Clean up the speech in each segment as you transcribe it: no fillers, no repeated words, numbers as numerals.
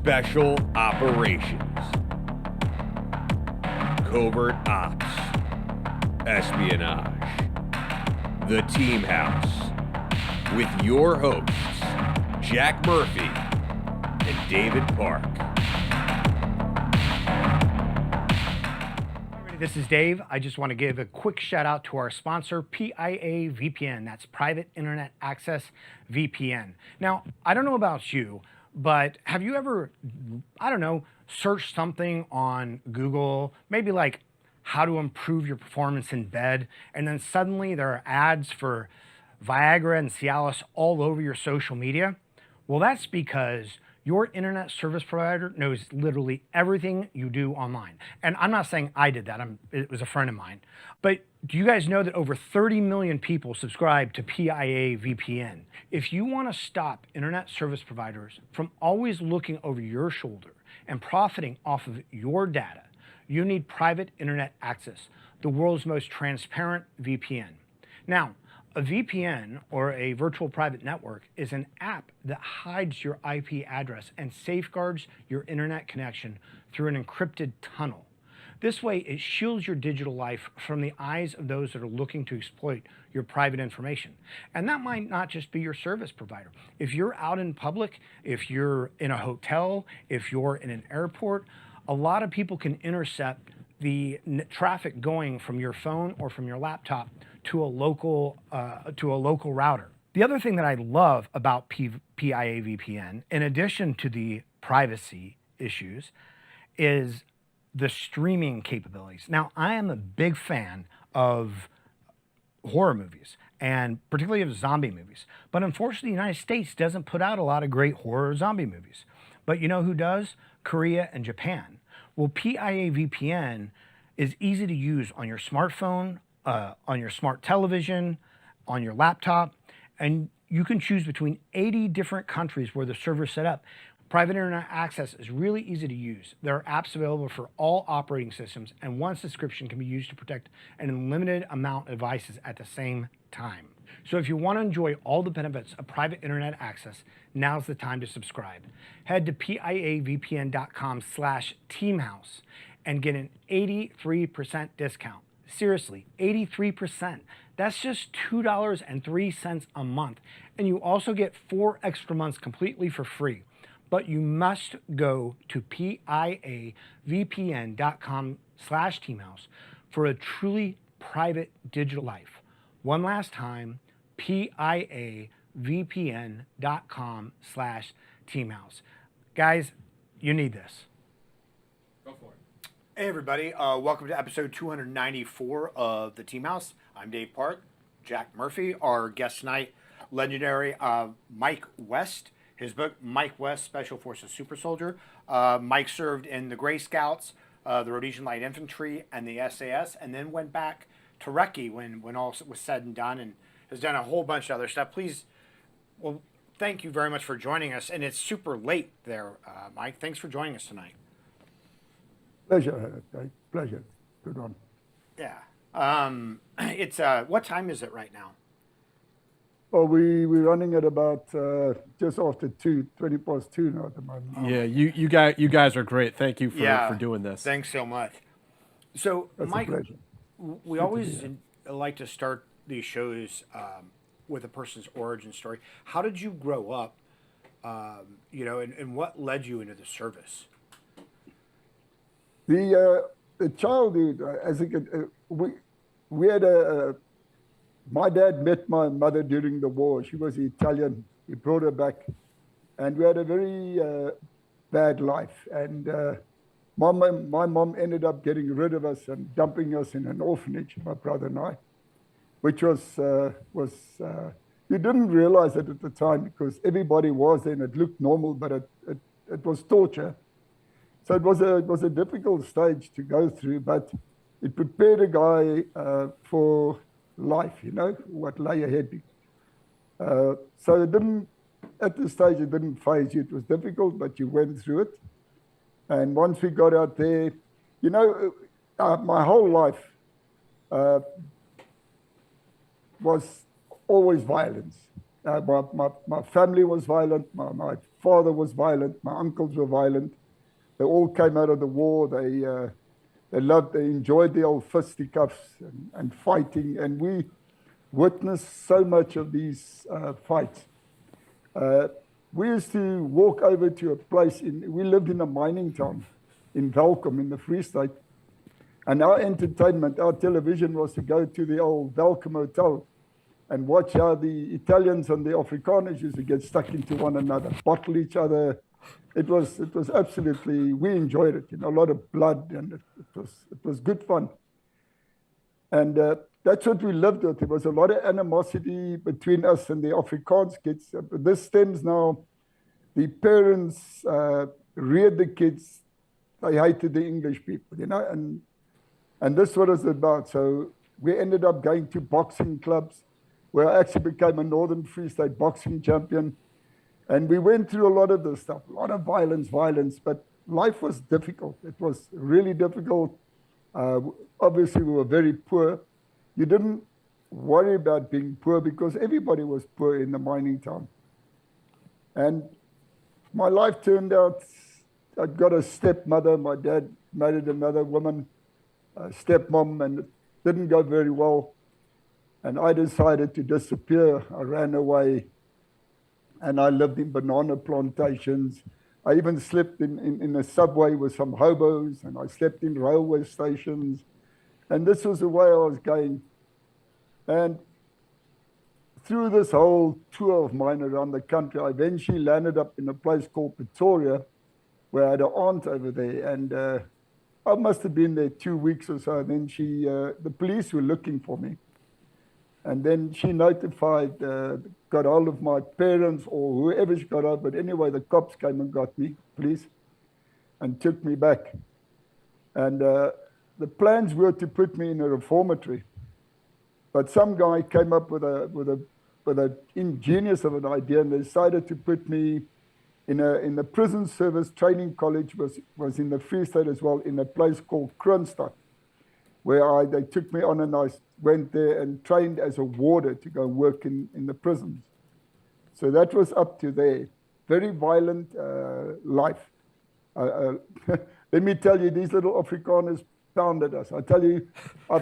Special Operations, Covert Ops, Espionage, The Team House, with your hosts, Jack Murphy and David Park. This is Dave. I just want to give a quick shout out to our sponsor, PIA VPN. That's Private Internet Access VPN. Now, I don't know about you, but have you ever, searched something on Google, maybe like how to improve your performance in bed, and then suddenly there are ads for Viagra and Cialis all over your social media? Well, that's because your internet service provider knows literally everything you do online. And I'm not saying I did that, it was a friend of mine. But do you guys know that over 30 million people subscribe to PIA VPN? If you want to stop internet service providers from always looking over your shoulder and profiting off of your data, you need Private Internet Access, the world's most transparent VPN. Now, a VPN, or a virtual private network, is an app that hides your IP address and safeguards your internet connection through an encrypted tunnel. This way, it shields your digital life from the eyes of those that are looking to exploit your private information. And that might not just be your service provider. If you're out in public, if you're in a hotel, if you're in an airport, a lot of people can intercept the traffic going from your phone or from your laptop to a local router. The other thing that I love about PIA VPN, in addition to the privacy issues, is the streaming capabilities. Now, I am a big fan of horror movies, and particularly of zombie movies. But unfortunately, the United States doesn't put out a lot of great horror zombie movies. But you know who does? Korea and Japan. Well, PIA VPN is easy to use on your smartphone, on your smart television, on your laptop, and you can choose between 80 different countries where the server is set up. Private Internet Access is really easy to use. There are apps available for all operating systems, and one subscription can be used to protect an unlimited amount of devices at the same time. So if you want to enjoy all the benefits of Private Internet Access, now's the time to subscribe. Head to piavpn.com/teamhouse and get an 83% discount. Seriously, 83%. That's just $2.03 a month. And you also get 4 extra months completely for free. But you must go to piavpn.com/teamhouse for a truly private digital life. One last time, piavpn.com/teamhouse. Guys, you need this. Go for it. Hey everybody, welcome to episode 294 of the Team House. I'm Dave Park, Jack Murphy. Our guest tonight, legendary Mike West. His book, Mike West, Special Forces Super Soldier. Mike served in the Gray Scouts, the Rhodesian Light Infantry, and the SAS, and then went back to Recce when all was said and done, and has done a whole bunch of other stuff. Please, well, thank you very much for joining us. And it's super late there, Mike. Thanks for joining us tonight. Pleasure, pleasure. Good one. Yeah. It's what time is it right now? Well, we're running at about just after 20 past 2 now at the moment. Yeah, you guys are great. Thank you for doing this. Thanks so much. So, That's Mike, a pleasure. we always like to start these shows with a person's origin story. How did you grow up? And what led you into the service? The childhood, as a kid, we had my dad met my mother during the war. She was Italian. He brought her back, and we had a very bad life. And my mom ended up getting rid of us and dumping us in an orphanage, my brother and I, which was you didn't realize it at the time because everybody was there and it looked normal, but it was torture. So it was a difficult stage to go through, but it prepared a guy for life, what lay ahead. So it didn't, at the stage, it didn't faze you. It was difficult, but you went through it. And once we got out there, my whole life was always violence. My family was violent. My father was violent. My uncles were violent. They all came out of the war. They enjoyed the old fisticuffs and fighting. And we witnessed so much of these fights. We used to walk over to a place we lived in a mining town in Welkom in the Free State. And our entertainment, our television was to go to the old Welkom Hotel and watch how the Italians and the Afrikaners used to get stuck into one another, bottle each other. It was absolutely, we enjoyed it, a lot of blood, and it was good fun. And that's what we lived with. There was a lot of animosity between us and the Afrikaans kids. This stems now, the parents reared the kids, they hated the English people, and this is what it's about. So we ended up going to boxing clubs, where I actually became a Northern Free State boxing champion. And we went through a lot of this stuff, a lot of violence, but life was difficult. It was really difficult. Obviously, we were very poor. You didn't worry about being poor because everybody was poor in the mining town. And my life turned out, I got a stepmother. My dad married another woman, a stepmom, and it didn't go very well. And I decided to disappear. I ran away, and I lived in banana plantations. I even slept in a subway with some hobos, and I slept in railway stations. And this was the way I was going. And through this whole tour of mine around the country, I eventually landed up in a place called Pretoria, where I had an aunt over there. And I must have been there 2 weeks or so. And then the police were looking for me. And then she notified, got hold of my parents or whoever she got hold of. But anyway, the cops came and got me, police, and took me back. And the plans were to put me in a reformatory. But some guy came up with a ingenious of an idea, and they decided to put me in the prison service training college, was in the Free State as well, in a place called Kroonstad, where they took me on, and I went there and trained as a warder to go work in the prisons. So that was up to there. Very violent life. Let me tell you, these little Afrikaners pounded us. I tell you, I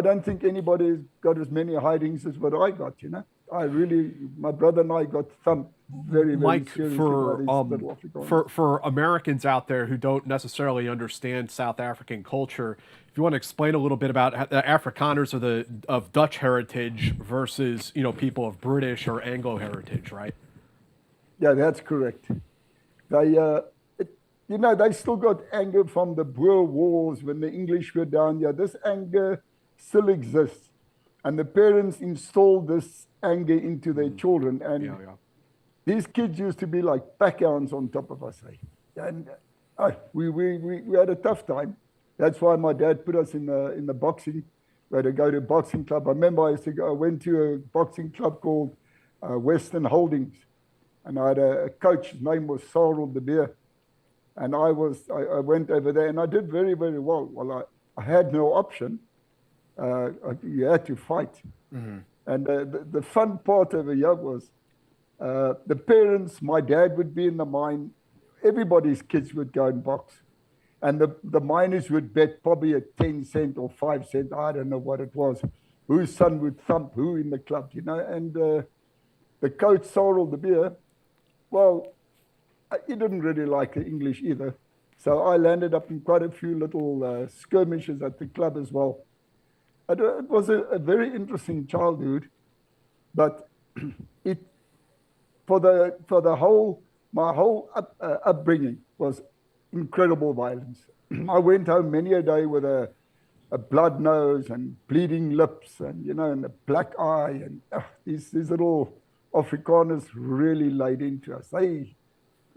don't think anybody's got as many hidings as what I got, my brother and I got thumped very, very Mike, seriously by these little Afrikaners. for Americans out there who don't necessarily understand South African culture, if you want to explain a little bit about the Afrikaners of Dutch heritage versus people of British or Anglo heritage, right? Yeah, that's correct. They still got anger from the Boer Wars when the English were down here. This anger still exists, and the parents installed this anger into their children. And these kids used to be like packhounds on top of us, and we had a tough time. That's why my dad put us in the boxing. We had to go to a boxing club. I remember I went to a boxing club called Western Holdings, and I had a coach. His name was Cyril de Beer, and I went over there, and I did very, very well. Well, I had no option. You had to fight. Mm-hmm. And the fun part over here was the parents. My dad would be in the mine. Everybody's kids would go and box. And the miners would bet probably a 10 cent or 5 cent, I don't know what it was, whose son would thump who in the club, And the coach, Cyril de Beer, well, he didn't really like the English either. So I landed up in quite a few little skirmishes at the club as well. And it was a very interesting childhood, but my whole upbringing was incredible violence. I went home many a day with a blood nose and bleeding lips and, and a black eye. And these little Afrikaners really laid into us. They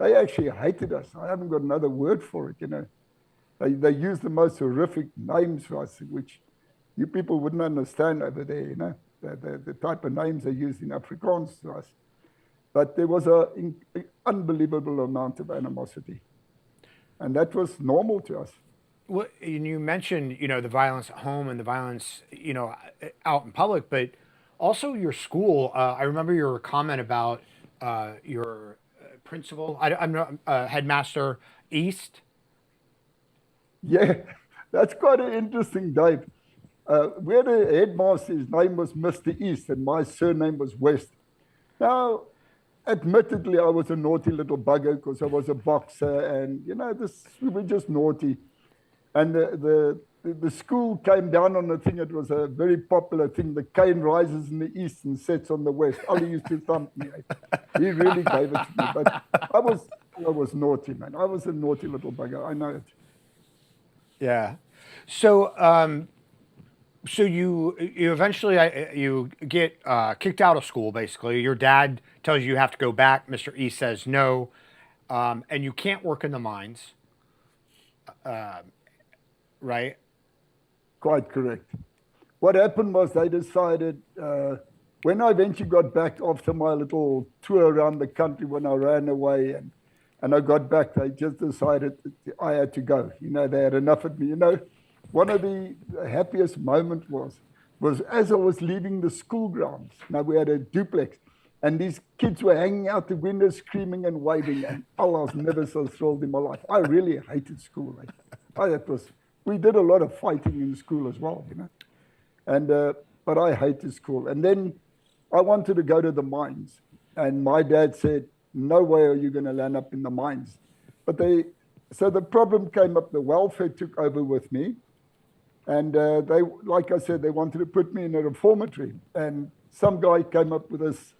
actually hated us. I haven't got another word for it, They used the most horrific names for us, which you people wouldn't understand over there, the type of names they used in Afrikaans to us. But there was an unbelievable amount of animosity. And that was normal to us. Well, and you mentioned, the violence at home and the violence, out in public, but Also, your school. I remember your comment about your principal. I'm not headmaster East. Yeah, that's quite an interesting, Dave. We had a headmaster, his name was Mr. East, and my surname was West. Now, admittedly, I was a naughty little bugger because I was a boxer, and we were just naughty. And the school came down on the thing. It was a very popular thing. The cane rises in the east and sets on the west. Ollie used to thump me. He really gave it to me. But I was naughty, man. I was a naughty little bugger. I know it. Yeah. So, so you eventually you get kicked out of school. Basically, your dad tells you have to go back. Mr. E says no, and you can't work in the mines. Right. Quite correct. What happened was they decided when I eventually got back after my little tour around the country when I ran away and I got back, they just decided I had to go. They had enough of me. One of the happiest moments was as I was leaving the school grounds. Now we had a duplex, and these kids were hanging out the window screaming and waving, and I was never so thrilled in my life. I really hated school. We did a lot of fighting in school as well, and but I hated school. And then I wanted to go to the mines, and my dad said, "No way are you going to land up in the mines." So the problem came up. The welfare took over with me, and they, like I said, they wanted to put me in a reformatory. And some guy came up with this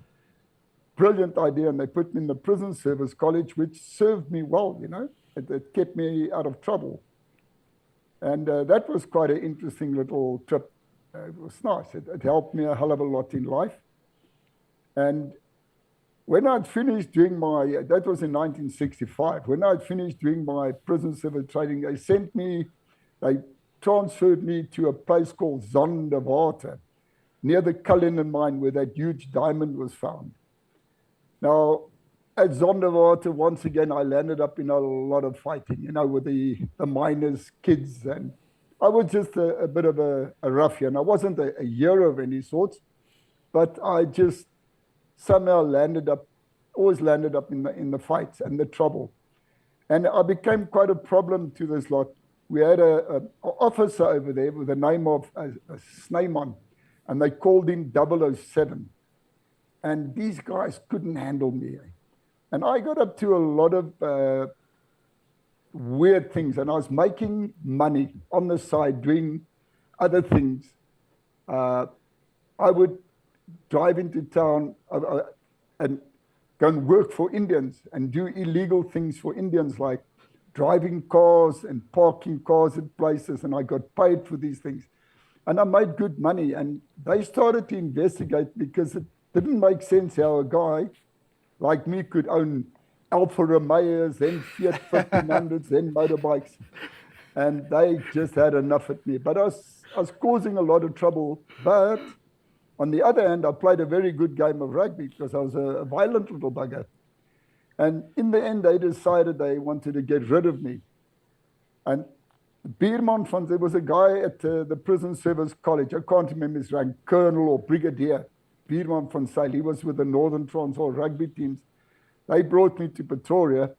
brilliant idea, and they put me in the prison service college, which served me well. It kept me out of trouble. And that was quite an interesting little trip. It was nice. It helped me a hell of a lot in life. And when I'd finished doing that was in 1965, when I'd finished doing my prison service training, they transferred me to a place called Zonderwater, near the Cullinan mine where that huge diamond was found. Now, at Zonderwater, once again, I landed up in a lot of fighting, with the miners' kids. And I was just a bit of a ruffian. I wasn't a hero of any sorts, but I just somehow always landed up in the fights and the trouble. And I became quite a problem to this lot. We had an officer over there with the name of Snyman, and they called him 007. And these guys couldn't handle me. And I got up to a lot of weird things, and I was making money on the side doing other things. I would drive into town and go and work for Indians and do illegal things for Indians, like driving cars and parking cars at places, and I got paid for these things. And I made good money, and they started to investigate because it didn't make sense how a guy like me could own Alfa Romeos, then Fiat 1500s, then motorbikes. And they just had enough of me. But I was causing a lot of trouble. But on the other hand, I played a very good game of rugby because I was a violent little bugger. And in the end, they decided they wanted to get rid of me. And Bierman there was a guy at the prison service college. I can't remember his rank, colonel or brigadier. Bierman van Zyl. He was with the Northern Transvaal rugby teams. They brought me to Pretoria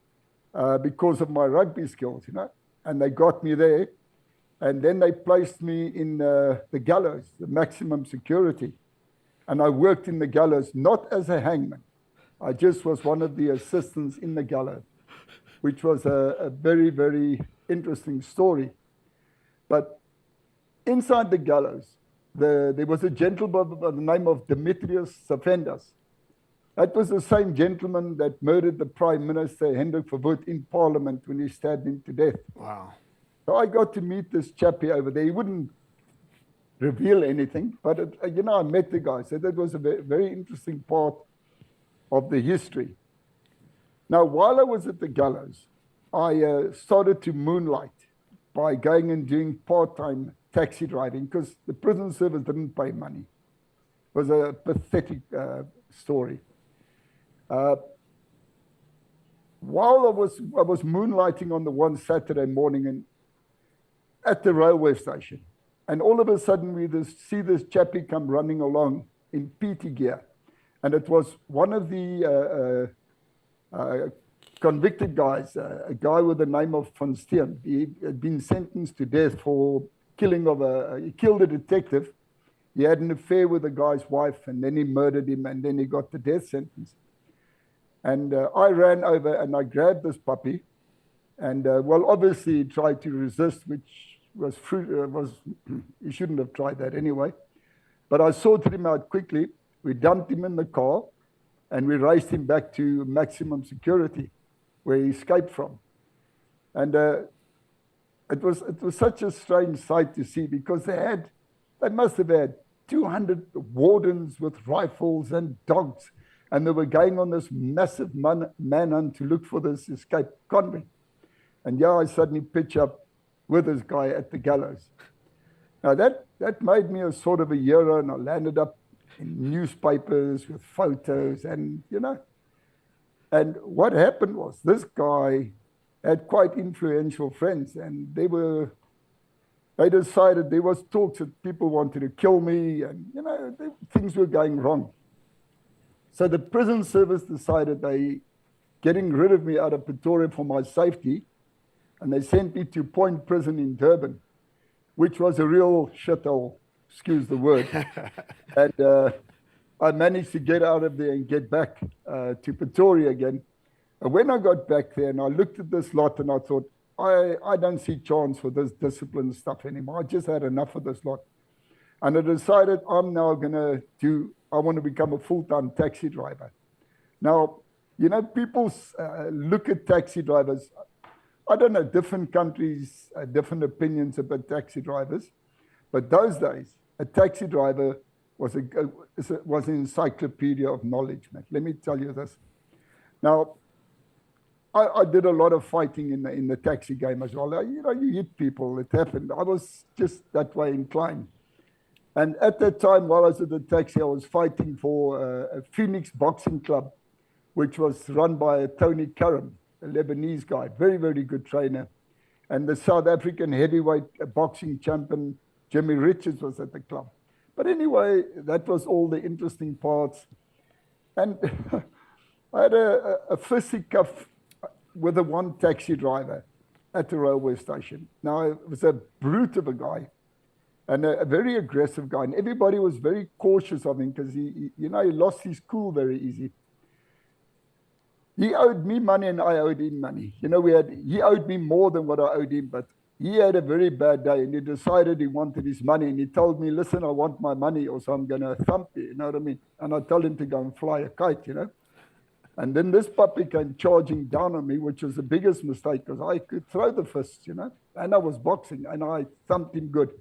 because of my rugby skills, and they got me there. And then they placed me in the gallows, the maximum security. And I worked in the gallows, not as a hangman. I just was one of the assistants in the gallows, which was a very, very interesting story. But inside the gallows, there was a gentleman by the name of Demetrius Safendas. That was the same gentleman that murdered the Prime Minister, Hendrik Verwoerd, in Parliament when he stabbed him to death. Wow. So I got to meet this chappie over there. He wouldn't reveal anything, but I met the guy. So that was a very interesting part of the history. Now, while I was at the gallows, I started to moonlight by going and doing part-time taxi driving because the prison service didn't pay money. It was a pathetic story. While I was moonlighting on the one Saturday morning and at the railway station, and all of a sudden we see this chappie come running along in PT gear. And it was one of the convicted guys, a guy with the name of Van Steen. He had been sentenced to death for he killed a detective. He had an affair with the guy's wife, and then he murdered him, and then he got the death sentence. And I ran over and I grabbed this puppy, and well, obviously he tried to resist, which was he shouldn't have tried that anyway. But I sorted him out quickly. We dumped him in the car, and we raced him back to maximum security, where he escaped from. And it was such a strange sight to see, because they must have had 200 wardens with rifles and dogs, and they were going on this massive manhunt to look for this escaped convict. And yeah, I suddenly pitch up with this guy at the gallows. Now that made me a sort of a hero, and I landed up in newspapers with photos, and and what happened was, this guy had quite influential friends, and they decided, there was talks that people wanted to kill me, and things were going wrong. So the prison service decided they getting rid of me out of Pretoria for my safety, and they sent me to Point Prison in Durban, which was a real shithole, excuse the word. And I managed to get out of there and get back to Pretoria again. And when I got back there and I looked at this lot, and I thought, I don't see chance for this discipline stuff anymore. I just had enough of this lot. And I decided I'm now I want to become a full-time taxi driver. Now, people look at taxi drivers. I don't know, different countries, different opinions about taxi drivers. But those days, a taxi driver was an encyclopedia of knowledge, man. Let me tell you this. Now, I did a lot of fighting in the taxi game as well. You hit people, it happened. I was just that way inclined. And at that time, while I was at the taxi, I was fighting for a Phoenix boxing club, which was run by Tony Karam, a Lebanese guy, very, very good trainer. And the South African heavyweight boxing champion, Jimmy Richards, was at the club. But anyway, that was all the interesting parts. And I had a fisticuff with one taxi driver at the railway station. Now, it was a brute of a guy, and a very aggressive guy. And everybody was very cautious of him, because he lost his cool very easy. He owed me money and I owed him money. He owed me more than what I owed him, but he had a very bad day, and he decided he wanted his money, and he told me, listen, I want my money, or so I'm going to thump you, you know what I mean? And I told him to go and fly a kite, And then this puppy came charging down on me, which was the biggest mistake, because I could throw the fists, and I was boxing, and I thumped him good.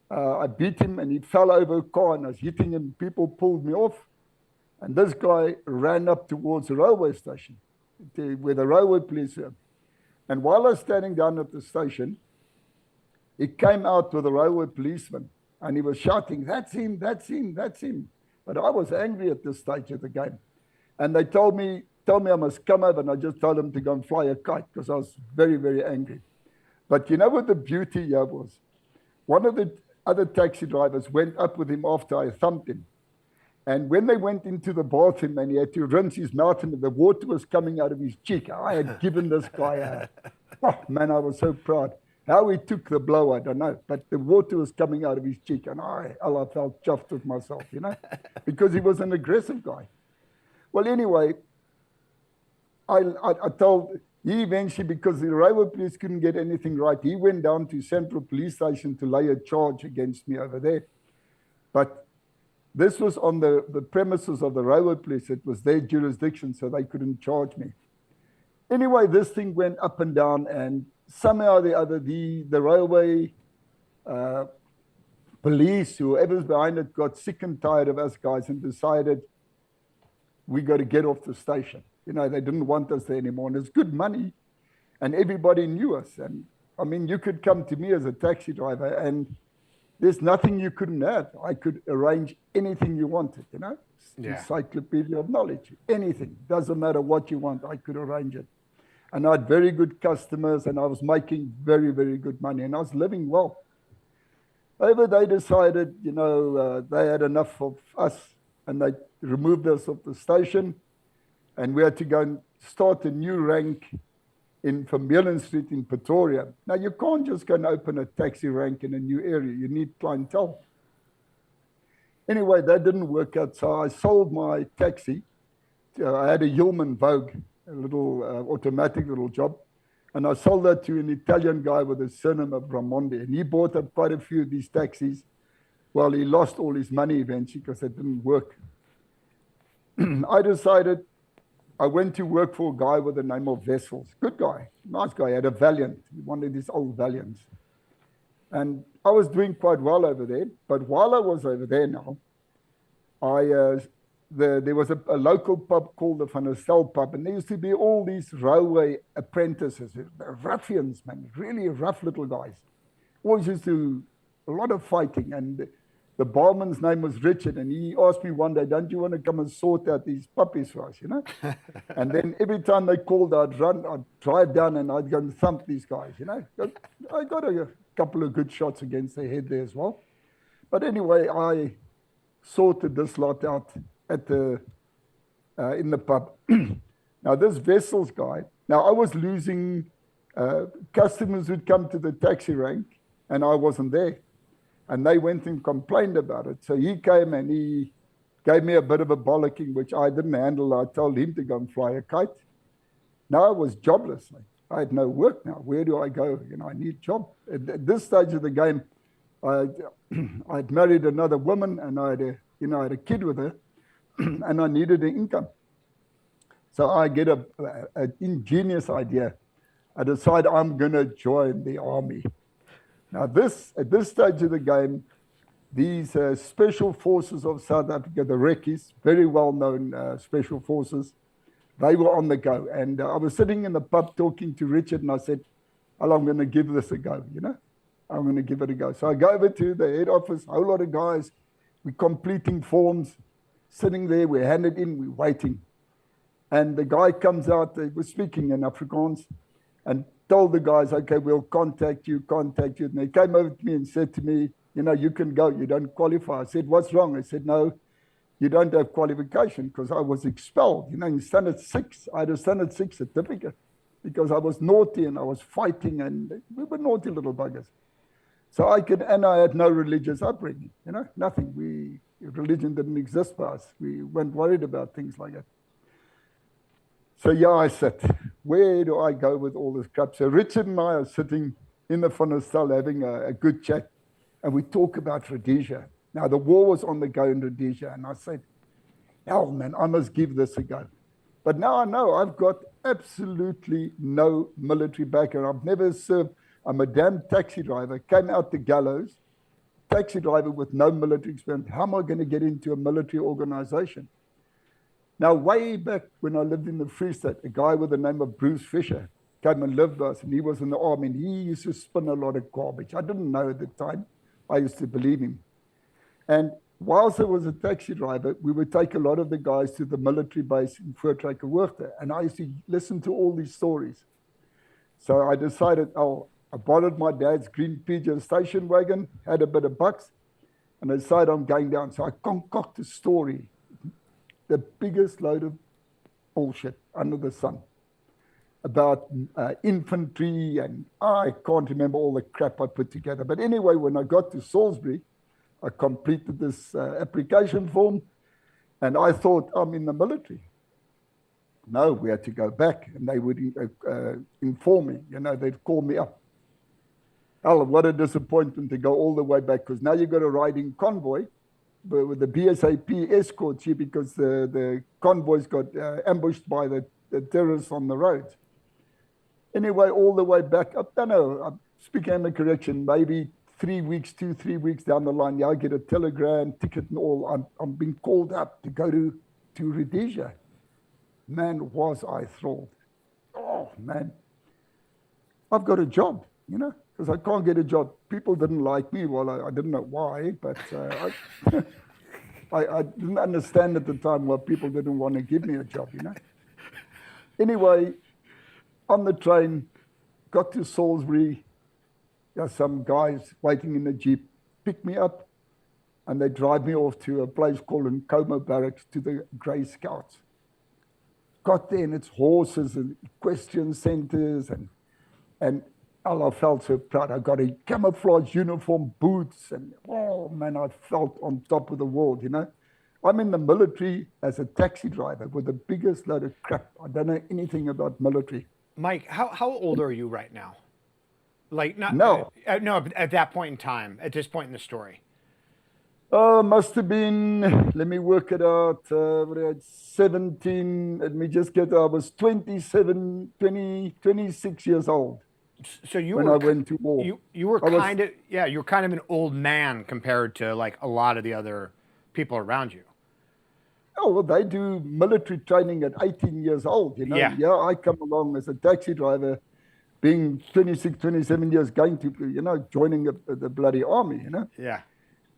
I beat him, and he fell over a car, and I was hitting him. People pulled me off, and this guy ran up towards the railway station, where the railway police were. And while I was standing down at the station, he came out with a railway policeman, and he was shouting, that's him, that's him, that's him. But I was angry at this stage of the game. And they told me I must come over, and I just told them to go and fly a kite, because I was very, very angry. But what the beauty here was? One of the other taxi drivers went up with him after I thumped him. And when they went into the bathroom and he had to rinse his mouth and the water was coming out of his cheek, I had given this guy oh man, I was so proud. How he took the blow, I don't know. But the water was coming out of his cheek, and I felt chuffed with myself, because he was an aggressive guy. Well, anyway, I told, he eventually, because the railway police couldn't get anything right, he went down to Central Police Station to lay a charge against me over there. But this was on the premises of the railway police. It was their jurisdiction, so they couldn't charge me. Anyway, this thing went up and down, and somehow or the other, the railway police, whoever's behind it, got sick and tired of us guys and decided we got to get off the station. They didn't want us there anymore, and it's good money, and everybody knew us. And I mean, you could come to me as a taxi driver, and there's nothing you couldn't have. I could arrange anything you wanted, Yeah. Encyclopedia of knowledge, anything. Doesn't matter what you want, I could arrange it. And I had very good customers, and I was making very, very good money, and I was living well. However, they decided, they had enough of us, and they removed us off the station, and we had to go and start a new rank in Vermeulen Street in Pretoria. Now, you can't just go and open a taxi rank in a new area. You need clientele. Anyway, that didn't work out, so I sold my taxi. I had a Hillman Vogue, a little automatic little job, and I sold that to an Italian guy with the surname of Ramondi, and he bought up quite a few of these taxis. Well, he lost all his money eventually because it didn't work. I went to work for a guy with the name of Vessels. Good guy, nice guy, he had a Valiant, one of these old Valiants. And I was doing quite well over there, but while I was over there now, there was a local pub called the Van der Stel pub, and there used to be all these railway apprentices, ruffians, man, really rough little guys. Always used to, a lot of fighting, and the barman's name was Richard, and he asked me one day, don't you want to come and sort out these puppies for us, And then every time they called, I'd drive down and I'd go and thump these guys, I got a couple of good shots against their head there as well. But anyway, I sorted this lot out at in the pub. Now, this Vessels guy, now I was losing, customers would come to the taxi rank and I wasn't there. And they went and complained about it. So he came and he gave me a bit of a bollocking, which I didn't handle. I told him to go and fly a kite. Now I was jobless. I had no work now. Where do I go? I need a job. At this stage of the game, I'd married another woman and I had a kid with her and I needed an income. So I get an ingenious idea. I decide I'm going to join the army. Now, at this stage of the game, these special forces of South Africa, the Recces, very well-known special forces, they were on the go. And I was sitting in the pub talking to Richard, and I said, well, I'm going to give this a go, I'm going to give it a go. So I go over to the head office, a whole lot of guys, we're completing forms, sitting there, we're handed in, we're waiting. And the guy comes out, he was speaking in Afrikaans, and told the guys, okay, we'll contact you. And they came over to me and said to me, you can go, you don't qualify. I said, what's wrong? I said, no, you don't have qualification, because I was expelled. In standard 6, I had a standard 6 certificate because I was naughty and I was fighting, and we were naughty little buggers. So I had no religious upbringing, nothing. Religion didn't exist for us. We weren't worried about things like that. So I said, where do I go with all this crap? So Richard and I are sitting in the Van der Stel having a good chat, and we talk about Rhodesia. Now, the war was on the go in Rhodesia, and I said, hell, man, I must give this a go. But now I know I've got absolutely no military background. I've never served. I'm a damn taxi driver, came out the gallows, taxi driver with no military experience. How am I going to get into a military organization? Now, way back when I lived in the Free State, a guy with the name of Bruce Fisher came and lived with us, and he was in the army, and he used to spin a lot of garbage. I didn't know at the time. I used to believe him. And whilst I was a taxi driver, we would take a lot of the guys to the military base in Voortrekker, and I used to listen to all these stories. So I decided, I borrowed my dad's green Peugeot station wagon, had a bit of bucks, and I decided I'm going down. So I concocted a story, the biggest load of bullshit under the sun, about infantry, and I can't remember all the crap I put together. But anyway, when I got to Salisbury, I completed this application form, and I thought, I'm in the military. No, we had to go back, and they would inform me, they'd call me up. Hell, what a disappointment to go all the way back, because now you've got to ride in convoy, but with the BSAP escorts you, because the convoys got ambushed by the terrorists on the roads. Anyway, all the way back, I don't know, I'm speaking in the correction, maybe 3 weeks down the line, I get a telegram, ticket and all. I'm being called up to go to Rhodesia. Man, was I thrilled. Oh, man. I've got a job, because I can't get a job. People didn't like me. Well, I didn't know why, but I didn't understand at the time why people didn't want to give me a job, Anyway, on the train, got to Salisbury. There are some guys waiting in the Jeep. pick me up, and they drive me off to a place called Nkoma Barracks to the Grey Scouts. Got there, and it's horses and equestrian centers, and I felt so proud. I got a camouflage uniform, boots, and oh man, I felt on top of the world, you know. I'm in the military as a taxi driver with the biggest load of crap. I don't know anything about military. Mike, how old are you right now? Like not No. no, at that point in time, at this point in the story. Must have been, let me work it out, 17, let me just get, I was 26 years old. So you when were I went to war. You were I was- kind of you were kind of an old man compared to like a lot of the other people around you. Oh, well, they do military training at 18 years old, you know. Yeah. I come along as a taxi driver, being 26, 27 years, going to, you know, joining the bloody army, you know. Yeah.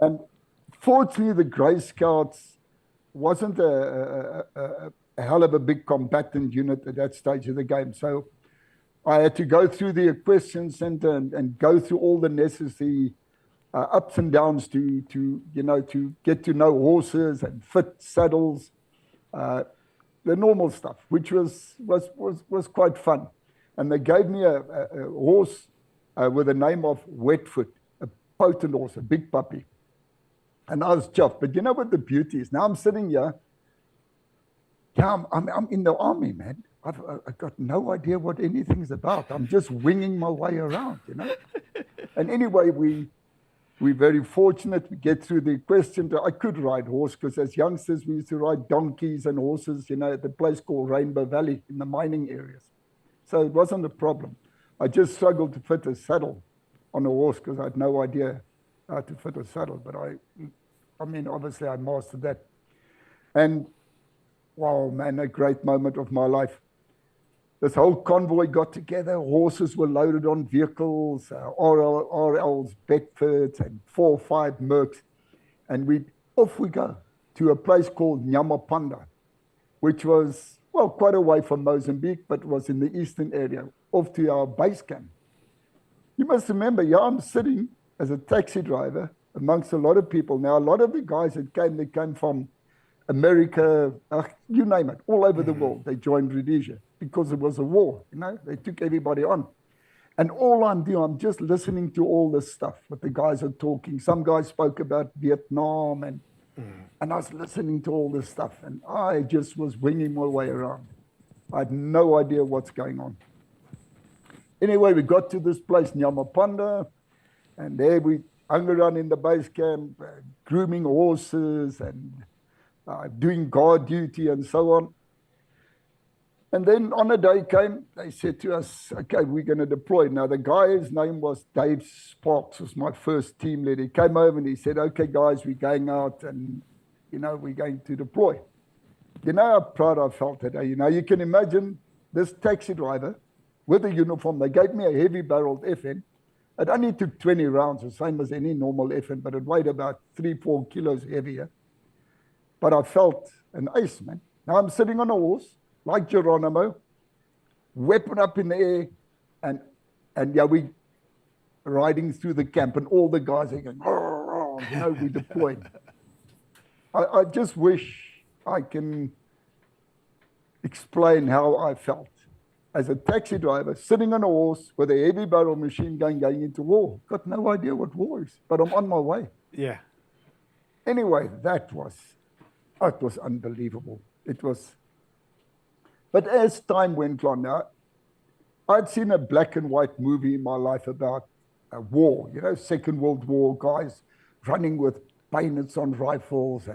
And fortunately, the Grey Scouts wasn't a hell of a big combatant unit at that stage of the game. So I had to go through the equestrian center and go through all the necessary ups and downs to you know, to get to know horses and fit saddles, the normal stuff, which was quite fun. And they gave me a horse with the name of Wetfoot, a potent horse, a big puppy. And I was chuffed. But you know what the beauty is? Now I'm sitting here. Yeah, I'm in the army, man. I've got no idea what anything's about. I'm just winging my way around, you know. And anyway, we're very fortunate. We get through the equestrian. I could ride horse because as youngsters we used to ride donkeys and horses, you know, at the place called Rainbow Valley in the mining areas. So it wasn't a problem. I just struggled to fit a saddle on a horse because I had no idea how to fit a saddle. But I mean, obviously I mastered that. And wow, man, a great moment of my life. This whole convoy got together. Horses were loaded on vehicles, RLs, Bedfords, and 4 or 5 Mercs. And off we go to a place called Nyamapanda, which was, well, quite away from Mozambique, but was in the eastern area, off to our base camp. You must remember, I'm sitting as a taxi driver amongst a lot of people. Now, a lot of the guys that came, they came from America, you name it, all over the world. They joined Rhodesia because there was a war, you know. They took everybody on. And all I'm doing, I'm just listening to all this stuff, what the guys are talking. Some guys spoke about Vietnam, and I was listening to all this stuff, and I just was winging my way around. I had no idea what's going on. Anyway, we got to this place, Nyamapanda, and there we hung around in the base camp, grooming horses and doing guard duty and so on. And then on a day came, they said to us, okay, we're going to deploy. Now, the guy's name was Dave Sparks, was my first team leader. He came over and he said, okay, guys, we're going out and, you know, we're going to deploy. You know how proud I felt today? You know, you can imagine this taxi driver with a uniform. They gave me a heavy-barreled FN. It only took 20 rounds, the same as any normal FN, but it weighed about 3-4 kilos heavier. But I felt an ace, man. Now I'm sitting on a horse, like Geronimo, weapon up in the air, and yeah, we riding through the camp, and all the guys are going, oh, you know, we deployed. I just wish I can explain how I felt as a taxi driver, sitting on a horse with a heavy barrel machine gun going into war. Got no idea what war is, but I'm on my way. Yeah. Anyway, it was unbelievable. It was. But as time went on, I'd seen a black and white movie in my life about a war, you know, Second World War, guys running with bayonets on rifles,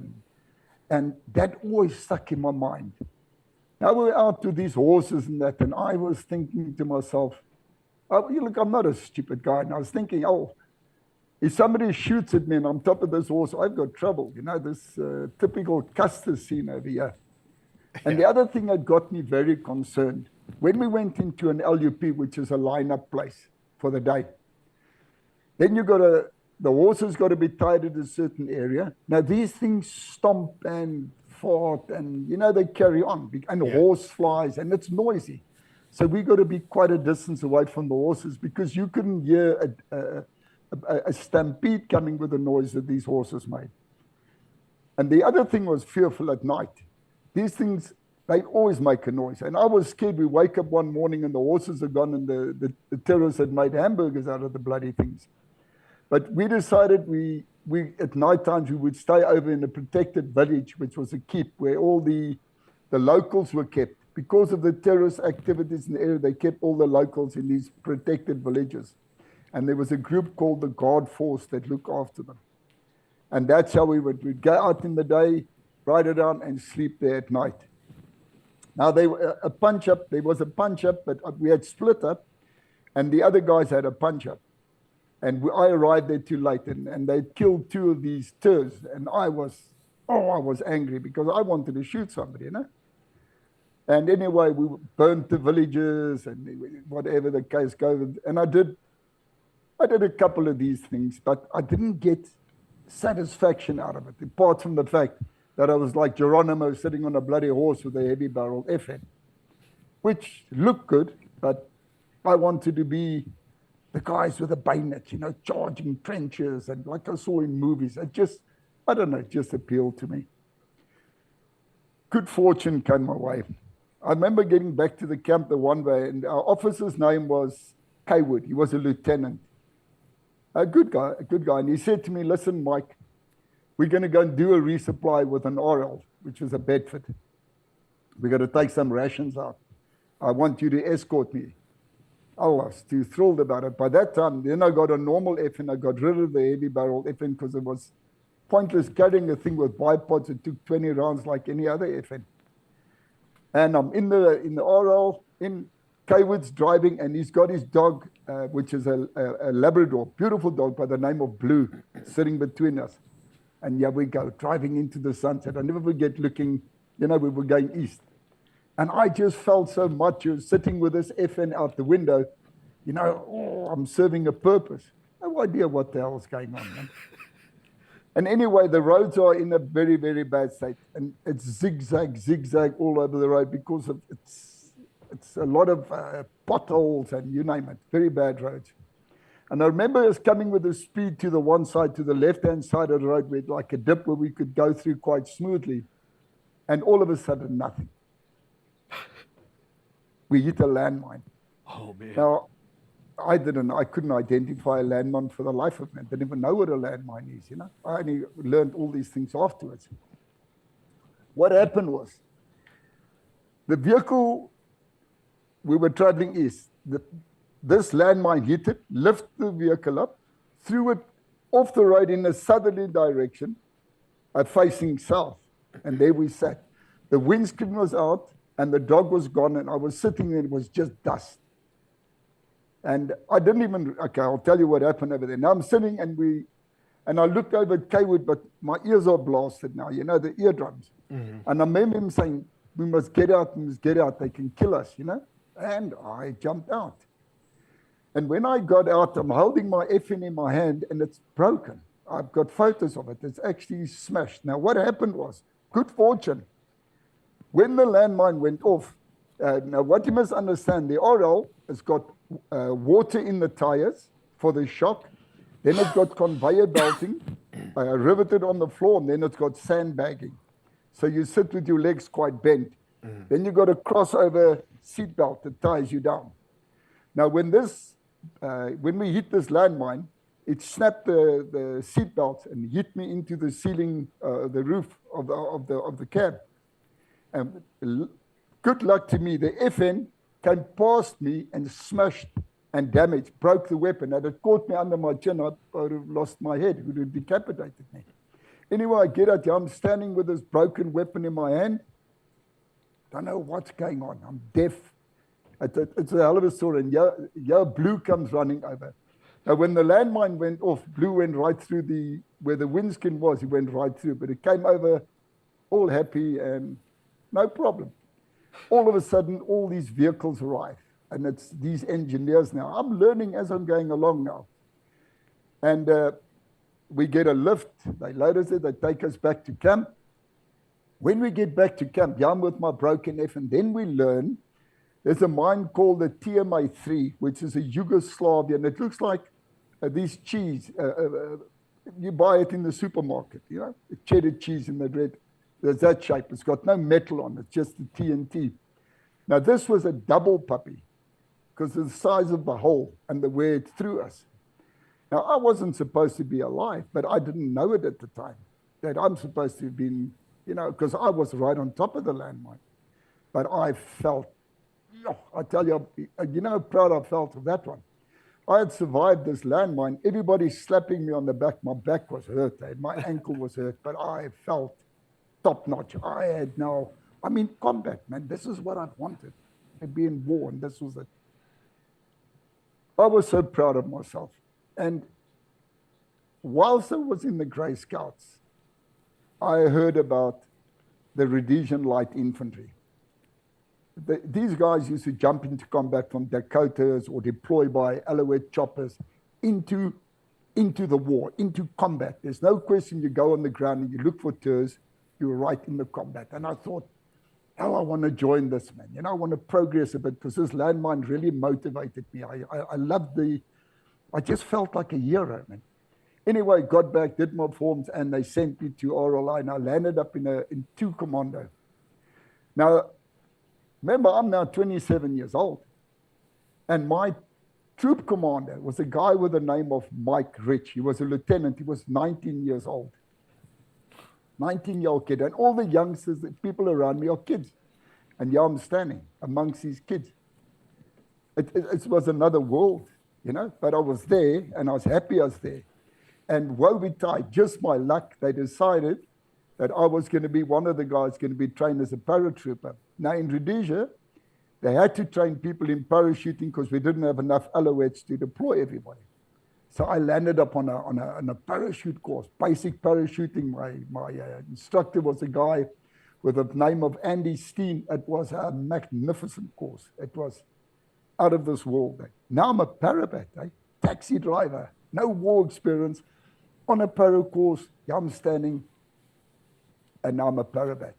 and that always stuck in my mind. Now we're out to these horses and that, and I was thinking to myself, look, I'm not a stupid guy. And I was thinking, if somebody shoots at me and I'm top of this horse, I've got trouble. You know, this typical Custer scene over here. And the other thing that got me very concerned, when we went into an LUP, which is a lineup place for the day, then the horses got to be tied at a certain area. Now these things stomp and fart and, you know, they carry on. And the horse flies and it's noisy. So we got to be quite a distance away from the horses because you couldn't hear a stampede coming with the noise that these horses made. And the other thing was fearful at night. These things, they always make a noise. And I was scared. We wake up one morning and the horses are gone and the terrorists had made hamburgers out of the bloody things. But we decided we at night times we would stay over in a protected village, which was a keep, where all the locals were kept. Because of the terrorist activities in the area, they kept all the locals in these protected villages. And there was a group called the Guard Force that looked after them. And that's how we would. We'd go out in the day, ride around, and sleep there at night. Now, there was a punch up, but we had split up, and the other guys had a punch up. And I arrived there too late, and they killed 2 of these Turs. And I was angry because I wanted to shoot somebody, you know. And anyway, we burnt the villages and whatever the case goes. And I did a couple of these things, but I didn't get satisfaction out of it, apart from the fact that I was like Geronimo sitting on a bloody horse with a heavy barrel FN, which looked good, but I wanted to be the guys with the bayonets, you know, charging trenches, and like I saw in movies. It just appealed to me. Good fortune came my way. I remember getting back to the camp the one day, and our officer's name was Kaywood. He was a lieutenant. A good guy. And he said to me, listen, Mike, we're going to go and do a resupply with an RL, which is a Bedford. We're going to take some rations out. I want you to escort me. I was too thrilled about it. By that time, then I got a normal FN. I got rid of the heavy barrel FN because it was pointless carrying a thing with bipods. It took 20 rounds like any other FN. And I'm in the RL, in Kaywood's driving, and he's got his dog, which is a Labrador, beautiful dog by the name of Blue, sitting between us. And here we go, driving into the sunset. I never forget looking, you know, we were going east. And I just felt so much, sitting with this FN out the window, you know, I'm serving a purpose. No idea what the hell is going on, man. And anyway, the roads are in a very, very bad state. And it's zigzag all over the road because of it's a lot of potholes and you name it, very bad roads. And I remember us coming with the speed to the one side, to the left-hand side of the road, with like a dip where we could go through quite smoothly. And all of a sudden, nothing. We hit a landmine. Oh, man. Now, I couldn't identify a landmine for the life of me. I didn't even know what a landmine is, you know. I only learned all these things afterwards. What happened was, the vehicle, we were traveling east. This landmine hit it, lifted the vehicle up, threw it off the road in a southerly direction, facing south. And there we sat. The windscreen was out, and the dog was gone, and I was sitting there, it was just dust. And I didn't even, okay, I'll tell you what happened over there. Now I'm sitting, and I looked over at Kaywood, but my ears are blasted now, you know, the eardrums. Mm-hmm. And I remember him saying, we must get out, they can kill us, you know. And I jumped out. And when I got out, I'm holding my FN in my hand, and it's broken. I've got photos of it. It's actually smashed. Now, what happened was, good fortune. When the landmine went off, now what you must understand, the RL has got water in the tires for the shock. Then it's got conveyor belting, riveted on the floor, and then it's got sandbagging. So you sit with your legs quite bent. Mm. Then you've got a crossover seat belt that ties you down. Now, when we hit this landmine, it snapped the seat belt and hit me into the ceiling, the roof of the cab. And good luck to me, the FN came past me and smashed and damaged, broke the weapon. Had it caught me under my chin, I would have lost my head. It would have decapitated me. Anyway, I get out here. I'm standing with this broken weapon in my hand. Don't know what's going on. I'm deaf. It's a hell of a story. And yeah, Blue comes running over. Now, when the landmine went off, Blue went right through where the windscreen was. He went right through. But it came over all happy and no problem. All of a sudden, all these vehicles arrive. And it's these engineers now. I'm learning as I'm going along now. And we get a lift. They load us there. They take us back to camp. When we get back to camp, I'm with my broken F, and then we learn there's a mine called the TMA-3, which is a Yugoslavian. It looks like these cheese, you buy it in the supermarket, you know, the cheddar cheese in the red. There's that shape. It's got no metal on it, just the TNT. Now, this was a double puppy because of the size of the hole and the way it threw us. Now, I wasn't supposed to be alive, but I didn't know it at the time, that I'm supposed to have been, you know, because I was right on top of the landmine. But I felt, I tell you, you know how proud I felt of that one. I had survived this landmine. Everybody slapping me on the back. My back was hurt. My ankle was hurt, but I felt top notch. I had now, I'm in combat, man. This is what I've wanted. To be in war, and this was it. I was so proud of myself. And whilst I was in the Grey Scouts, I heard about the Rhodesian Light Infantry. These guys used to jump into combat from Dakotas or deploy by Alouette choppers into the war, into combat. There's no question. You go on the ground and you look for tours, you're right in the combat. And I thought, hell, I want to join this, man. You know, I want to progress a bit because this landmine really motivated me. I loved I just felt like a hero, man. Anyway, got back, did my forms, and they sent me to RLI, and I landed up in 2 Commando. Now, remember, I'm now 27 years old, and my troop commander was a guy with the name of Mike Recce. He was a lieutenant. He was 19 years old. 19-year-old kid, and all the youngsters, the people around me are kids. And here I'm standing amongst these kids. It was another world, you know, but I was there, and I was happy I was there. And woe betide, just my luck, they decided that I was going to be one of the guys going to be trained as a paratrooper. Now, in Rhodesia, they had to train people in parachuting because we didn't have enough Alouettes to deploy everybody. So I landed up on a parachute course, basic parachuting. My instructor was a guy with the name of Andy Steen. It was a magnificent course. It was out of this world. Now I'm a parabat, taxi driver, no war experience, on a para course. Yeah, I'm standing, and now I'm a parabat.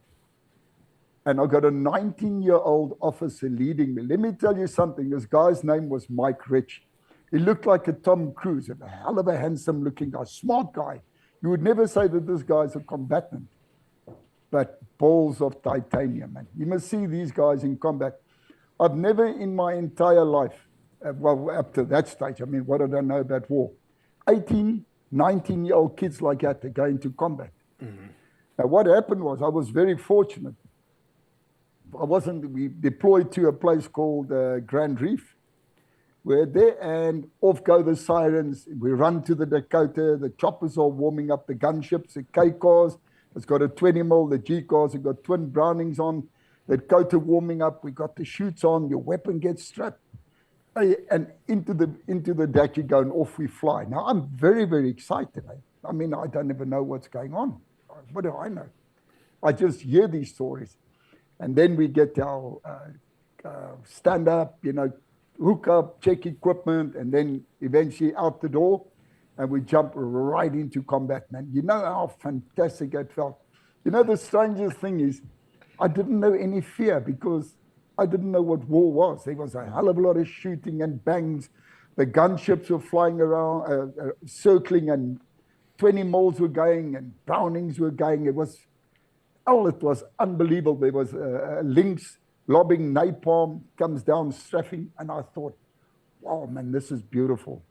And I got a 19-year-old officer leading me. Let me tell you something. This guy's name was Mike Recce. He looked like a Tom Cruise, a hell of a handsome-looking guy, smart guy. You would never say that this guy's a combatant, but balls of titanium, man. You must see these guys in combat. I've never in my entire life, well, up to that stage, I mean, what did I know about war? 18, 19-year-old kids like that, they go into combat. Mm-hmm. Now, what happened was I was very fortunate. We deployed to a place called Grand Reef. We're there, and off go the sirens. We run to the Dakota. The choppers are warming up the gunships, the K cars. It's got a 20 mil. The G cars have got twin Brownings on. The Dakota warming up. We got the chutes on. Your weapon gets strapped, and into the deck you go, and off we fly. Now I'm very, very excited. I mean, I don't even know what's going on. What do I know? I just hear these stories, and then we get our stand up, you know, hook up, check equipment, and then eventually out the door, and we jump right into combat, man. You know how fantastic it felt. You know, the strangest thing is I didn't know any fear because I didn't know what war was. There was a hell of a lot of shooting and bangs. The gunships were flying around, circling, and 20 mils were going, and Brownings were going. It was unbelievable. There was Lynx lobbing napalm, comes down strafing, and I thought, wow, man, this is beautiful.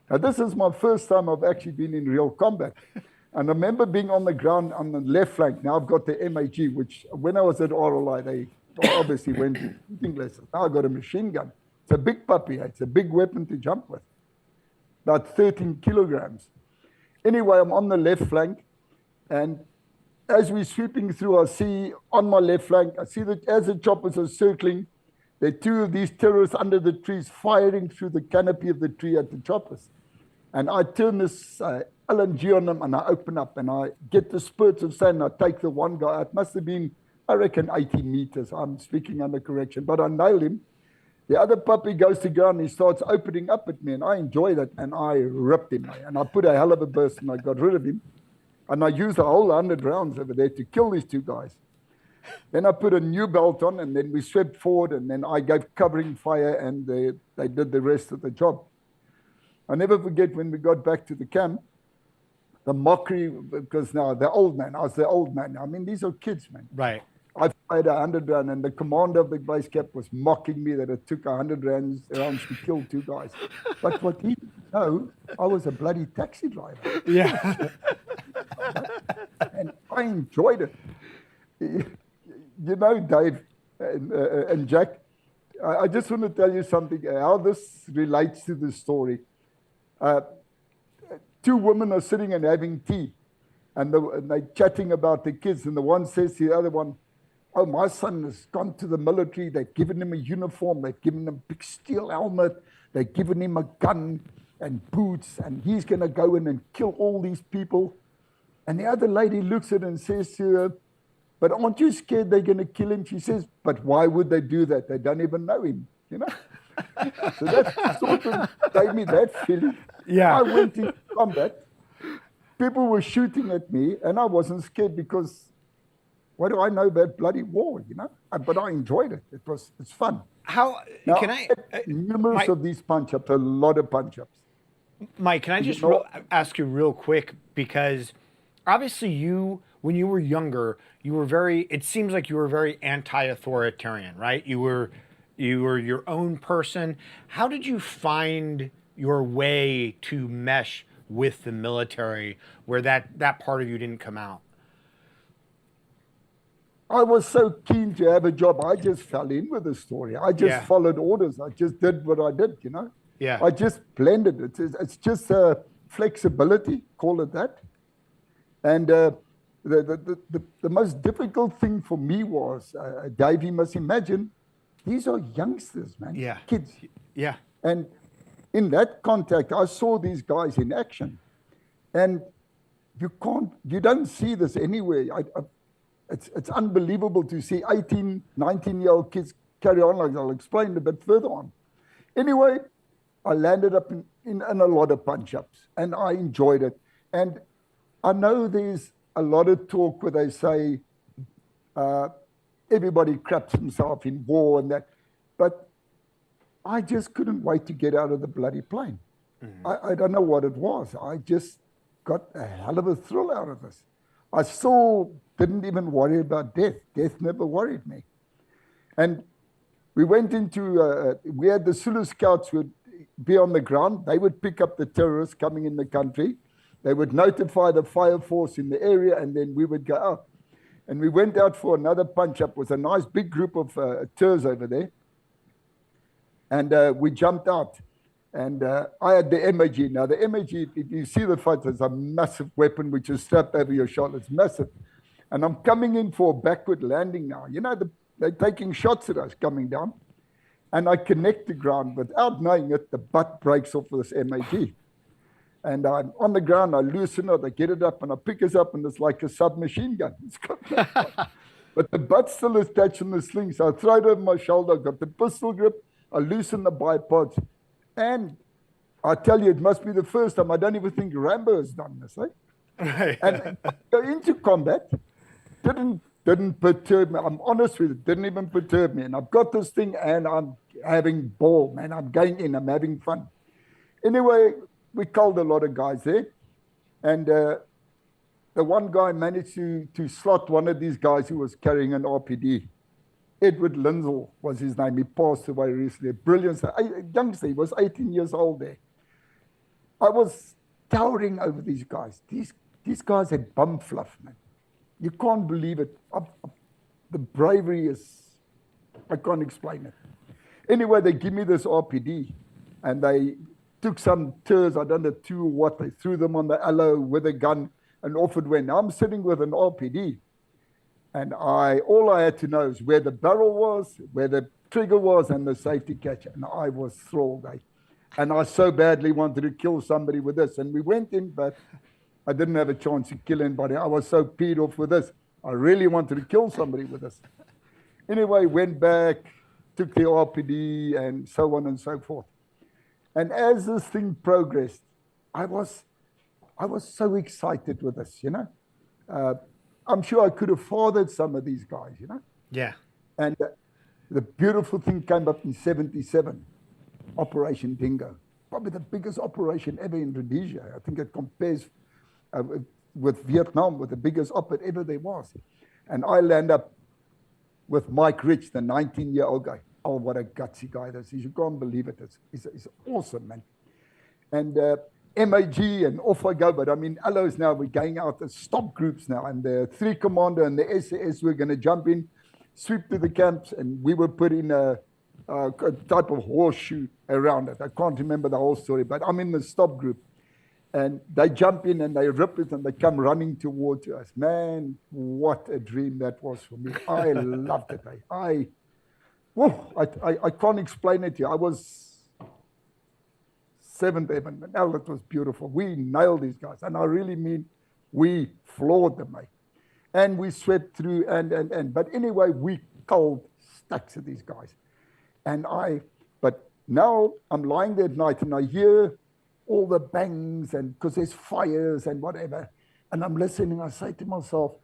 Now, this is my first time I've actually been in real combat. And I remember being on the ground on the left flank. Now I've got the MAG, which when I was at RLI, they obviously went to shooting lessons. Now I've got a machine gun. It's a big puppy. It's a big weapon to jump with, about 13 kilograms. Anyway, I'm on the left flank, and as we're sweeping through, I see on my left flank, I see that as the choppers are circling, there are 2 of these terrorists under the trees firing through the canopy of the tree at the choppers. And I turn this LNG on them, and I open up, and I get the spurts of sand, and I take the one guy. It must have been, I reckon, 80 meters. I'm speaking under correction, but I nail him. The other puppy goes to ground, and he starts opening up at me, and I enjoy that, and I ripped him, and I put a hell of a burst, and I got rid of him. And I used a whole 100 rounds over there to kill these 2 guys. Then I put a new belt on, and then we swept forward, and then I gave covering fire, and they did the rest of the job. I never forget when we got back to the camp, the mockery, because now the old man, I was the old man. I mean, these are kids, man. Right. I fired 100 rounds, and the commander of the base camp was mocking me that it took 100 rounds to kill 2 guys. But what he didn't know, I was a bloody taxi driver. Yeah. And I enjoyed it. You know, Dave and Jack, I just want to tell you something, how this relates to the story. 2 women are sitting and having tea, and they're chatting about the kids, and the one says to the other one, oh, my son has gone to the military, they've given him a uniform, they've given him a big steel helmet, they've given him a gun and boots, and he's going to go in and kill all these people. And the other lady looks at her and says to her, but aren't you scared they're going to kill him? She says, but why would they do that? They don't even know him, you know? So that sort of gave me that feeling. Yeah. I went into combat. People were shooting at me, and I wasn't scared because what do I know about bloody war, you know? But I enjoyed it. It's fun. How Now, can I? Numerous of these punch-ups, a lot of punch-ups. Mike, can I just ask you real quick, because obviously when you were younger, you were it seems like you were very anti-authoritarian, right? You were your own person. How did you find your way to mesh with the military where that part of you didn't come out? I was so keen to have a job. I just fell in with the story. I just followed orders. I just did what I did, you know? Yeah. I just blended it. It's just flexibility, call it that. And the most difficult thing for me was, Dave, you must imagine, these are youngsters, man. Yeah. Kids. Yeah. And in that contact, I saw these guys in action. And you don't see this anywhere. It's unbelievable to see 18, 19-year-old kids carry on like that. I'll explain a bit further on. Anyway, I landed up in a lot of punch-ups, and I enjoyed it. And I know there's a lot of talk where they say everybody craps himself in war and that, but I just couldn't wait to get out of the bloody plane. I don't know what it was. I just got a hell of a thrill out of this. I didn't even worry about death. Death never worried me. And we went into, we had the Zulu scouts would be on the ground. They would pick up the terrorists coming in the country. They would notify the fire force in the area, and then we would go out. And we went out for another punch-up. It was a nice big group of tours over there. And we jumped out. And I had the MAG. Now, the MAG, if you see the fight, it's a massive weapon which is strapped over your shoulder. It's massive. And I'm coming in for a backward landing now. You know, they're taking shots at us coming down. And I connect the ground. Without knowing it, the butt breaks off of this MAG. And I'm on the ground, I loosen it, I get it up, and I pick us up, and it's like a submachine gun. It's got that but the butt still is attached in the sling, so I throw it over my shoulder, I got the pistol grip, I loosen the bipods, and I tell you, it must be the first time. I don't even think Rambo has done this, eh? Right. And go into combat, didn't perturb me. I'm honest with it, didn't even perturb me. And I've got this thing, and I'm having ball, man. I'm going in, I'm having fun. Anyway, we called a lot of guys there, and the one guy managed to slot one of these guys who was carrying an RPD. Edward Linzel was his name. He passed away recently. Brilliant youngster. He was 18 years old there. I was towering over these guys. These guys had bum fluff, man. You can't believe it. The bravery is, I can't explain it. Anyway, they give me this RPD, and they took some tours, I don't know 2 or what, they threw them on the aloe with a gun, and off it went. Now I'm sitting with an RPD, and all I had to know is where the barrel was, where the trigger was, and the safety catch, and I was thrilled. And I so badly wanted to kill somebody with this, and we went in, but I didn't have a chance to kill anybody. I was so peed off with this. I really wanted to kill somebody with this. Anyway, went back, took the RPD, and so on and so forth. And as this thing progressed, I was so excited with this, you know. I'm sure I could have fathered some of these guys, you know. Yeah. And the beautiful thing came up in '77, Operation Dingo. probably the biggest operation ever in Rhodesia. I think it compares with Vietnam, with the biggest op ever there was. And I land up with Mike Rich, the 19-year-old guy. Oh, what a gutsy guy this is. You can't believe it. It's awesome, man. And MAG, and off I go. But I mean, allos now, we're going out as stop groups now. And the 3 commander and the SAS were going to jump in, sweep to the camps, and we were put in a type of horseshoe around it. I can't remember the whole story, but I'm in the stop group. And they jump in and they rip it and they come running towards us. Man, what a dream that was for me. I loved it. I can't explain it to you. I was 7th Heaven. Now that was beautiful. We nailed these guys. And I really mean, we floored them, mate. And we swept through but anyway, we culled stacks of these guys. But now I'm lying there at night and I hear all the bangs and because there's fires and whatever. And I'm listening, I say to myself,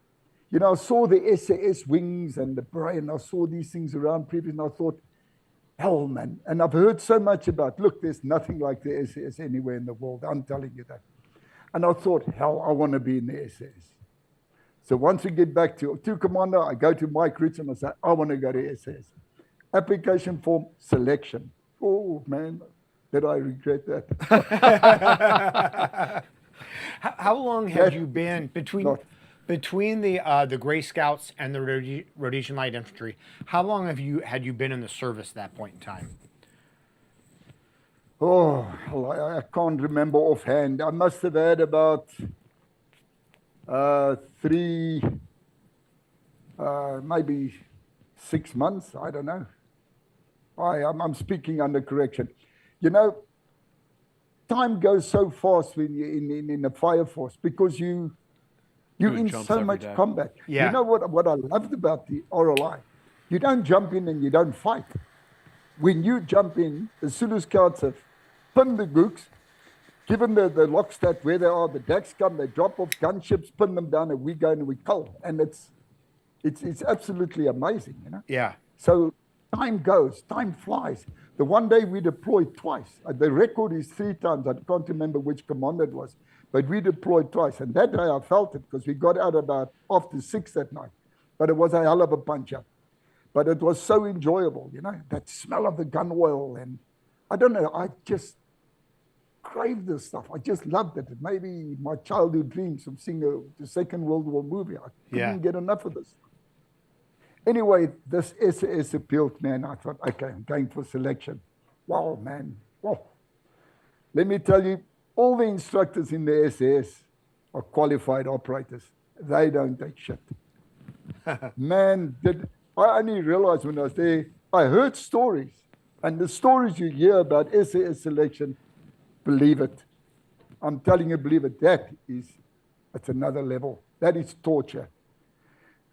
you know, I saw the SAS wings and the brain, I saw these things around previously, and I thought, hell, man. And I've heard so much about, look, there's nothing like the SAS anywhere in the world. I'm telling you that. And I thought, hell, I want to be in the SAS. So once we get back to commander, I go to Mike Rich and I say, I want to go to SAS. Application form, selection. Oh, man. Did I regret that? How long have you been between the Gray Scouts and the Rhodesian Light Infantry? How long had you been in the service at that point in time? Oh, I can't remember offhand. I must have had about 3, maybe 6 months. I don't know. I'm speaking under correction. You know, time goes so fast when you're in the fire force because you're in so much combat. Yeah. You know what I loved about the RLI? You don't jump in and you don't fight. When you jump in, the Zulu Scouts have pinned the gooks, given the lockstat where they are, the decks come, they drop off gunships, pin them down, and we go and we cull. And it's absolutely amazing, you know? Yeah. So time goes, time flies. The one day we deployed twice. The record is 3 times. I can't remember which commander it was, but we deployed twice. And that day I felt it because we got out about after 6 that night. But it was a hell of a punch-up. But it was so enjoyable, you know, that smell of the gun oil. And I don't know, I just craved this stuff. I just loved it. Maybe my childhood dreams of seeing the Second World War movie. I couldn't get enough of this. Anyway, this SAS appealed, man. I thought, okay, I'm going for selection. Wow, man. Wow. Let me tell you, all the instructors in the SAS are qualified operators. They don't take shit. Man, I only realized when I was there, I heard stories. And the stories you hear about SAS selection, believe it. I'm telling you, believe it. It's another level. That is torture.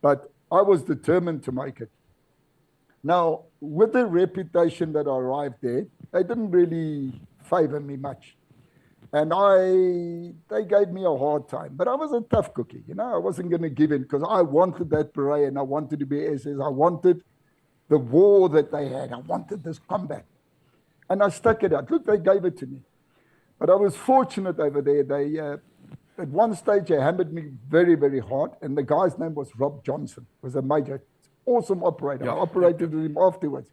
But I was determined to make it. Now, with the reputation that I arrived there, they didn't really favor me much. And they gave me a hard time. But I was a tough cookie, you know. I wasn't going to give in because I wanted that beret and I wanted to be SS. I wanted the war that they had. I wanted this combat. And I stuck it out. Look, they gave it to me. But I was fortunate over there. They at one stage, they hammered me very, very hard. And the guy's name was Rob Johnson. Was a major, awesome operator. I operated with him afterwards.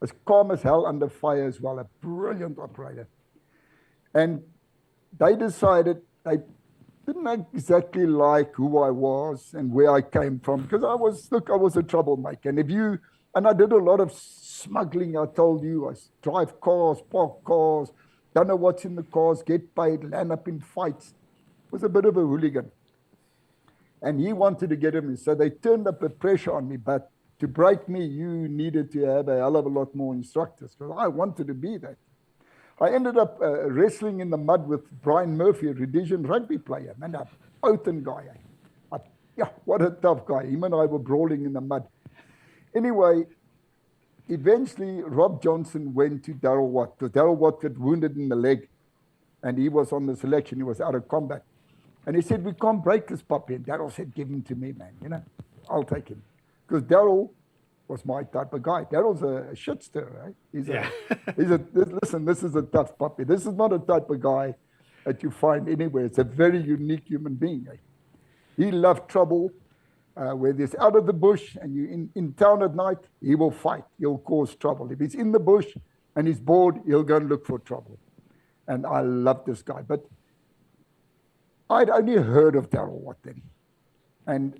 Was calm as hell under fire as well. A brilliant operator. And they decided they didn't exactly like who I was and where I came from. Because I was a troublemaker. And I did a lot of smuggling, I told you. I drive cars, park cars, don't know what's in the cars, get paid, land up in fights. Was a bit of a hooligan. And he wanted to get him. So they turned up the pressure on me. But to break me, you needed to have a hell of a lot more instructors. Because I wanted to be that. I ended up wrestling in the mud with Brian Murphy, a Rhodesian rugby player. Man, a potent guy. What a tough guy. Him and I were brawling in the mud. Anyway, eventually Rob Johnson went to Darrell Watt. Because Darrell Watt got wounded in the leg. And he was on the selection. He was out of combat. And he said, we can't break this puppy. And Darrell said, give him to me, man. You know, I'll take him. Because Darrell was my type of guy. Darrell's a shit stirrer, right? Yeah. Listen, this is a tough puppy. This is not a type of guy that you find anywhere. It's a very unique human being. Eh? He loved trouble. Where he's out of the bush and you in town at night, he will fight. He'll cause trouble. If he's in the bush and he's bored, he'll go and look for trouble. And I love this guy. But I'd only heard of Darrell what then. And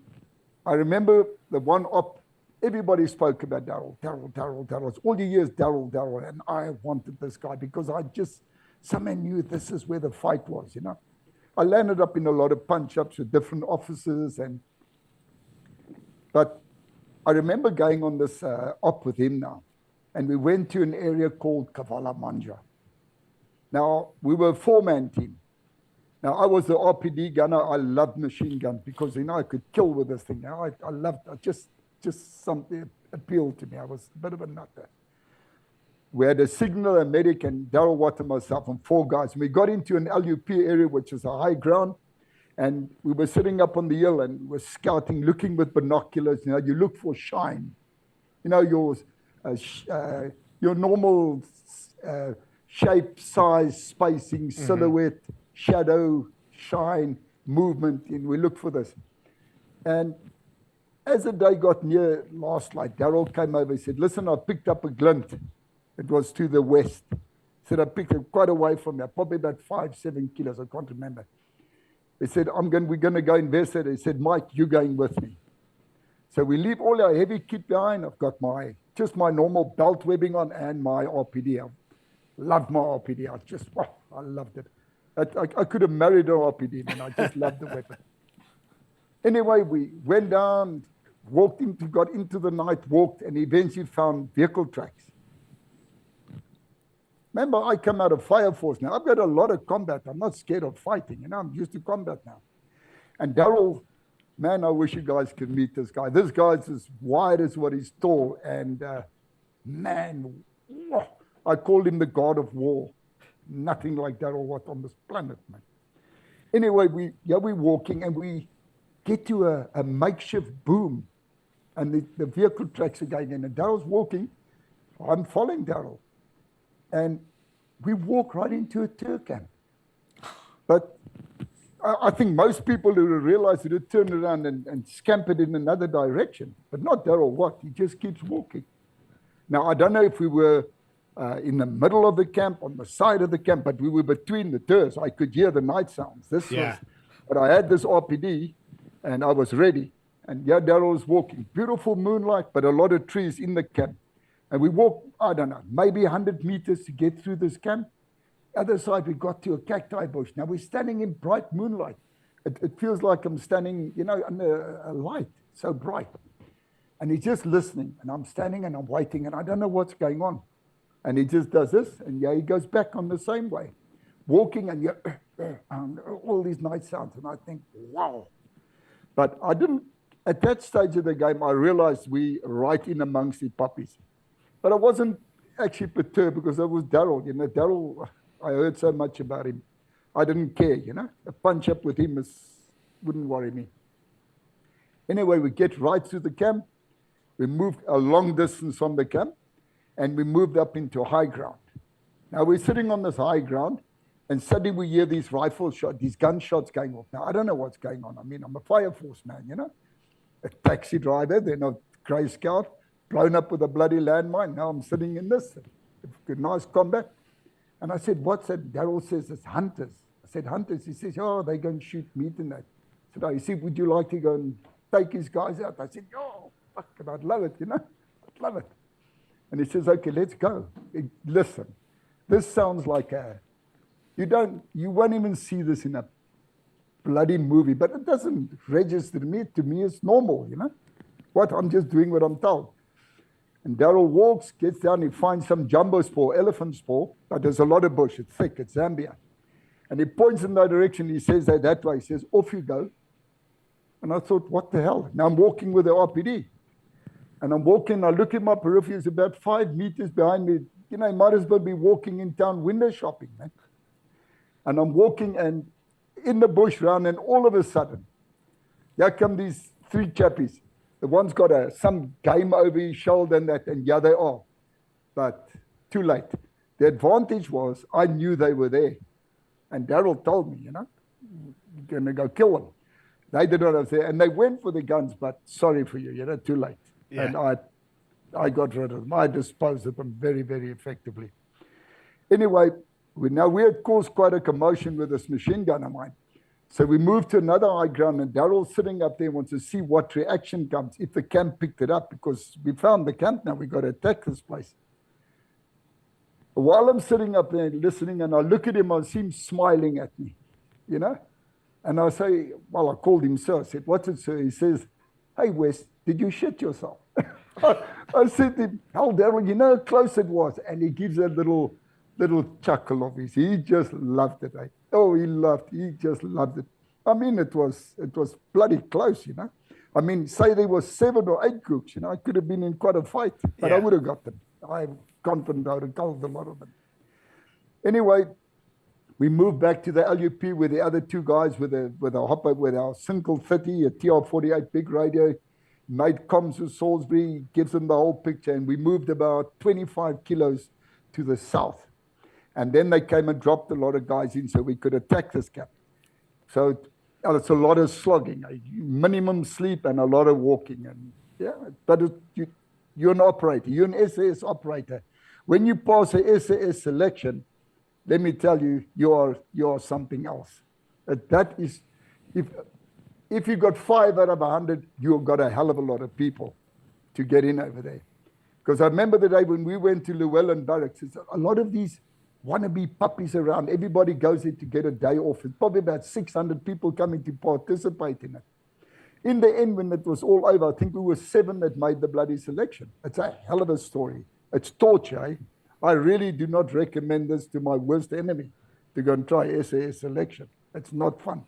I remember the one op, everybody spoke about Darrell. It's all you hear is Darrell. And I wanted this guy because I just somehow knew this is where the fight was, you know. I landed up in a lot of punch-ups with different officers but I remember going on this op with him now, and we went to an area called Kavala Manja. Now, we were a 4-man team. Now, I was the RPD gunner. I loved machine guns because, you know, I could kill with this thing. Now, I loved it. Just something appealed to me. I was a bit of a nutter. We had a signal, a medic, and Darrell Watt and myself, and 4 guys. And we got into an LUP area, which is a high ground. And we were sitting up on the hill and we were scouting, looking with binoculars. You know, you look for shine. You know, your normal shape, size, spacing, silhouette, shadow, shine, movement. And we look for this. And as the day got near last light, Darrell came over. He said, listen, I picked up a glint. It was to the west. He said, I picked it quite away from there, probably about 7 kilos. I can't remember. He said, we're going to go investigate. He said, Mike, you're going with me. So we leave all our heavy kit behind. I've got just my normal belt webbing on and my RPD. I loved my RPD. I loved it. I could have married an RPD, and I just loved the weapon. Anyway, we went down, got into the night, walked, and eventually found vehicle tracks. Remember, I come out of Fire Force now. I've got a lot of combat. I'm not scared of fighting. You know, I'm used to combat now. And Darrell, man, I wish you guys could meet this guy. This guy's as wide as what he's tall. And man, I called him the god of war. Nothing like Darrell Watt on this planet, man. Anyway, we're walking and we get to a makeshift boom. And the vehicle tracks are going in. And Darrell's walking. I'm following Darrell. And we walk right into a Turk camp. But I think most people who realize it would turn around and scampered in another direction. But not Darrell Watt. He just keeps walking. Now, I don't know if we were in the middle of the camp, on the side of the camp, but we were between the Turks. I could hear the night sounds. But I had this RPD, and I was ready. And Darrell was walking. Beautiful moonlight, but a lot of trees in the camp. And we walked, I don't know, maybe 100 meters to get through this camp. Other side, we got to a cacti bush. Now we're standing in bright moonlight. It feels like I'm standing, you know, under a light, so bright. And he's just listening. And I'm standing and I'm waiting and I don't know what's going on. And he just does this and he goes back on the same way. Walking and all these night sounds. And I think, wow. But I didn't, at that stage of the game, I realized we right in amongst the puppies. But I wasn't actually perturbed because that was Darrell. You know, Darrell, I heard so much about him. I didn't care, you know. A punch-up with him wouldn't worry me. Anyway, we get right through the camp. We moved a long distance from the camp, and we moved up into high ground. Now, we're sitting on this high ground, and suddenly we hear these rifle shots, these gunshots going off. Now, I don't know what's going on. I mean, I'm a Fire Force man, you know. A taxi driver, then a Grey Scout, blown up with a bloody landmine. Now I'm sitting in this. Good, nice combat. And I said, what's that? Darrell says, it's hunters. I said, hunters? He says, oh, they're going to shoot me tonight. I said, oh, you see, would you like to go and take his guys out? I said, oh, fuck, I'd love it, you know. I'd love it. And he says, okay, let's go. Listen, this sounds like you won't even see this in a bloody movie, but it doesn't register to me. To me, it's normal, you know. I'm just doing what I'm told. And Darrell walks, gets down, he finds some jumbo spore, elephant spore, but there's a lot of bush, it's thick, it's Zambia. And he points in that direction, he says that way, he says, off you go. And I thought, what the hell? Now I'm walking with the RPD. And I'm walking, I look at my periphery, it's about 5 meters behind me. You know, I might as well be walking in town window shopping, man. And I'm walking and in the bush round, and all of a sudden, here come these 3 chappies. The one's got some game over his shoulder and that, and yeah, they are. But too late. The advantage was I knew they were there. And Darrell told me, you're going to go kill them. They did not have there. And they went for the guns, but sorry for you, too late. Yeah. And I got rid of them. I disposed of them very, very effectively. Anyway, we had caused quite a commotion with this machine gun of mine. So we moved to another high ground, and Darrell's sitting up there, wants to see what reaction comes if the camp picked it up, because we found the camp now. We got to attack this place. While I'm sitting up there listening, and I look at him, I see him smiling at me, And I say, well, I called him sir. I said, what's it, sir? He says, hey, Wes, did you shit yourself? I said to him, hell, Darrell, you know how close it was. And he gives a little chuckle of his. He just loved it. Oh, he just loved it. I mean, it was bloody close, I mean, say there was 7 or 8 crooks, I could have been in quite a fight, but I would have got them. I'm confident I would have killed a lot of them. Anyway, we moved back to the LUP with the other 2 guys with our single 30, a TR-48 big radio, made comms with Salisbury, gives them the whole picture, and we moved about 25 kilos to the south. And then they came and dropped a lot of guys in so we could attack this camp. So it's a lot of slogging, minimum sleep and a lot of walking. And but you're an operator, you're an SAS operator. When you pass a SAS selection, let me tell you, you are something else. That is, if you got 5 out of 100, you've got a hell of a lot of people to get in over there. Because I remember the day when we went to Llewellyn Barracks, a lot of these wannabe puppies around. Everybody goes there to get a day off. It's probably about 600 people coming to participate in it. In the end, when it was all over, I think we were 7 that made the bloody selection. It's a hell of a story. It's torture, eh? I really do not recommend this to my worst enemy, to go and try SAS selection. It's not fun.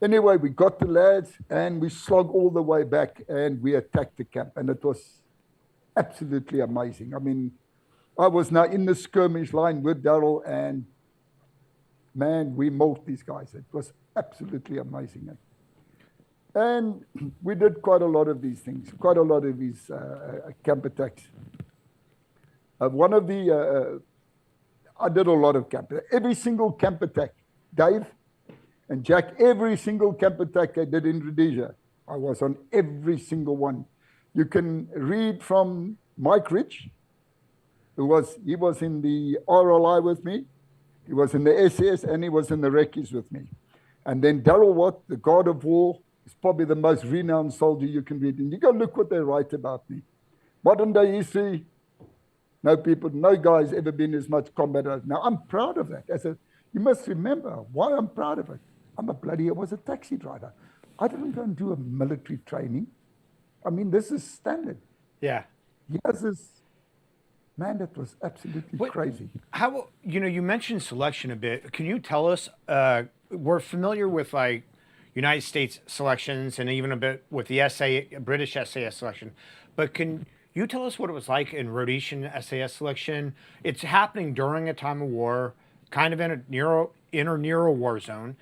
Anyway, we got the lads, and we slogged all the way back, and we attacked the camp, and it was absolutely amazing. I mean, I was now in the skirmish line with Darrell, and man, we milked these guys. It was absolutely amazing. And we did quite a lot of these things, quite a lot of these camp attacks. I did a lot of camp. Every single camp attack, Dave and Jack, every single camp attack I did in Rhodesia, I was on every single one. You can read from Mike Rich, he was in the RLI with me, he was in the SAS, and he was in the Recces with me. And then Darrell Watt, the God of War, is probably the most renowned soldier you can read. And you go look what they write about me. Modern day history, no guy's ever been as much combat as. Now, I'm proud of that. You must remember why I'm proud of it. I was a taxi driver. I didn't go and do a military training. I mean, this is standard. Yeah. Man, that was absolutely crazy. How, you mentioned selection a bit. Can you tell us, we're familiar with like United States selections and even a bit with the British SAS selection, but can you tell us what it was like in Rhodesian SAS selection? It's happening during a time of war, kind of in a near a war zone.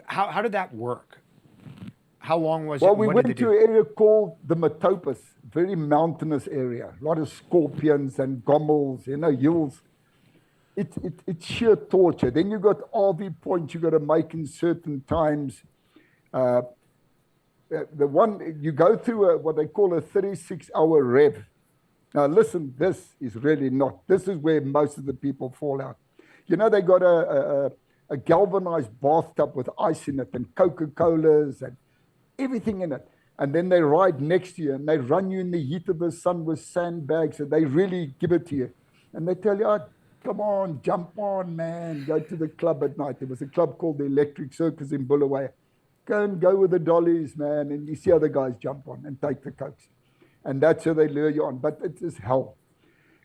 How did that work? How long was it? Well, we went to an area called the Matopus, very mountainous area. A lot of scorpions and gommels, hills. It's sheer torture. Then you got RV points you got to make in certain times. The one you go through what they call a 36-hour rev. Now listen, this is really not. This is where most of the people fall out. They got a galvanized bathtub with ice in it and Coca-Colas and everything in it. And then they ride next to you and they run you in the heat of the sun with sandbags and they really give it to you. And they tell you, come on, jump on, man. Go to the club at night. There was a club called the Electric Circus in Bulawayo. Go with the dollies, man. And you see other guys jump on and take the cokes. And that's how they lure you on. But it is hell.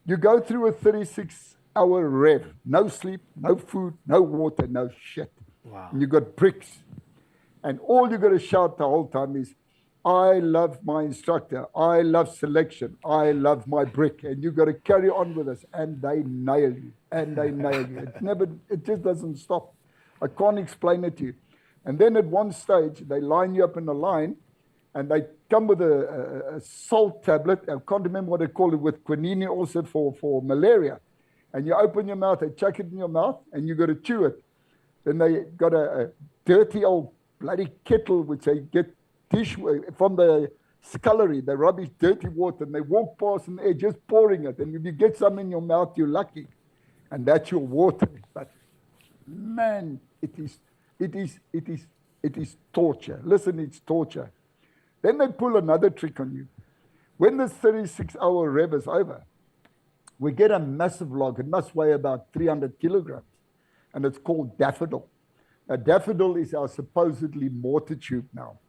You go through a 36-hour rev. No sleep, no food, no water, no shit. Wow. And you got bricks. And all you got to shout the whole time is, I love my instructor. I love selection. I love my brick. And you got to carry on with us. And they nail you. And they nail you. It just doesn't stop. I can't explain it to you. And then at one stage, they line you up in a line. and they come with a salt tablet. I can't remember what they call it, with quinine also for malaria. And you open your mouth, they chuck it in your mouth, and you got to chew it. Then they got a dirty old bloody kettle, which they get dish from the scullery. They rubbish dirty water, and they walk past and they're just pouring it. And if you get some in your mouth, you're lucky. And that's your water. But man, it is torture. Listen, it's torture. Then they pull another trick on you. When this 36-hour rev is over, we get a massive log. It must weigh about 300 kilograms. And it's called daffodil. A daffodil is our supposedly mortar tube now.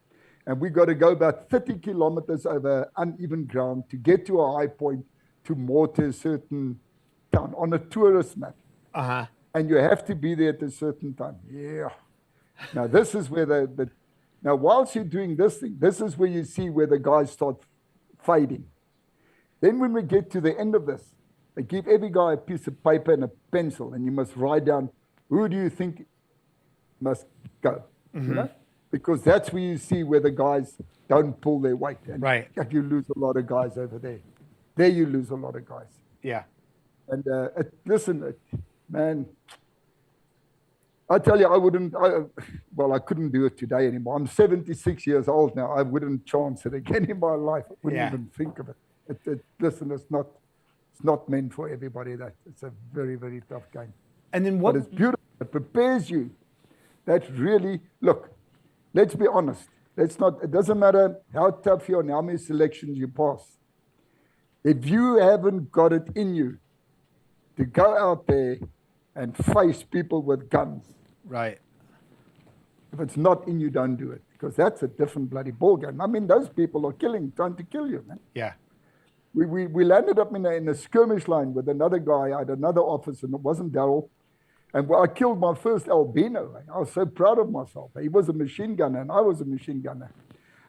And we got to go about 30 kilometers over uneven ground to get to a high point to mortar a certain town on a tourist map. Uh-huh. And you have to be there at a certain time. Yeah. Now, this is where now, whilst you're doing this thing, this is where you see where the guys start fading. Then when we get to the end of this, they give every guy a piece of paper and a pencil, and you must write down, who do you think must go? Mm-hmm. You know? Because that's where you see where the guys don't pull their weight. And right. You lose a lot of guys over there. There you lose a lot of guys. Yeah. And listen, man, I tell you, I couldn't do it today anymore. I'm 76 years old now. I wouldn't chance it again in my life. I wouldn't even think of it. Listen, it's not meant for everybody. That it's a very, very tough game. And then what? But it's beautiful. It prepares you. That's really, look, let's be honest. It doesn't matter how tough you are and how many selections you pass. If you haven't got it in you to go out there and face people with guns. Right. If it's not in you, don't do it. Because that's a different bloody ballgame. I mean, those people are trying to kill you, man. Yeah. We landed up in a skirmish line with another guy. I had another officer, and it wasn't Darrell. And I killed my first albino. Right? I was so proud of myself. He was a machine gunner, and I was a machine gunner.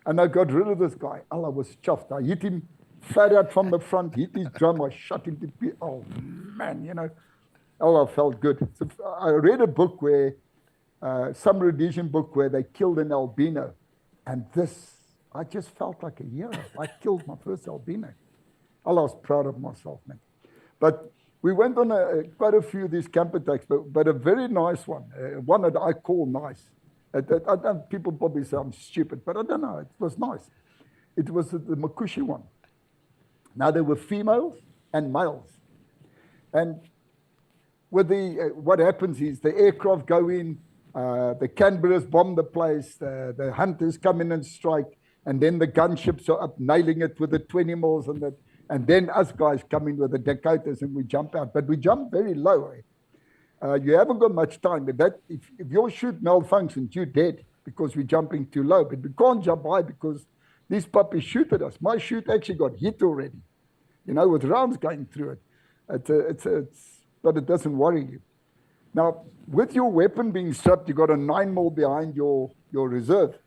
And I got rid of this guy. Allah was chuffed. I hit him flat out from the front, hit his drum. I shot him to pieces. Oh, man, you know. Allah felt good. So I read a book where, some Rhodesian book where they killed an albino. And I just felt like a hero. I killed my first albino. Allah was proud of myself, man. But we went on quite a few of these camp attacks, but a very nice one, one that I call nice. People probably say I'm stupid, but I don't know. It was nice. It was the Makushi one. Now there were females and males. And with what happens is the aircraft go in, the Canberras bomb the place, the hunters come in and strike, and then the gunships are up nailing it with the 20 mils and that. And then us guys come in with the Dakotas and we jump out. But we jump very low. You haven't got much time. If your chute malfunctions, you're dead because we're jumping too low. But we can't jump high because these puppies shoot at us. My chute actually got hit already, with rounds going through it. But it doesn't worry you. Now, with your weapon being strapped, you got a 9mm behind your reserve,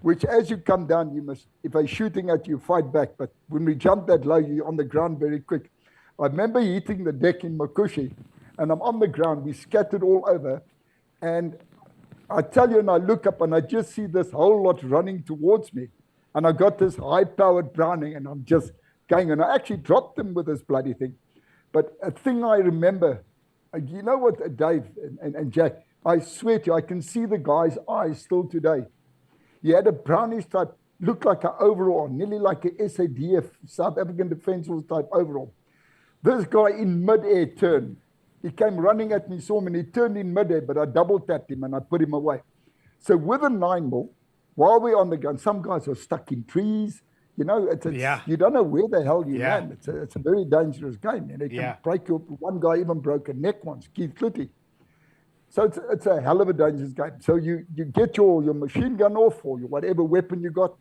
which as you come down, you must, if they're shooting at you, fight back. But when we jump that low, you're on the ground very quick. I remember hitting the deck in Makushi, and I'm on the ground. We scattered all over. And I tell you, and I look up, and I just see this whole lot running towards me. And I got this high-powered Browning, and I'm just going. And I actually dropped them with this bloody thing. But a thing I remember, you know what, Dave and Jack, I swear to you, I can see the guy's eyes still today. He had a brownish type, looked like an overall, nearly like a SADF, South African Defence Force type overall. This guy in mid-air turned. He came running at me, saw me, and he turned in mid-air, but I double-tapped him and I put him away. So with a 9mm, while we're on the gun, some guys are stuck in trees. You don't know where the hell you land. It's a very dangerous game. And it can break one guy even broke a neck once, Keith Clutty. So it's a hell of a dangerous game. So you get your machine gun off or whatever weapon you got.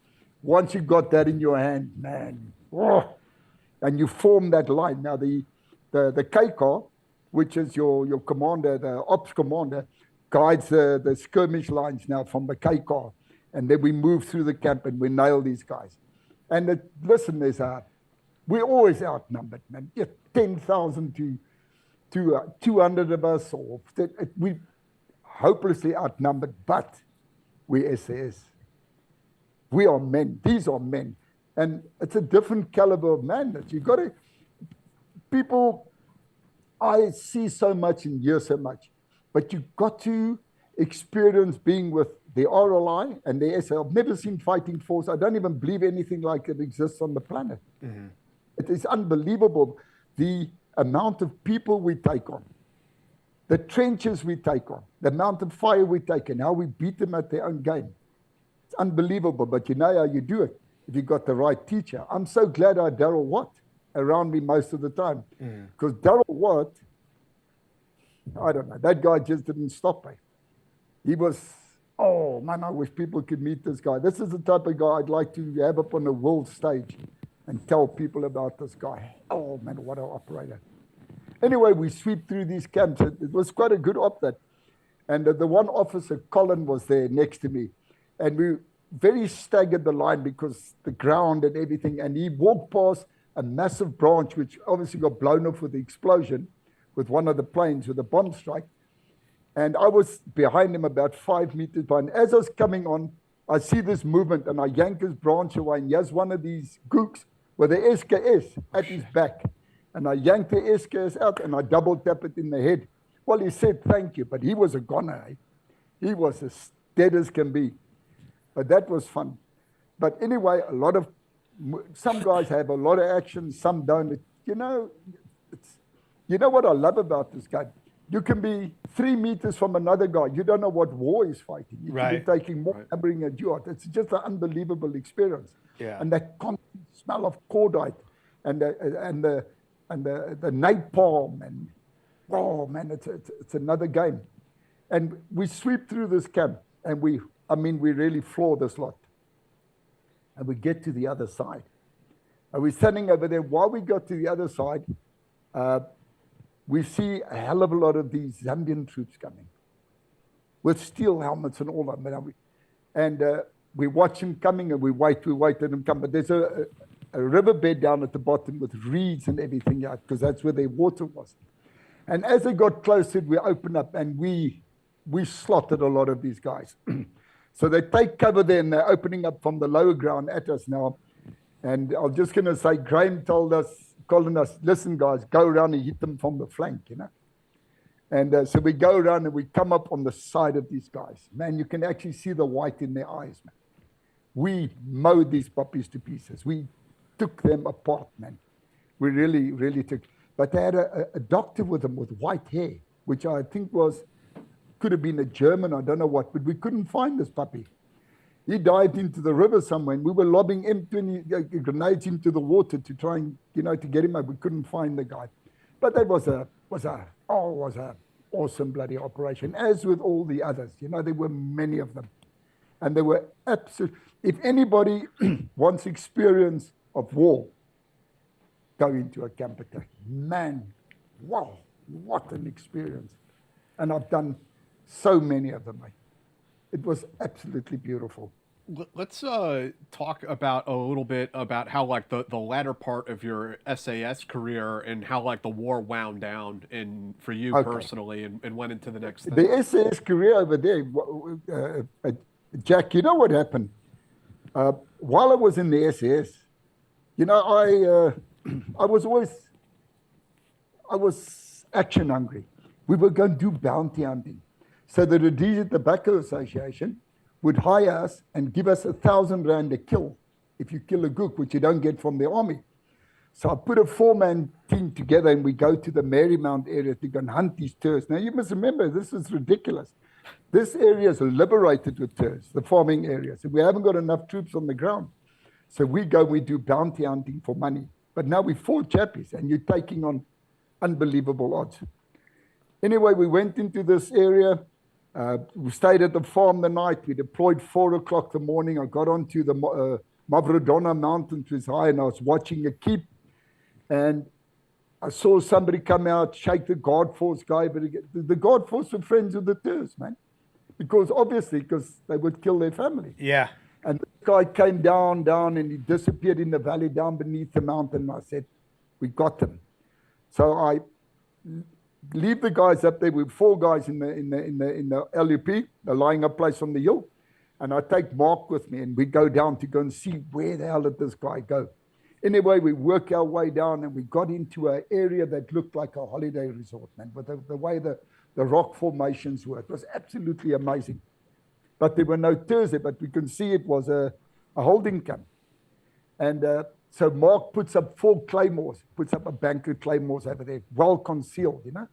Once you got that in your hand, man, and you form that line. Now the K car, which is your commander, the ops commander, guides the skirmish lines now from the K car, and then we move through the camp and we nail these guys. And listen, we're always outnumbered, man. 10,000 to 200 of us, or we hopelessly outnumbered, but we're SAS. We are men. These are men. And it's a different caliber of man that you've got to, people, I see so much and hear so much, but you've got to experience being with the RLI and the SA. I've never seen fighting force. I don't even believe anything like it exists on the planet. Mm-hmm. It is unbelievable the amount of people we take on, the trenches we take on, the amount of fire we take, and how we beat them at their own game. It's unbelievable, but you know how you do it if you've got the right teacher. I'm so glad I had Darrell Watt around me most of the time, because Darrell Watt, I don't know, that guy just didn't stop me. He was, oh man, I wish people could meet this guy. This is the type of guy I'd like to have up on the world stage and tell people about this guy. Oh man, what an operator. Anyway, we sweep through these camps. It was quite a good op that. And the one officer, Colin, was there next to me. And we very staggered the line because the ground and everything. And he walked past a massive branch, which obviously got blown off with the explosion with one of the planes with a bomb strike. And I was behind him about 5 meters behind. As I was coming on, I see this movement and I yank his branch away. And he has one of these gooks with the SKS at his back. And I yanked the SKS out and I double tap it in the head. Well, he said, thank you, but he was a goner. Eh? He was as dead as can be. But that was fun. But anyway, some guys have a lot of action, some don't. You know what I love about this guy? You can be 3 meters from another guy. You don't know what war he's fighting. You can be taking more hammering at you. It's just an unbelievable experience. Yeah. And that constant smell of cordite and the napalm and oh man, it's another game. And we sweep through this camp and we really floor this lot. And we get to the other side. And we're standing over there. While we got to the other side, we see a hell of a lot of these Zambian troops coming with steel helmets and all that. And we watch them coming and we wait for them come. But there's a riverbed down at the bottom with reeds and everything out because that's where their water was. And as they got closer, we opened up and we slaughtered a lot of these guys. So they take cover there and they're opening up from the lower ground at us now. And I'm just going to say, Graham told us, calling us, listen, guys, go around and hit them from the flank, you know. And so we go around and we come up on the side of these guys. Man, you can actually see the white in their eyes, man. We mowed these puppies to pieces. We took them apart, man. We really, really took. But they had a doctor with them with white hair, which I think could have been a German, I don't know what, but we couldn't find this puppy. He dived into the river somewhere, and we were lobbing M20 grenades into the water to try and, to get him out. We couldn't find the guy. But that was a awesome bloody operation, as with all the others. There were many of them. And they were absolute. If anybody wants experience of war, go into a camp attack. Man, wow, what an experience. And I've done so many of them, mate. It was absolutely beautiful. Let's talk about a little bit about how the latter part of your SAS career and how the war wound down and for you personally and went into the next thing. The SAS career over there, Jack, you know what happened? While I was in the SAS, I was action hungry. We were going to do bounty hunting. So the Rhodesia Tobacco Association would hire us and give us 1,000 rand a kill if you kill a gook, which you don't get from the army. So I put a 4-man team together and we go to the Marymount area to go and hunt these tours. Now you must remember, this is ridiculous. This area is liberated with tours, the farming area. So we haven't got enough troops on the ground. So we do bounty hunting for money. But now we're 4 chappies and you're taking on unbelievable odds. Anyway, we went into this area. We stayed at the farm the night. We deployed 4 o'clock the morning. I got onto the Mavrodona Mountain, which was high, and I was watching a keep. And I saw somebody come out, shake the guard force guy. But the guard force were friends with the tours, man. Because they would kill their family. Yeah. And the guy came down, and he disappeared in the valley down beneath the mountain. I said, we got them. So I leave the guys up there with 4 guys in the LUP, the lying up place on the hill. And I take Mark with me, and we go down to go and see where the hell did this guy go. Anyway, we work our way down, and we got into an area that looked like a holiday resort, man, with the way the rock formations were. It was absolutely amazing. But there were no tours there, but we can see it was a holding camp. And so Mark puts up 4 claymores, puts up a bank of claymores over there, well concealed, you know.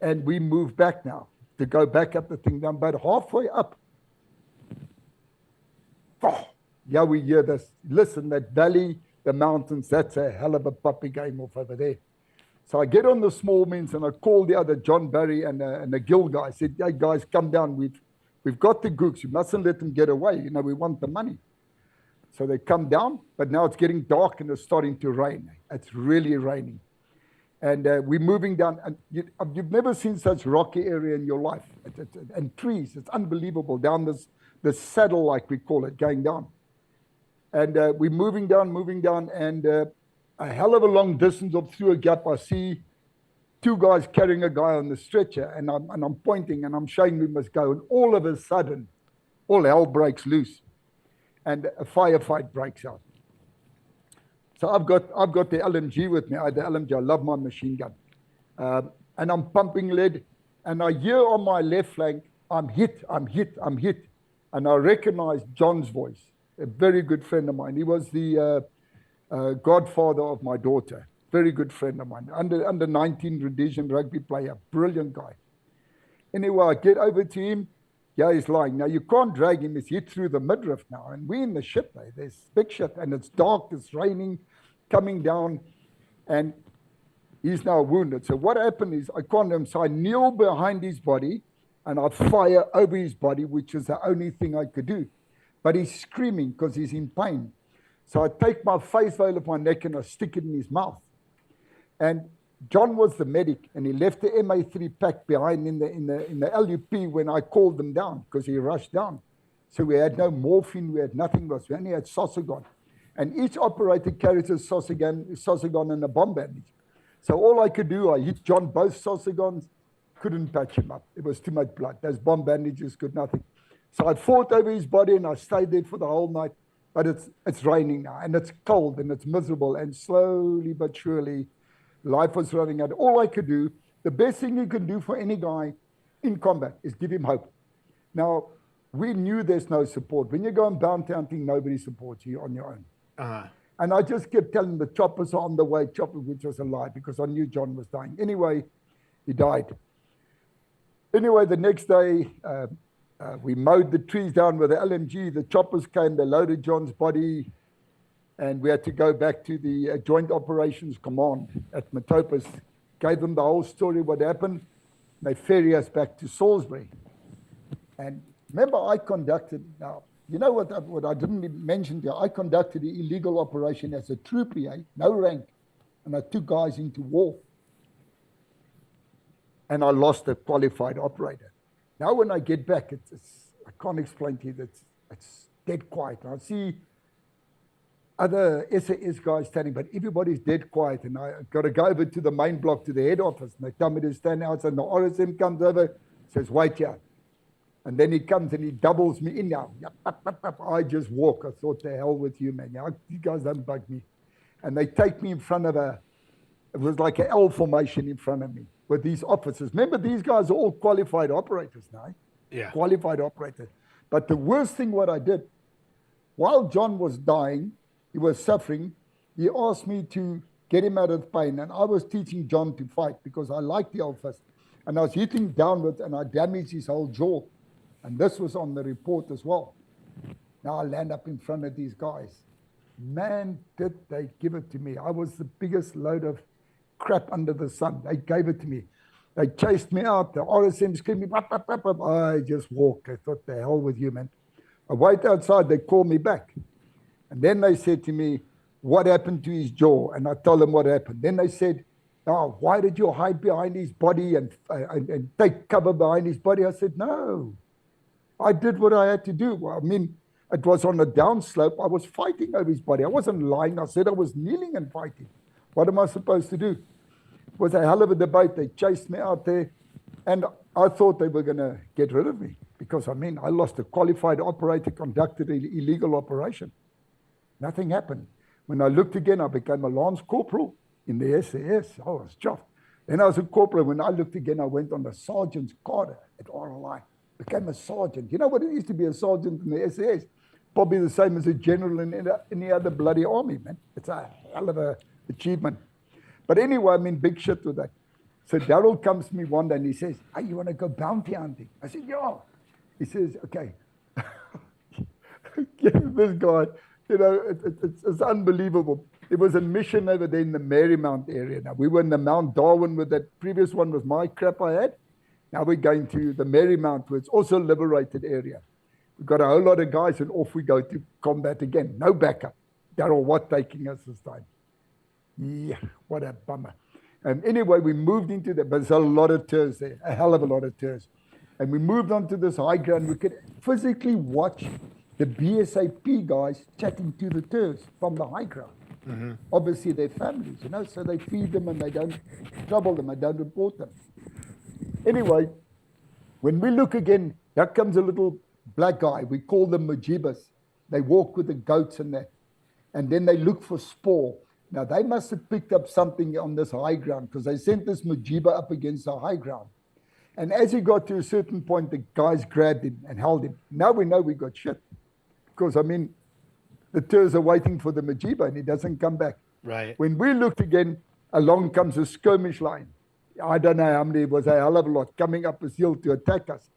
And we move back now to go back up the thing down. But halfway up, yeah, we hear this. Listen, that valley, the mountains, that's a hell of a puppy game off over there. So I get on the small means and I call the other John Barry and the Gill guy. I said, hey guys, come down. We've got the gooks. You mustn't let them get away. You know, we want the money. So they come down, but now it's getting dark and it's starting to rain. It's really raining. And we're moving down. And you've never seen such rocky area in your life. And trees, it's unbelievable. Down this saddle, like we call it, going down. And we're moving down, and a hell of a long distance up through a gap, I see 2 guys carrying a guy on the stretcher, and I'm pointing, and I'm showing we must go. And all of a sudden, all hell breaks loose, and a firefight breaks out. So I've got the LMG with me. I love my machine gun. And I'm pumping lead, and I hear on my left flank, I'm hit. And I recognize John's voice, a very good friend of mine. He was the godfather of my daughter, very good friend of mine, under 19 Rhodesian rugby player, brilliant guy. Anyway, I get over to him. Yeah, he's lying. Now, you can't drag him. He's hit through the midriff now. And we're in the ship there. There's big ship, and it's dark, it's raining, coming down, and he's now wounded. So what happened is I can't him. So I kneel behind his body, and I fire over his body, which is the only thing I could do. But he's screaming because he's in pain. So I take my face veil of my neck and I stick it in his mouth. And John was the medic, and he left the MA3 pack behind in the LUP when I called them down because he rushed down. So we had no morphine, we had nothing else. We only had Sausagon. And each operator carries a Sausagon and a bomb bandage. So all I could do, I hit John both Sausagons, couldn't patch him up. It was too much blood. Those bomb bandages could nothing. So I fought over his body and I stayed there for the whole night. But it's raining now, and it's cold and it's miserable, and slowly but surely life was running out. All I could do, the best thing you can do for any guy in combat is give him hope. Now, we knew there's no support. When you go on bounty hunting, nobody supports you on your own. And I just kept telling the choppers are on the way, which was a lie because I knew John was dying. Anyway, he died. Anyway, the next day, we mowed the trees down with the LMG. The choppers came, they loaded John's body, and we had to go back to the Joint Operations Command at Matopus. Gave them the whole story, what happened. They ferry us back to Salisbury. And remember, I conducted, now, you know what I didn't mention here, I conducted the illegal operation as a trooper, no rank, and I took guys into war. And I lost a qualified operator. Now when I get back, I can't explain to you that it's dead quiet. I see other SAS guys standing, but everybody's dead quiet. And I got to go over to the main block, to the head office, and they tell me to stand outside. And the RSM comes over, says, wait here. And then he comes and he doubles me in now. I just walk. I thought, the hell with you, man. You guys don't bug me. And they take me in front of it was like an L formation in front of me with these officers. Remember, these guys are all qualified operators now. Yeah. Qualified operators. But the worst thing what I did, while John was dying, he was suffering, he asked me to get him out of pain. And I was teaching John to fight because I liked the old fist. And I was hitting downwards and I damaged his whole jaw. And this was on the report as well. Now I land up in front of these guys. Man, did they give it to me. I was the biggest load of crap under the sun. They gave it to me. They chased me out. The RSM screaming, I just walked. I thought, the hell with you, man. I wait outside. They call me back. And then they said to me, what happened to his jaw? And I told them what happened. Then they said, oh, why did you hide behind his body and take cover behind his body? I said, no, I did what I had to do. Well, I mean, it was on a downslope. I was fighting over his body. I wasn't lying. I said I was kneeling and fighting. What am I supposed to do? It was a hell of a debate. They chased me out there, and I thought they were going to get rid of me. Because, I mean, I lost a qualified operator, conducted an illegal operation. Nothing happened. When I looked again, I became a lance corporal in the SAS. I was chuffed. Then I was a corporal. When I looked again, I went on the sergeant's cadre at RLI. Became a sergeant. You know what it is to be a sergeant in the SAS? Probably the same as a general in any other bloody army, man. It's a hell of an achievement. But anyway, I'm in big shit with that. So Darrell comes to me one day and he says, hey, you want to go bounty hunting? I said, yeah. He says, okay. This guy, you know, it's unbelievable. It was a mission over there in the Marymount area. Now, we were in the Mount Darwin with that previous one was my crap I had. Now we're going to the Marymount, where it's also a liberated area. We've got a whole lot of guys, and off we go to combat again. No backup. Darrell Watt taking us this time. Yeah, what a bummer. Anyway, we moved into that, but there's a lot of tours there, a hell of a lot of tours. And we moved on to this high ground. We could physically watch the BSAP guys chatting to the tours from the high ground. Mm-hmm. Obviously, their families, you know, so they feed them and they don't trouble them, they don't report them. Anyway, when we look again, here comes a little black guy. We call them Mujibas. They walk with the goats and that. And then they look for spoor. Now, they must have picked up something on this high ground because they sent this Mujiba up against the high ground. And as he got to a certain point, the guys grabbed him and held him. Now we know we got shit. Because, I mean, the tours are waiting for the Mujiba and he doesn't come back. Right. When we looked again, along comes a skirmish line. I don't know how many, it was a hell of a lot, coming up this hill to attack us.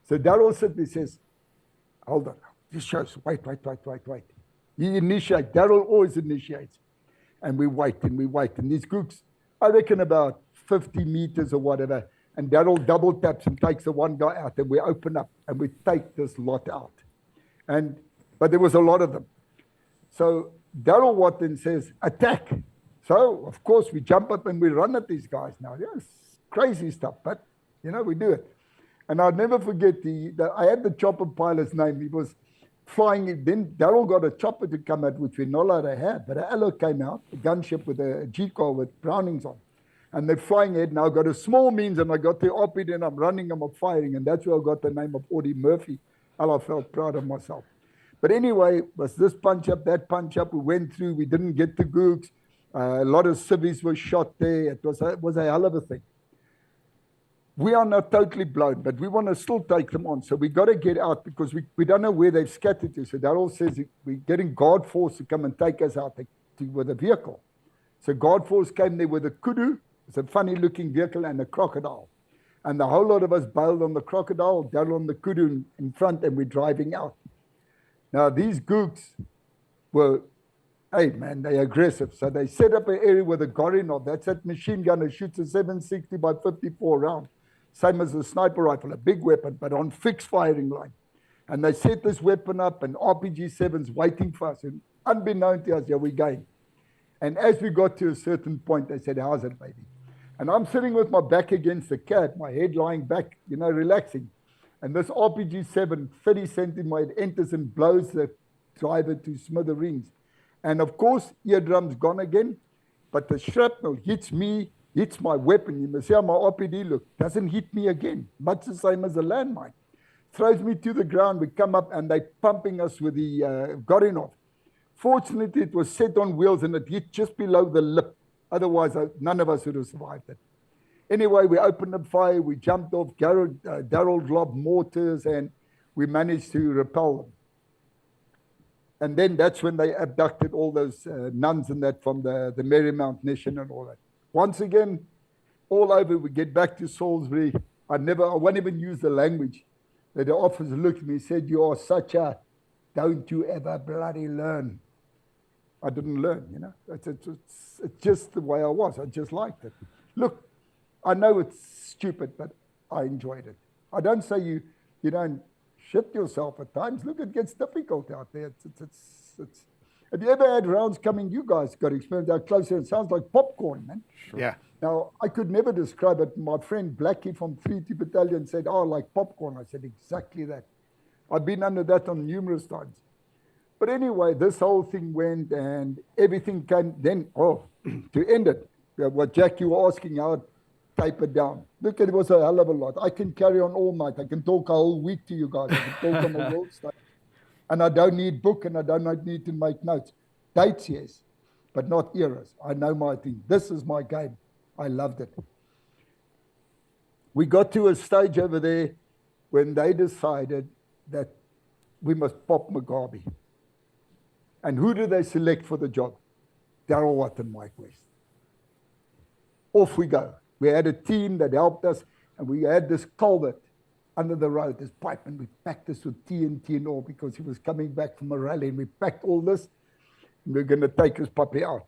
So Darrell simply says, hold on, just shows, wait. He initiates, Darrell always initiates. And we wait. And these groups, I reckon about 50 meters or whatever, and Darrell double taps and takes the one guy out, and we open up and we take this lot out. But there was a lot of them. So Darrell Watt then says, attack. So, of course, we jump up and we run at these guys now. Yes, crazy stuff, but, you know, we do it. And I'll never forget, I had the chopper pilot's name. He was flying it. Then Darrell got a chopper to come out, which we're not allowed to have. But an Allo came out, a gunship with a G-car with Brownings on. And they're flying it. Now I got a small means and I got the op-ed and I'm running and I'm firing. And that's where I got the name of Audie Murphy. And I felt proud of myself. But anyway, was this punch up, that punch up. We went through. We didn't get the gooks. A lot of civvies were shot there. It was a hell of a thing. We are not totally blown, but we want to still take them on. So we got to get out because we don't know where they've scattered to. So Darrell says we're getting guard force to come and take us out with a vehicle. So guard force came there with a kudu. It's a funny looking vehicle and a crocodile. And the whole lot of us bailed on the crocodile, Darrell on the kudu in front, and we're driving out. Now these gooks were, hey man, they're aggressive. So they set up an area with a Gorinov. That's that machine gun that shoots a 760 by 54 round. Same as a sniper rifle, a big weapon, but on fixed firing line. And they set this weapon up and RPG-7's waiting for us. And unbeknown to us, yeah, we're going. And as we got to a certain point, they said, how's it, baby? And I'm sitting with my back against the cab, my head lying back, you know, relaxing. And this RPG-7, 30 centimeter, enters and blows the driver to smithereens. And of course, eardrum's gone again, but the shrapnel hits me, hits my weapon. You must see how my OPD look. Doesn't hit me again. Much the same as a landmine. Throws me to the ground. We come up and they're pumping us with the Gorinov. Fortunately, it was set on wheels and it hit just below the lip. Otherwise, none of us would have survived it. Anyway, we opened up fire. We jumped off. Darrell lobbed mortars and we managed to repel them. And then that's when they abducted all those nuns and that from the Marymount Nation and all that. Once again, all over, we get back to Salisbury. I won't even use the language. The officer looked at me and said, you are such a, don't you ever bloody learn. I didn't learn, you know. It's just the way I was. I just liked it. Look, I know it's stupid, but I enjoyed it. I don't say you don't shit yourself at times. Look, it gets difficult out there. Have you ever had rounds coming? You guys got experience out closer. It sounds like popcorn, man. Sure. Yeah. Now, I could never describe it. My friend Blackie from 3T Battalion said, oh, like popcorn. I said, exactly that. I've been under that on numerous times. But anyway, this whole thing went and everything came. Then, to end it, what Jack, you were asking, how tapered down. Look, it was a hell of a lot. I can carry on all night. I can talk a whole week to you guys. I can talk on the world stage. And I don't need book and I don't need to make notes. Dates, yes, but not eras. I know my thing. This is my game. I loved it. We got to a stage over there when they decided that we must pop Mugabe. And who do they select for the job? Darrell Watt and Mike West. Off we go. We had a team that helped us, and we had this culvert under the road, this pipe, and we packed this with TNT and all because he was coming back from a rally, and we packed all this, and we we're going to take his puppy out.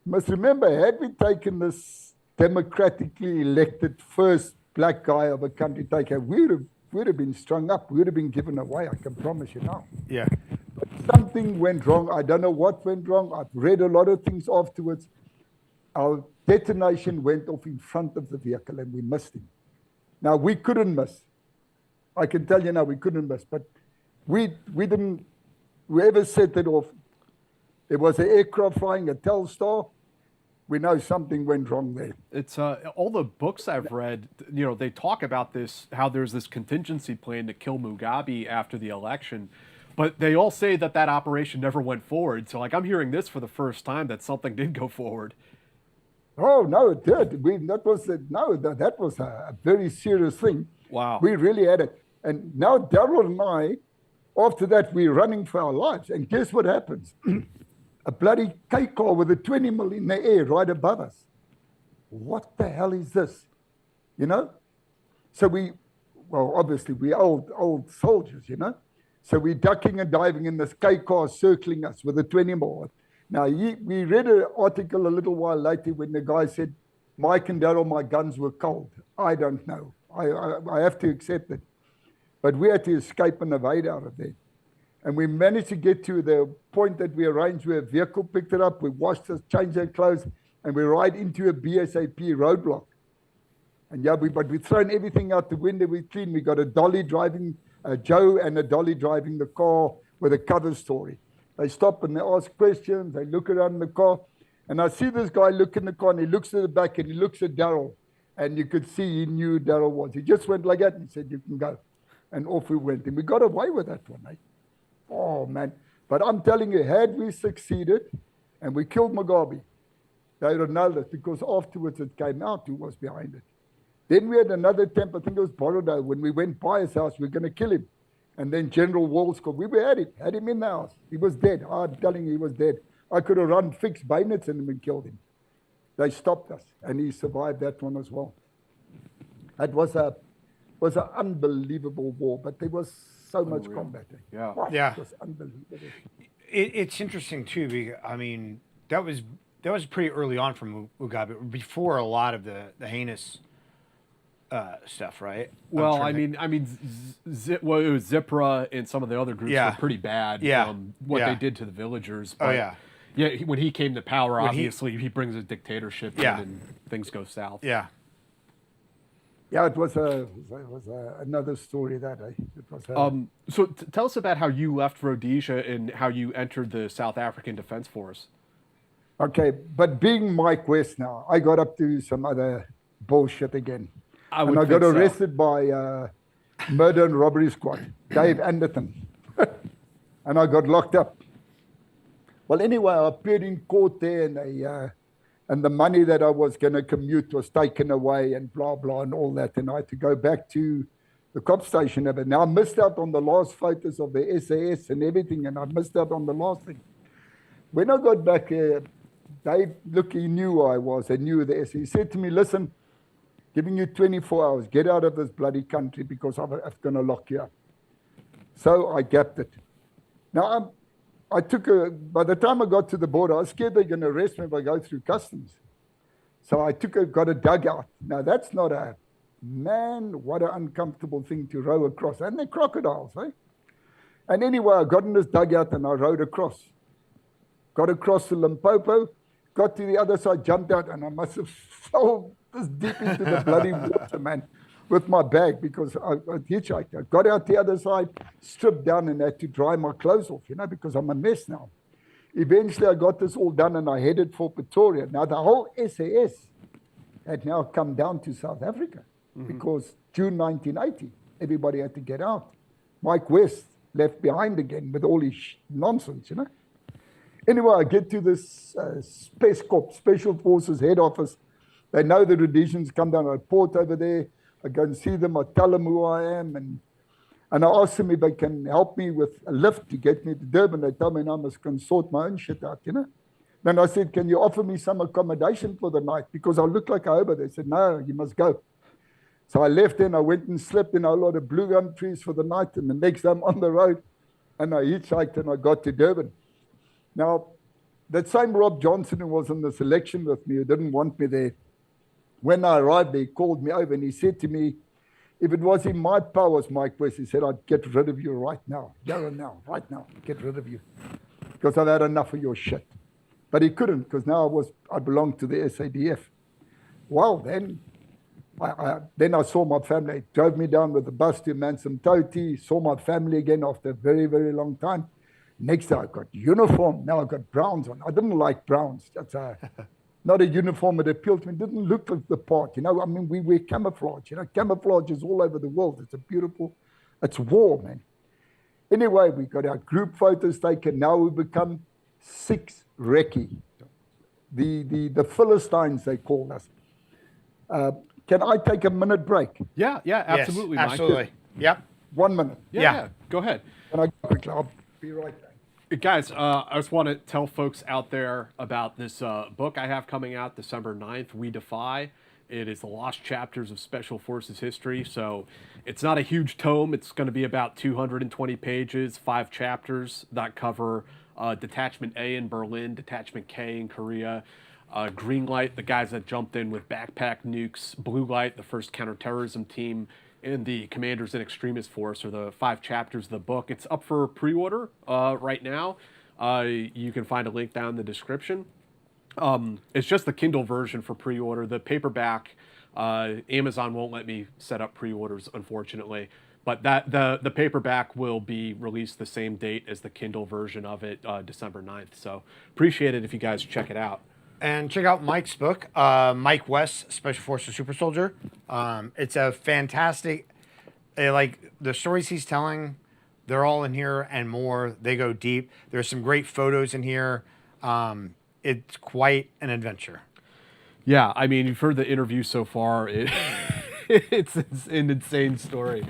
You must remember, had we taken this democratically elected first black guy of a country taker, we would have been strung up, we would have been given away, I can promise you now. Yeah. But something went wrong. I don't know what went wrong. I've read a lot of things afterwards. Our detonation went off in front of the vehicle and we missed him. Now, we couldn't miss. I can tell you now, we couldn't miss. But we didn't, whoever set it off, there was an aircraft flying, a Telstar. We know something went wrong there. It's all the books I've read, you know, they talk about this, how there's this contingency plan to kill Mugabe after the election, but they all say that that operation never went forward. So, like, I'm hearing this for the first time that something did go forward. Oh, no, it did. That was a very serious thing. Wow. We really had it. And now Darrell and I, after that, we're running for our lives. And guess what happens? A bloody K car with a 20 mil in the air right above us. What the hell is this? You know? So obviously we're old soldiers, you know? So we're ducking and diving in this K car circling us with a 20 mil. Now, we read an article a little while later when the guy said, Mike and Darrell, my guns were cold. I don't know. I have to accept it. But we had to escape and evade out of there. And we managed to get to the point that we arranged where a vehicle picked it up. We washed us, changed our clothes, and we ride into a BSAP roadblock. And yeah, but we've thrown everything out the window. We clean. We got a dolly driving, Joe and a dolly driving the car with a cover story. They stop and they ask questions. They look around the car. And I see this guy look in the car, and he looks at the back, and he looks at Darrell. And you could see he knew Darrell was. He just went like that and he said, you can go. And off we went. And we got away with that one, eh? Oh, man. But I'm telling you, had we succeeded and we killed Mugabe, they would have nailed us because afterwards it came out who was behind it. Then we had another attempt, I think it was Borodale, when we went by his house, we were going to kill him. And then General Walls called. We had him in the house. He was dead. I'm telling you, he was dead. I could have run fixed bayonets in him and killed him. They stopped us, and he survived that one as well. It was an unbelievable war, but there was so much combat. Yeah. Wow, Yeah. It was unbelievable. It's interesting too, because I mean that was pretty early on from Mugabe, before a lot of the heinous stuff, right? Well, it was Zipra and some of the other groups Yeah. were pretty bad. Yeah. What Yeah. they did to the villagers. Oh, But, yeah. Yeah, when he came to power, When obviously he brings a dictatorship Yeah. in and things go south. Yeah. Yeah, it was another story that, eh? It was So tell us about how you left Rhodesia and how you entered the South African Defense Force. okay, but being Mike West now, I got up to some other bullshit again. I And I think got so. arrested by murder and robbery squad, Dave Anderton. And I got locked up. Well, anyway, I appeared in court there, and the money that I was going to commute was taken away and blah, blah, and all that. And I had to go back to the cop station. But now I missed out on the last photos of the SAS and everything, and I missed out on the last thing. When I got back, Dave, look, he knew who I was. He knew the SAS. He said to me, listen, giving you 24 hours, get out of this bloody country because I'm going to lock you up. So I gapped it. Now, by the time I got to the border, I was scared they're going to arrest me if I go through customs. So I got a dugout. Now, that's not what an uncomfortable thing to row across. And they're crocodiles, eh? And anyway, I got in this dugout and I rowed across. Got across to Limpopo, got to the other side, jumped out, and I must have fell this deep into the bloody water, man, with my bag because I hitchhiked. I got out the other side, stripped down, and had to dry my clothes off, because I'm a mess now. Eventually, I got this all done, and I headed for Pretoria. Now, the whole SAS had now come down to South Africa because June 1980, everybody had to get out. Mike West left behind again with all his nonsense, you know. Anyway, I get to this Space Corps, Special Forces head office. They know the Rhodesians come down. I report over there. I go and see them. I tell them who I am. And I ask them if they can help me with a lift to get me to Durban. They tell me now I must go and sort my own shit out, you know. Then I said, can you offer me some accommodation for the night? Because I look like a hobo. They said, no, you must go. So I left and I went and slept in a lot of blue gum trees for the night. And the next day I'm on the road and I hitchhiked and I got to Durban. Now, that same Rob Johnson who was on the selection with me, who didn't want me there, when I arrived there, he called me over and he said to me, if it was in my powers, Mike West, he said, I'd get rid of you right now. Now, right now, get rid of you. Because I've had enough of your shit. But he couldn't, because now I belonged to the SADF. Well, then I saw my family. He drove me down with the bus to Mansamtoti, saw my family again after a very, very long time. Next day I got uniform. Now I got browns on. I didn't like browns. That's not a uniform that appealed to me. It didn't look like the part. You know, I mean, we wear camouflage. You know, camouflage is all over the world. It's war, man. Anyway, we got our group photos taken. Now we become 6 Recce. The Philistines, they call us. Can I take a minute break? Yeah, absolutely, yes, Mike. absolutely. Yep. 1 minute. Yeah, go ahead. Can I go quickly? I'll be right back. Guys, I just want to tell folks out there about this book I have coming out December 9th, We Defy. It is the lost chapters of Special Forces history. So it's not a huge tome. It's going to be about 220 pages, 5 chapters that cover Detachment A in Berlin, Detachment K in Korea, Green Light, the guys that jumped in with backpack nukes, Blue Light, the first counterterrorism team, and the Commanders and Extremist Force are the 5 chapters of the book. It's up for pre-order right now. You can find a link down in the description. It's just the Kindle version for pre-order. The paperback, Amazon won't let me set up pre-orders, unfortunately. But the paperback will be released the same date as the Kindle version of it, December 9th. So appreciate it if you guys check it out. And check out Mike's book, Mike West, Special Forces Super Soldier. It's a fantastic, like the stories he's telling, they're all in here and more. They go deep. There's some great photos in here. It's quite an adventure. Yeah, I mean, you've heard the interview so far. It's an insane story,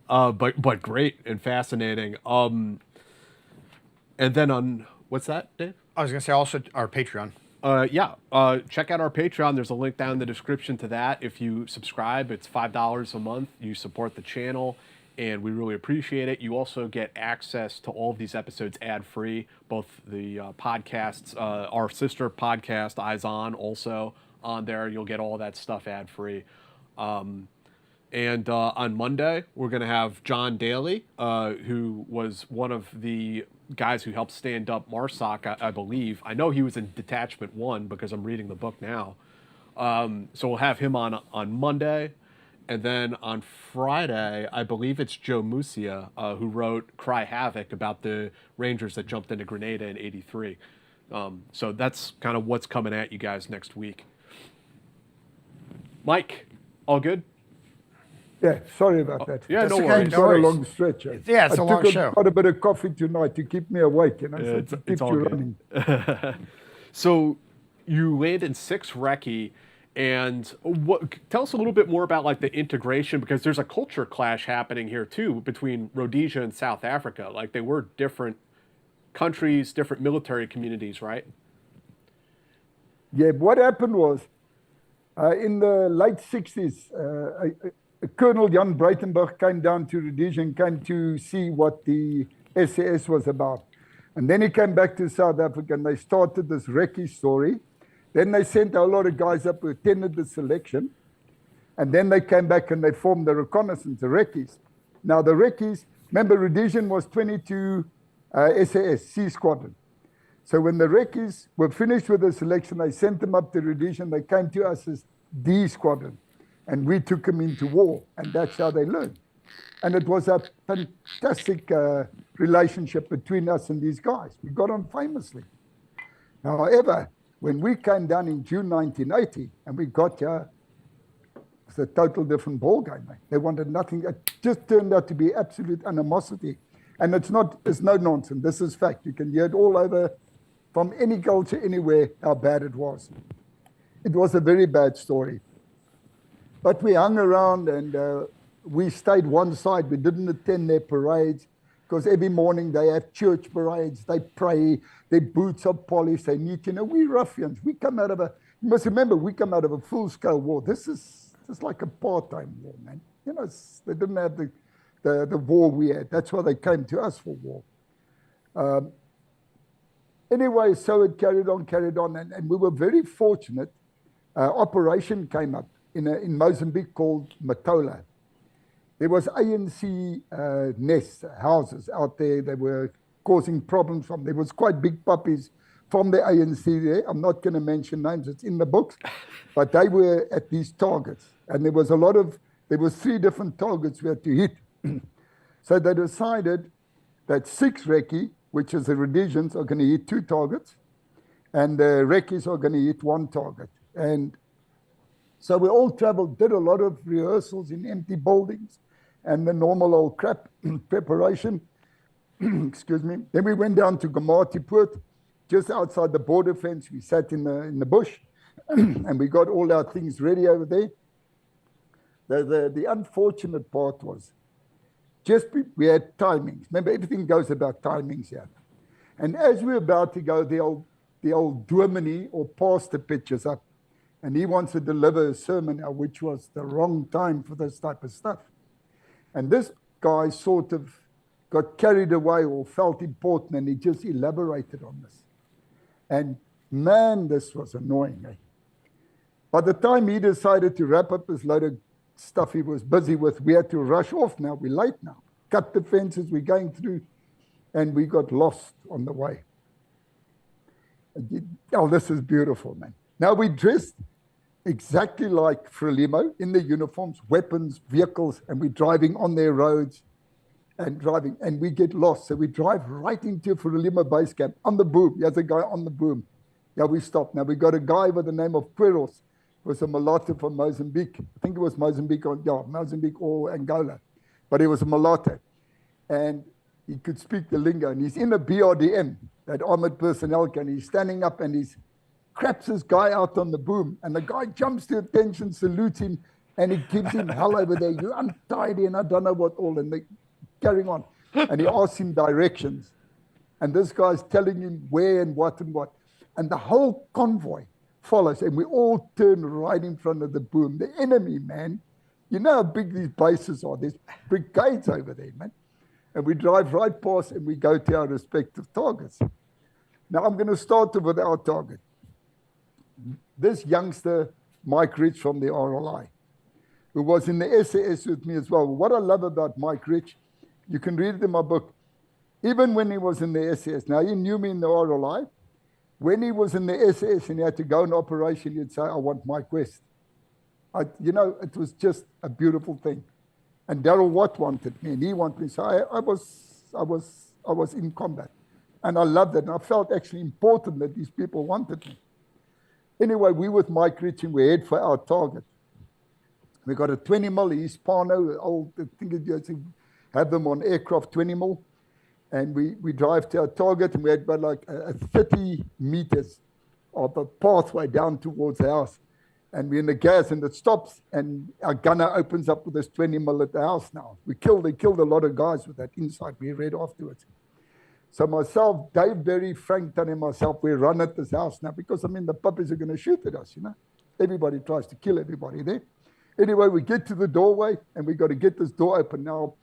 but great and fascinating. And then on, what's that, Dave? I was going to say also our Patreon. Check out our Patreon. There's a link down in the description to that. If you subscribe, it's $5 a month. You support the channel, and we really appreciate it. You also get access to all of these episodes ad-free, both the podcasts, our sister podcast, Eyes On, also on there. You'll get all that stuff ad-free. And on Monday, we're going to have John Daly, who was one of the guys who helped stand up MARSOC, I believe. I know he was in Detachment 1 because I'm reading the book now. So we'll have him on Monday. And then on Friday, I believe it's Joe Musia, who wrote Cry Havoc about the Rangers that jumped into Grenada in '83. So that's kind of what's coming at you guys next week. Mike, all good? Yeah, sorry about that. Yeah, no okay, worries. It's no not a worries. long stretch. Yeah, it's a long show. I took quite a bit of coffee tonight to keep me awake, you know, so It's it keeps all you good. running. So you land in 6 Recce, and tell us a little bit more about like the integration, because there's a culture clash happening here too between Rhodesia and South Africa. Like they were different countries, different military communities, right? Yeah, what happened was in the late 60s, Colonel Jan Breitenberg came down to Rhodesia and came to see what the SAS was about. And then he came back to South Africa and they started this Recce story. Then they sent a lot of guys up who attended the selection. And then they came back and they formed the reconnaissance, the Recces. Now the Recces, remember Rhodesian was 22 SAS, C Squadron. So when the Recces were finished with the selection, they sent them up to Rhodesia and they came to us as D Squadron. And we took them into war, and that's how they learned. And it was a fantastic relationship between us and these guys. We got on famously. However, When we came down in June 1980 and we got here, it's a total different ballgame, mate. They wanted nothing. It just turned out to be absolute animosity. And it's no nonsense. This is fact. You can hear it all over from any culture, anywhere, how bad it was. It was a very bad story. But we hung around and we stayed one side. We didn't attend their parades because every morning they have church parades. They pray. Their boots are polished. They neat. You know, we ruffians. We come out of you must remember, we come out of a full-scale war. This is like a part-time war, man. You know, they didn't have the war we had. That's why they came to us for war. Anyway, so it carried on, and we were very fortunate. Operation came up in Mozambique called Matola. There was ANC nests, houses out there. They were causing problems there was quite big puppies from the ANC there. I'm not going to mention names, it's in the books, but they were at these targets. And there was 3 different targets we had to hit. So they decided that 6 Recce, which is the Rhodesians, are going to hit 2 targets, and the Recces are going to hit 1 target. And so we all traveled, did a lot of rehearsals in empty buildings and the normal old crap preparation. Excuse me. Then we went down to Gamatiput, just outside the border fence. We sat in the bush and we got all our things ready over there. The unfortunate part was we had timings. Remember, everything goes about timings here. And as we were about to go, the old dominee or pastor pitches up, and he wants to deliver a sermon now, which was the wrong time for this type of stuff. And this guy sort of got carried away or felt important, and he just elaborated on this. And man, this was annoying. By the time he decided to wrap up his load of stuff he was busy with, we had to rush off now. We're late now. Cut the fences, we're going through, and we got lost on the way. Oh, this is beautiful, man. Now we dressed exactly like Frelimo in the uniforms, weapons, vehicles, and we're driving on their roads and we get lost. So we drive right into Frelimo base camp on the boom. There's a guy on the boom. Yeah, we stopped. Now we got a guy by the name of Quiros, was a mulatto from Mozambique. I think it was Mozambique or Angola, but he was a mulatto. And he could speak the lingo, and he's in a BRDM, that armored personnel can. He's standing up and he's craps this guy out on the boom, and the guy jumps to attention, salutes him, and he gives him hell over there. You're untidy, and I don't know what all, and they carrying on. And he asks him directions, and this guy's telling him where and what. And the whole convoy follows, and we all turn right in front of the boom. The enemy, man, you know how big these bases are. There's brigades over there, man. And we drive right past, and we go to our respective targets. Now, I'm going to start with our target. This youngster, Mike Rich from the RLI, who was in the SAS with me as well. What I love about Mike Rich, you can read it in my book, even when he was in the SAS. Now, he knew me in the RLI. When he was in the SAS and he had to go on operation, he'd say, I want Mike West. It was just a beautiful thing. And Darrell Watt wanted me, and he wanted me. So I was in combat. And I loved it. And I felt actually important that these people wanted me. Anyway, we with Mike Rich, and we head for our target. We got a 20 mil Hispano, old, I think it have them on aircraft 20 mil. And we drive to our target, and we had about like a 30 meters of a pathway down towards the house. And we're in the gas, and it stops, and our gunner opens up with this 20 mil at the house now. They killed a lot of guys with that inside. We read afterwards. So myself, Dave Berry, Frank Dunn, and myself, we run at this house now because, the puppies are going to shoot at us, you know. Everybody tries to kill everybody there. Anyway, we get to the doorway, and we got to get this door open. Now,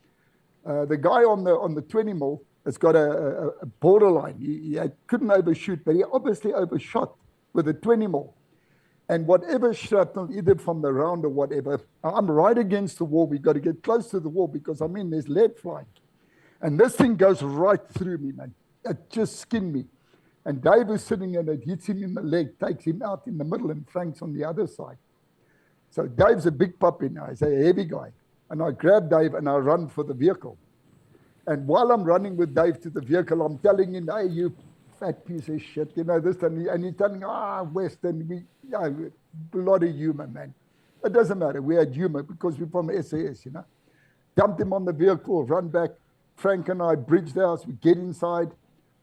the guy on the 20 mil has got a borderline. He couldn't overshoot, but he obviously overshot with a 20 mil. And whatever shrapnel, either from the round or whatever, I'm right against the wall. We've got to get close to the wall because, there's lead flying. And this thing goes right through me, man. It just skinned me. And Dave is sitting in it, hits him in the leg, takes him out in the middle, and Frank's on the other side. So Dave's a big puppy now. He's a heavy guy. And I grab Dave and I run for the vehicle. And while I'm running with Dave to the vehicle, I'm telling him, hey, you fat piece of shit, this and he's telling, Western, a lot of humor, man. It doesn't matter. We had humor because we're from SAS, Dumped him on the vehicle, run back. Frank and I bridge the house. We get inside.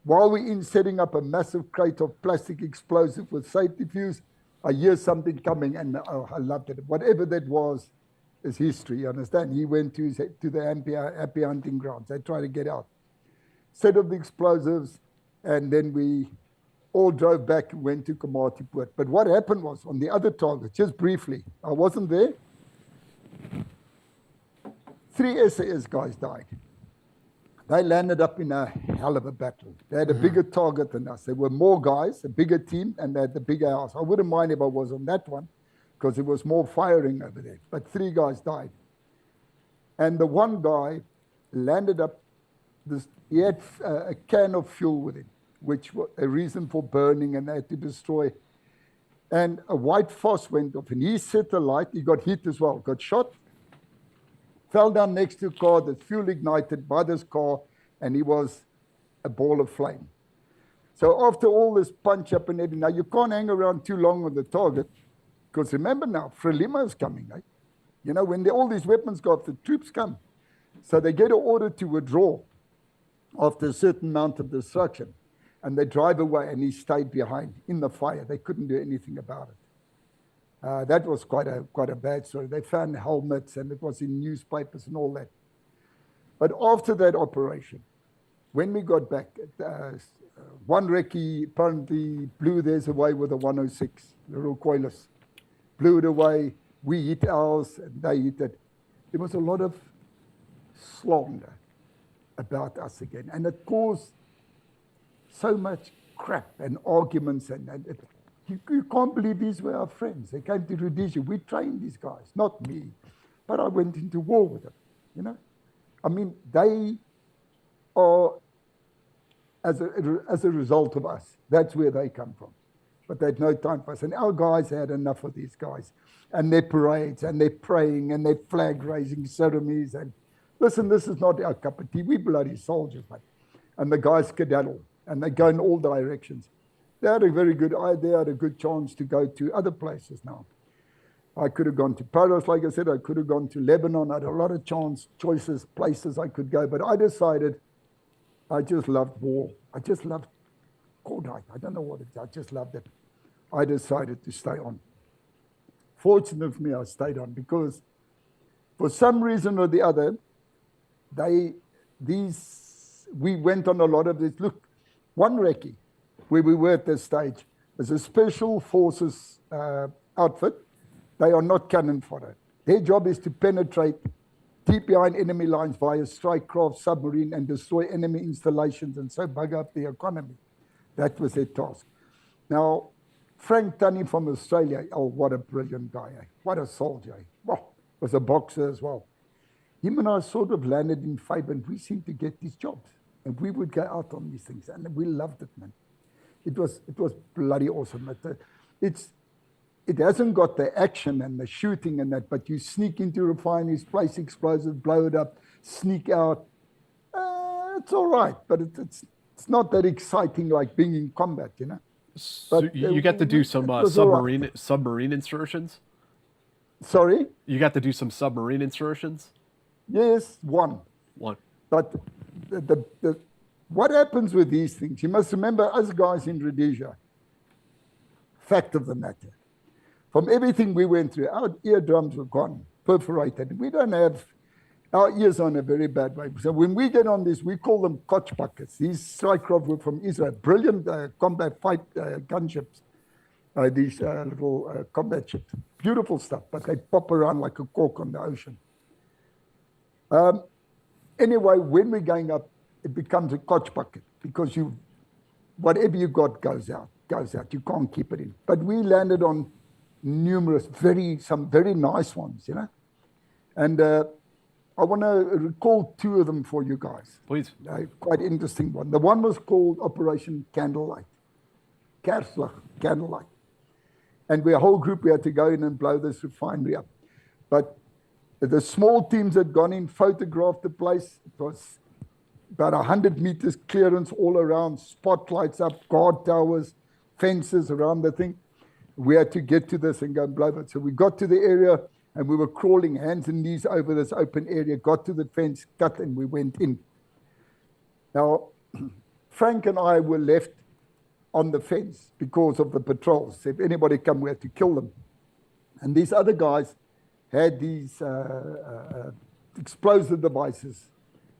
While we're in setting up a massive crate of plastic explosive with safety fuse, I hear something coming, and I loved it. Whatever that was is history, you understand? He went to the happy hunting grounds. They tried to get out. Set up the explosives, and then we all drove back and went to Komatipoort. But what happened was, on the other target, just briefly, I wasn't there, 3 SAS guys died. They landed up in a hell of a battle. They had a bigger target than us. There were more guys, a bigger team, and they had the bigger house. I wouldn't mind if I was on that one, because there was more firing over there. But 3 guys died. And the one guy landed up, he had a can of fuel with him, which was a reason for burning, and they had to destroy. And a white phos went off, and he set the light. He got hit as well, got shot, fell down next to a car, the fuel ignited by this car, and he was a ball of flame. So after all this punch up and everything, now you can't hang around too long on the target, because remember now, Frelimo is coming, right? When all these weapons go off, the troops come. So they get an order to withdraw after a certain amount of destruction, and they drive away, and he stayed behind in the fire. They couldn't do anything about it. That was quite a bad story. They found helmets, and it was in newspapers and all that. But after that operation, when we got back, one Recce apparently blew theirs away with a 106, the Recoilless. Blew it away, we hit ours, and they hit it. There was a lot of slander about us again, and it caused so much crap and arguments, and you can't believe these were our friends. They came to Rhodesia. We trained these guys, not me, but I went into war with them, I mean, they are, as a result of us, that's where they come from. But they had no time for us. And our guys had enough of these guys and their parades and their praying and their flag raising ceremonies. And listen, this is not our cup of tea. We bloody soldiers, mate. And the guys skedaddle and they go in all directions. They had a good chance to go to other places now. I could have gone to Paris, like I said. I could have gone to Lebanon. I had a lot of choices, places I could go. But I decided I just loved war. I just loved Cordite. I don't know what it is. I just loved it. I decided to stay on. Fortunately for me, I stayed on because for some reason or the other, we went on a lot of this. Look, one Recce, where we were at this stage, is a special forces outfit. They are not cannon fodder. Their job is to penetrate deep behind enemy lines via strike craft, submarine, and destroy enemy installations and so bug up the economy. That was their task. Now, Frank Tunney from Australia, oh, what a brilliant guy, eh? What a soldier. Eh? Well, was a boxer as well. Him and I sort of landed in Fabe, and we seemed to get these jobs. And we would go out on these things, and we loved it, man. It was bloody awesome. It hasn't got the action and the shooting and that, but you sneak into refineries, place explosives, blow it up, sneak out. It's all right, but it's not that exciting like being in combat, you know. So you got to do some submarine insertions? Sorry? You got to do some submarine insertions? Yes, one. But what happens with these things, you must remember, us guys in Rhodesia, fact of the matter, from everything we went through, our eardrums were gone, perforated. We don't have, our ears are in a very bad way. So when we get on this, we call them Koch buckets. These strike craft were from Israel, brilliant combat fight gunships, these little combat ships. Beautiful stuff, but they pop around like a cork on the ocean. Anyway, when we're going up, it becomes a Koch bucket because whatever you got goes out. You can't keep it in. But we landed on numerous, some very nice ones, you know. And I want to recall two of them for you guys. Please. Quite interesting one. The one was called Operation Candlelight. Candlelight. And a whole group, we had to go in and blow this refinery up. But the small teams had gone in, photographed the place. It was about 100 meters clearance all around, spotlights up, guard towers, fences around the thing. We had to get to this and go and blow it. So we got to the area and we were crawling hands and knees over this open area, got to the fence, cut, and we went in. Now, Frank and I were left on the fence because of the patrols. If anybody come, we had to kill them. And these other guys had these explosive devices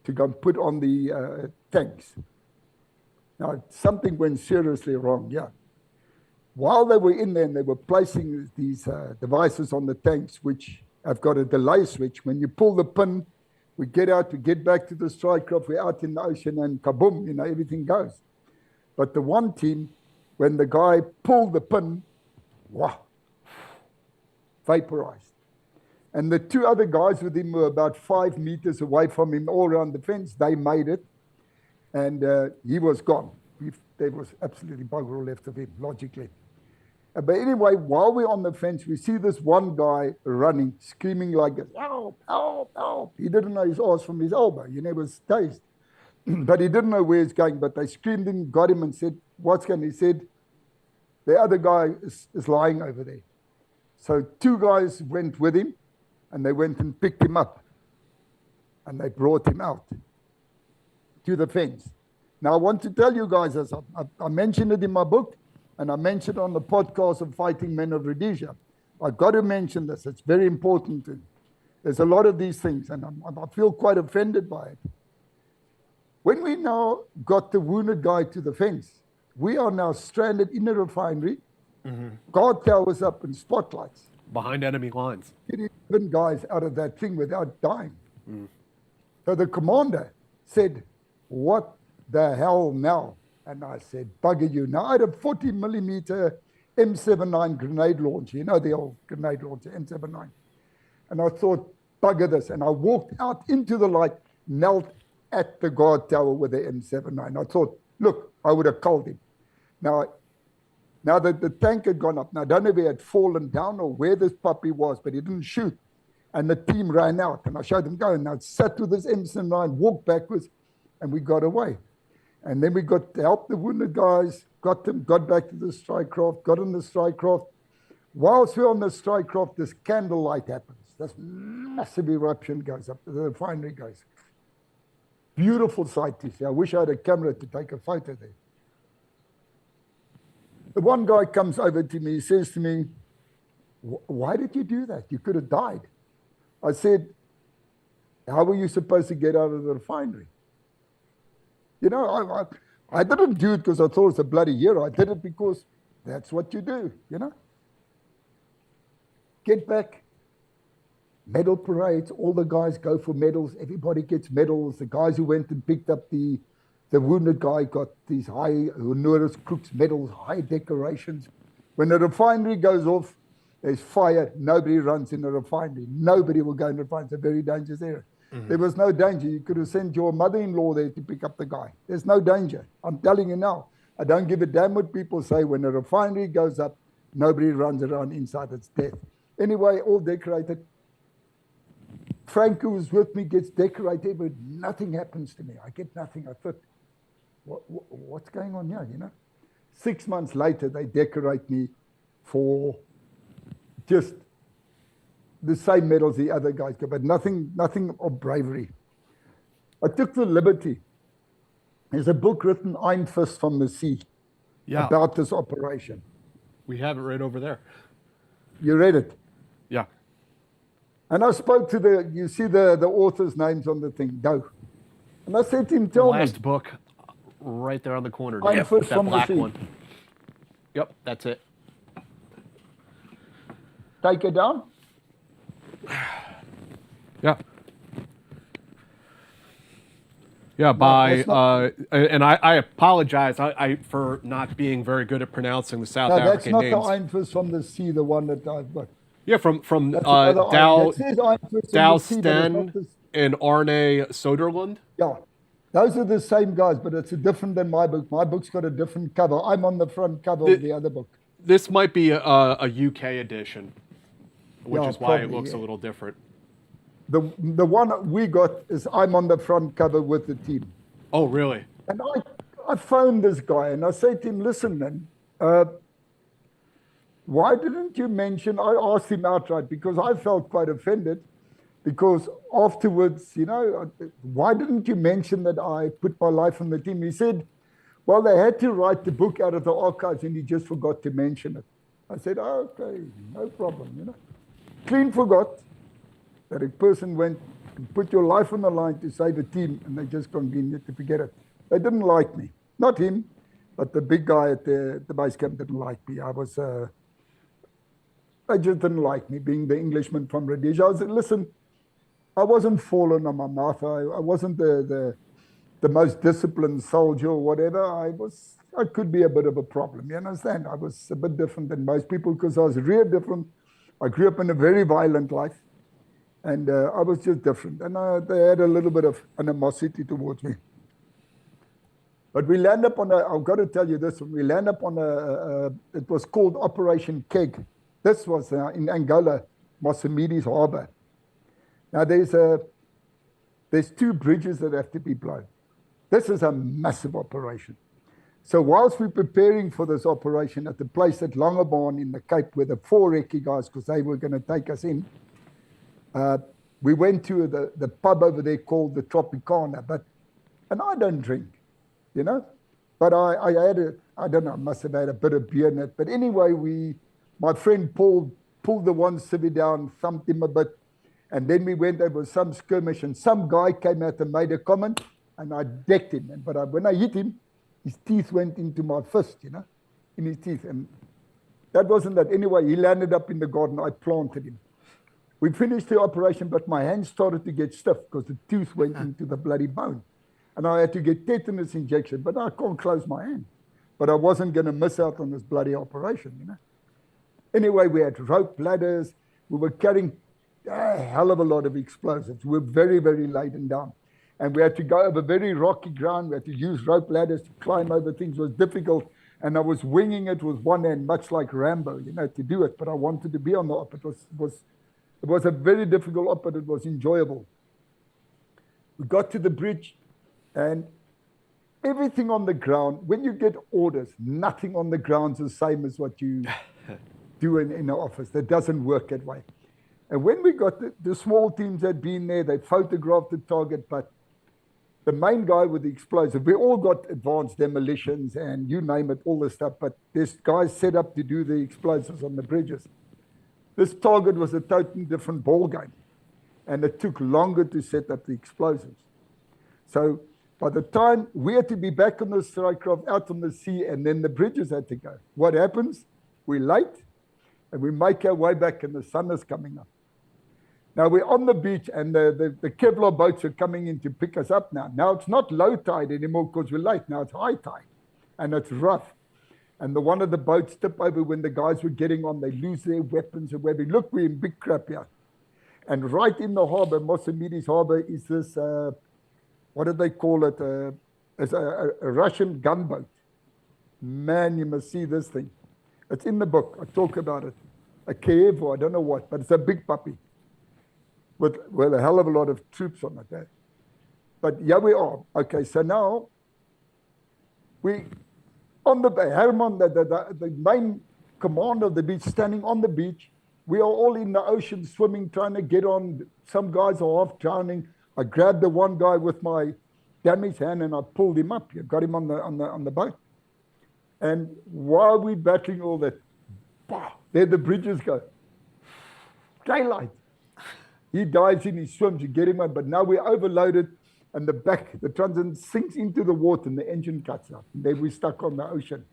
to go and put on the tanks. Now, something went seriously wrong, yeah. While they were in there and they were placing these devices on the tanks, which have got a delay switch, when you pull the pin, we get out, we get back to the strike craft, we're out in the ocean, and kaboom, you know, everything goes. But the one team, when the guy pulled the pin, wow, vaporized. And the two other guys with him were about 5 meters away from him, all around the fence. They made it, and he was gone. There was absolutely bugger all left of him, logically. But anyway, while we're on the fence, we see this one guy running, screaming like this, help, help, help. He didn't know his arse from his elbow. You know, he was dazed. But he didn't know where he's going. But they screamed in, got him and said, what's going on? He said, the other guy is lying over there. So 2 guys went with him, and they went and picked him up. And they brought him out to the fence. Now, I want to tell you guys, as I mentioned it in my book, and I mentioned on the podcast of Fighting Men of Rhodesia. I've got to mention this. It's very important. There's a lot of these things, and I feel quite offended by it. When we now got the wounded guy to the fence, we are now stranded in a refinery, guard towers up and spotlights. Behind enemy lines. Getting 7 guys out of that thing without dying. So the commander said, what the hell now? And I said, bugger you. Now I had a 40 millimeter M79 grenade launcher. You know the old grenade launcher, M79. And I thought, bugger this. And I walked out into the light, knelt at the guard tower with the M79. I thought, look, I would have culled him. Now that the tank had gone up, now I don't know if he had fallen down or where this puppy was, but he didn't shoot. And the team ran out, and I showed them going. Now I sat with this M79, walked backwards, and we got away. And then we got to help the wounded guys, got back to the strike craft, got on the strike craft. Whilst we're on the strike craft, this candlelight happens. This massive eruption goes up, the refinery goes. Beautiful sight to see. I wish I had a camera to take a photo there. The one guy comes over to me, he says to me, why did you do that? You could have died. I said, how were you supposed to get out of the refinery? You know, I didn't do it because I thought it was a bloody hero. I did it because that's what you do, you know. Get back, medal parades, all the guys go for medals, everybody gets medals. The guys who went and picked up the wounded guy got these high honoris crux medals, high decorations. When the refinery goes off, there's fire, nobody runs in the refinery. Nobody will go in the refinery, it's a very dangerous area. There was no danger. You could have sent your mother-in-law there to pick up the guy. There's no danger. I'm telling you now. I don't give a damn what people say. When a refinery goes up, nobody runs around inside. It's death. Anyway, all decorated. Frank, who was with me, gets decorated, but nothing happens to me. I get nothing. I thought, what's going on here, you know? 6 months later, they decorate me for just the same medals the other guys got, but nothing of bravery. I took the liberty. There's a book written, Iron Fist from the Sea, about this operation. We have it right over there. You read it? Yeah. And I spoke to you see the author's names on the thing, go. And I said to him, tell me. Last book, right there on the corner. Iron Fist that from the black Sea. one. Yep, that's it. Take it down. Yeah. Yeah, and I apologize for not being very good at pronouncing the South African names. That's not the Iron Fist from the Sea, the one that I've got. Yeah, from Dow Sten and Arne Soderlund. Yeah, those are the same guys, but it's different than my book. My book's got a different cover. I'm on the front cover of the other book. This might be a UK edition, which is why it looks a little different. The one we got is I'm on the front cover with the team. Oh, really? And I phoned this guy and I said to him, listen, man, why didn't you mention, I asked him outright because I felt quite offended because afterwards, why didn't you mention that I put my life on the team? He said, well, they had to write the book out of the archives and he just forgot to mention it. I said, oh, okay, no problem, Clean forgot that a person went and put your life on the line to save a team and they just convenient to forget it. They didn't like me. Not him, but the big guy at the base camp didn't like me. They just didn't like me, being the Englishman from Rhodesia. I said, listen, I wasn't falling on my mouth. I wasn't the most disciplined soldier or whatever. I could be a bit of a problem, you understand? I was a bit different than most people because I was real different. I grew up in a very violent life and I was just different. And they had a little bit of animosity towards me. But we land up on I've got to tell you this, we land up on it was called Operation Keg. This was in Angola, Mossamedes Harbour. Now there's 2 bridges that have to be blown. This is a massive operation. So whilst we're preparing for this operation at the place at Langebaan in the Cape where the 4 Recce guys, because they were going to take us in, we went to the pub over there called the Tropicana, and I don't drink, but I had I don't know, I must have had a bit of beer in it. But anyway, my friend Paul pulled the one civvy down, thumped him a bit, and then we went over some skirmish and some guy came out and made a comment and I decked him. But when I hit him, his teeth went into my fist, in his teeth. And that wasn't that. Anyway, he landed up in the garden. I planted him. We finished the operation, but my hand started to get stiff because the tooth went into the bloody bone. And I had to get tetanus injection, but I can't close my hand. But I wasn't going to miss out on this bloody operation, Anyway, we had rope ladders. We were carrying a hell of a lot of explosives. We were very, very laden down. And we had to go over very rocky ground. We had to use rope ladders to climb over things. It was difficult. And I was winging it with one hand, much like Rambo, to do it. But I wanted to be on the op. It was a very difficult op, but it was enjoyable. We got to the bridge and everything on the ground, when you get orders, nothing on the ground's the same as what you do in the office. That doesn't work that way. And when we got the small teams had been there, they photographed the target, but the main guy with the explosive, we all got advanced demolitions and you name it, all this stuff, but this guy set up to do the explosives on the bridges. This target was a totally different ball game, and it took longer to set up the explosives. So by the time we had to be back on the strike craft, out on the sea, and then the bridges had to go. What happens? We're late, and we make our way back, and the sun is coming up. Now we're on the beach, and the Kevlar boats are coming in to pick us up now. Now it's not low tide anymore because we're late. Now it's high tide, and it's rough. And one of the boats tip over when the guys were getting on. They lose their weapons and whatever. Look, we're in big crap here. And right in the harbor, Mossamedes Harbor, is this, what do they call it? It's a Russian gunboat. Man, you must see this thing. It's in the book. I talk about it. A Kiev or I don't know what, but it's a big puppy with a hell of a lot of troops on it. But here we are. Okay, so now we on the Herman, the main commander of the beach, standing on the beach. We are all in the ocean swimming, trying to get on. Some guys are half drowning. I grabbed the one guy with my damaged hand and I pulled him up. I got him on the boat. And while we're battling all that, there the bridges go. Daylight. He dives in, he swims, you get him out. But now we're overloaded and the transit sinks into the water and the engine cuts out. And then we're stuck on the ocean.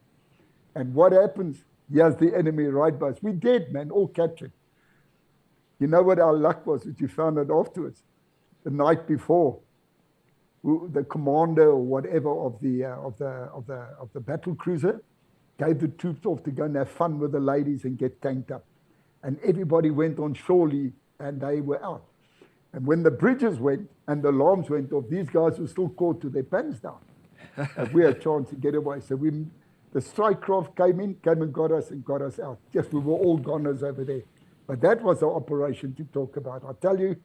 And what happens? Here's the enemy right by us. We're dead, man, all captured. You know what our luck was, which you found out afterwards? The night before, the commander or whatever of the battle cruiser gave the troops off to go and have fun with the ladies and get tanked up. And everybody went on shorely and they were out. And when the bridges went and the alarms went off, these guys were still caught to their pants down. And we had a chance to get away. So the strike craft came and got us out. Yes, we were all goners over there. But that was the operation to talk about. I tell you,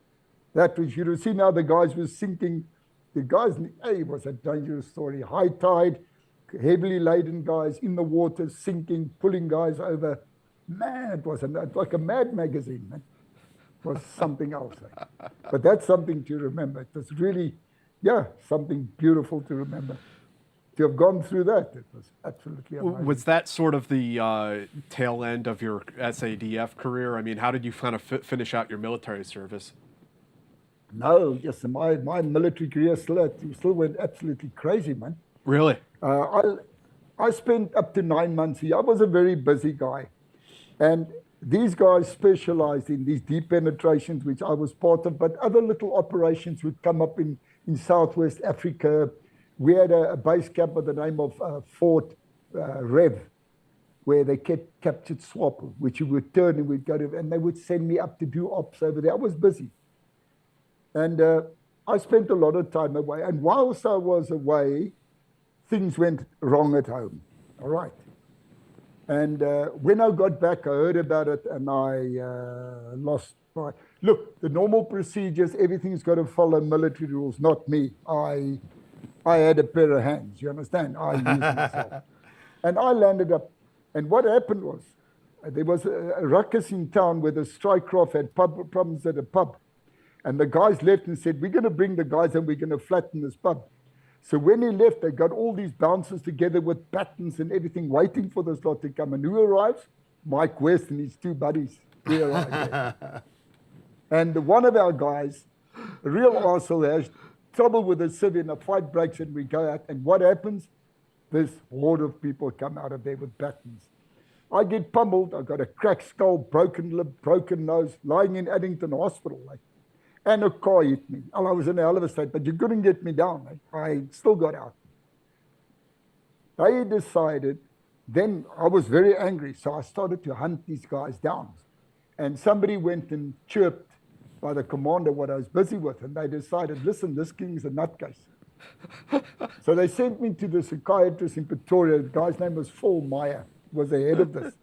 that was, you see now the guys were sinking the guys, it was a dangerous story. High tide, heavily laden guys in the water, sinking, pulling guys over. Man, it was like a Mad magazine, man. It was something else. But that's something to remember. It was really, something beautiful to remember. To have gone through that, it was absolutely amazing. Was that sort of the tail end of your SADF career? I mean, how did you kind of finish out your military service? No, yes, my military career still went absolutely crazy, man. Really? I spent up to 9 months here. I was a very busy guy. And these guys specialized in these deep penetrations, which I was part of, but other little operations would come up in Southwest Africa. We had a base camp by the name of Fort Rev, where they captured SWAPO, which you would turn and we'd go to, and they would send me up to do ops over there. I was busy. And I spent a lot of time away. And whilst I was away, things went wrong at home. All right. And when I got back, I heard about it and I lost my... Look, the normal procedures, everything's got to follow military rules, not me. I had a pair of hands, you understand? I used myself. And I landed up. And what happened was, there was a ruckus in town where the Strikecraft had problems at a pub. And the guys left and said, we're going to bring the guys and we're going to flatten this pub. So when he left, they got all these bouncers together with batons and everything, waiting for this lot to come. And who arrives? Mike West and his two buddies. They arrived. And one of our guys, a real arsehole, has trouble with a civvy, and a fight breaks and we go out. And what happens? This horde of people come out of there with batons. I get pummeled. I got a cracked skull, broken lip, broken nose, lying in Addington Hospital. And a car hit me. I was in a hell of a state, but you couldn't get me down. I still got out. They decided, then I was very angry, so I started to hunt these guys down. And somebody went and chirped by the commander what I was busy with, and they decided, listen, this king's a nutcase. So they sent me to the psychiatrist in Pretoria. The guy's name was Paul Meyer, was the head of this.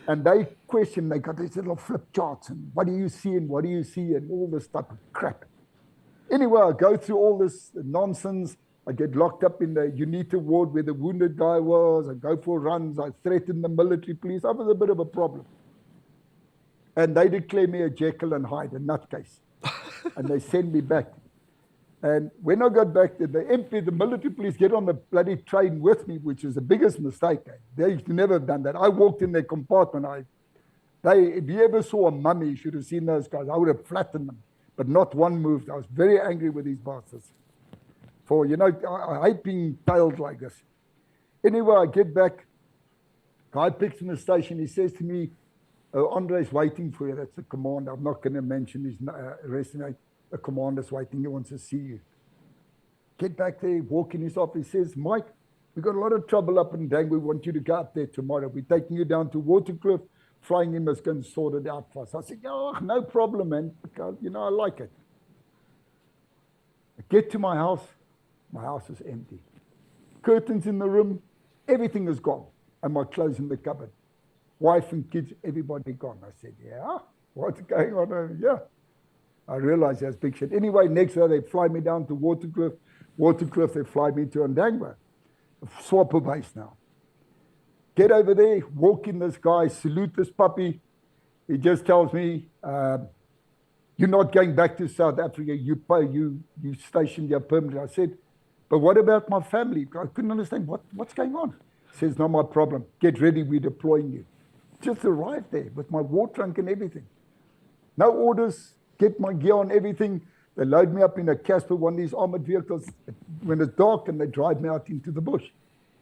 And they questioned, they got these little flip charts, and what do you see and what do you see, and all this type of crap. Anyway, I go through all this nonsense. I get locked up in the UNITA ward where the wounded guy was. I go for runs. I threaten the military police. I was a bit of a problem. And they declare me a Jekyll and Hyde, a nutcase. And they send me back. And when I got back, the military police get on the bloody train with me, which is the biggest mistake. They've never done that. I walked in their compartment. If you ever saw a mummy, you should have seen those guys. I would have flattened them, but not one moved. I was very angry with these bastards. I hate being tailed like this. Anyway, I get back. Guy picks me in the station. He says to me, Andre's waiting for you. That's the commander. I'm not going to mention his rest name. The commander's waiting, he wants to see you. Get back there, walk in his office, he says, Mike, we've got a lot of trouble up in Dang. We want you to go up there tomorrow. We're taking you down to Waterkloof, flying him as going to sort it out for us. I said, oh, no problem, man. I like it. I get to my house is empty. Curtains in the room, everything is gone. And my clothes in the cupboard. Wife and kids, everybody gone. I said, yeah, what's going on over here? I realized that's big shit. Anyway, next day they fly me down to Waterkloof. Waterkloof, they fly me to Ndangwa. SWAPO base now. Get over there, walk in this guy, salute this puppy. He just tells me, you're not going back to South Africa. You stationed here permanently. I said, but what about my family? I couldn't understand what's going on. He says, not my problem. Get ready, we're deploying you. Just arrived there with my war trunk and everything. No orders. Get my gear on everything. They load me up in a Casper, one of these armored vehicles, when it's dark, and they drive me out into the bush.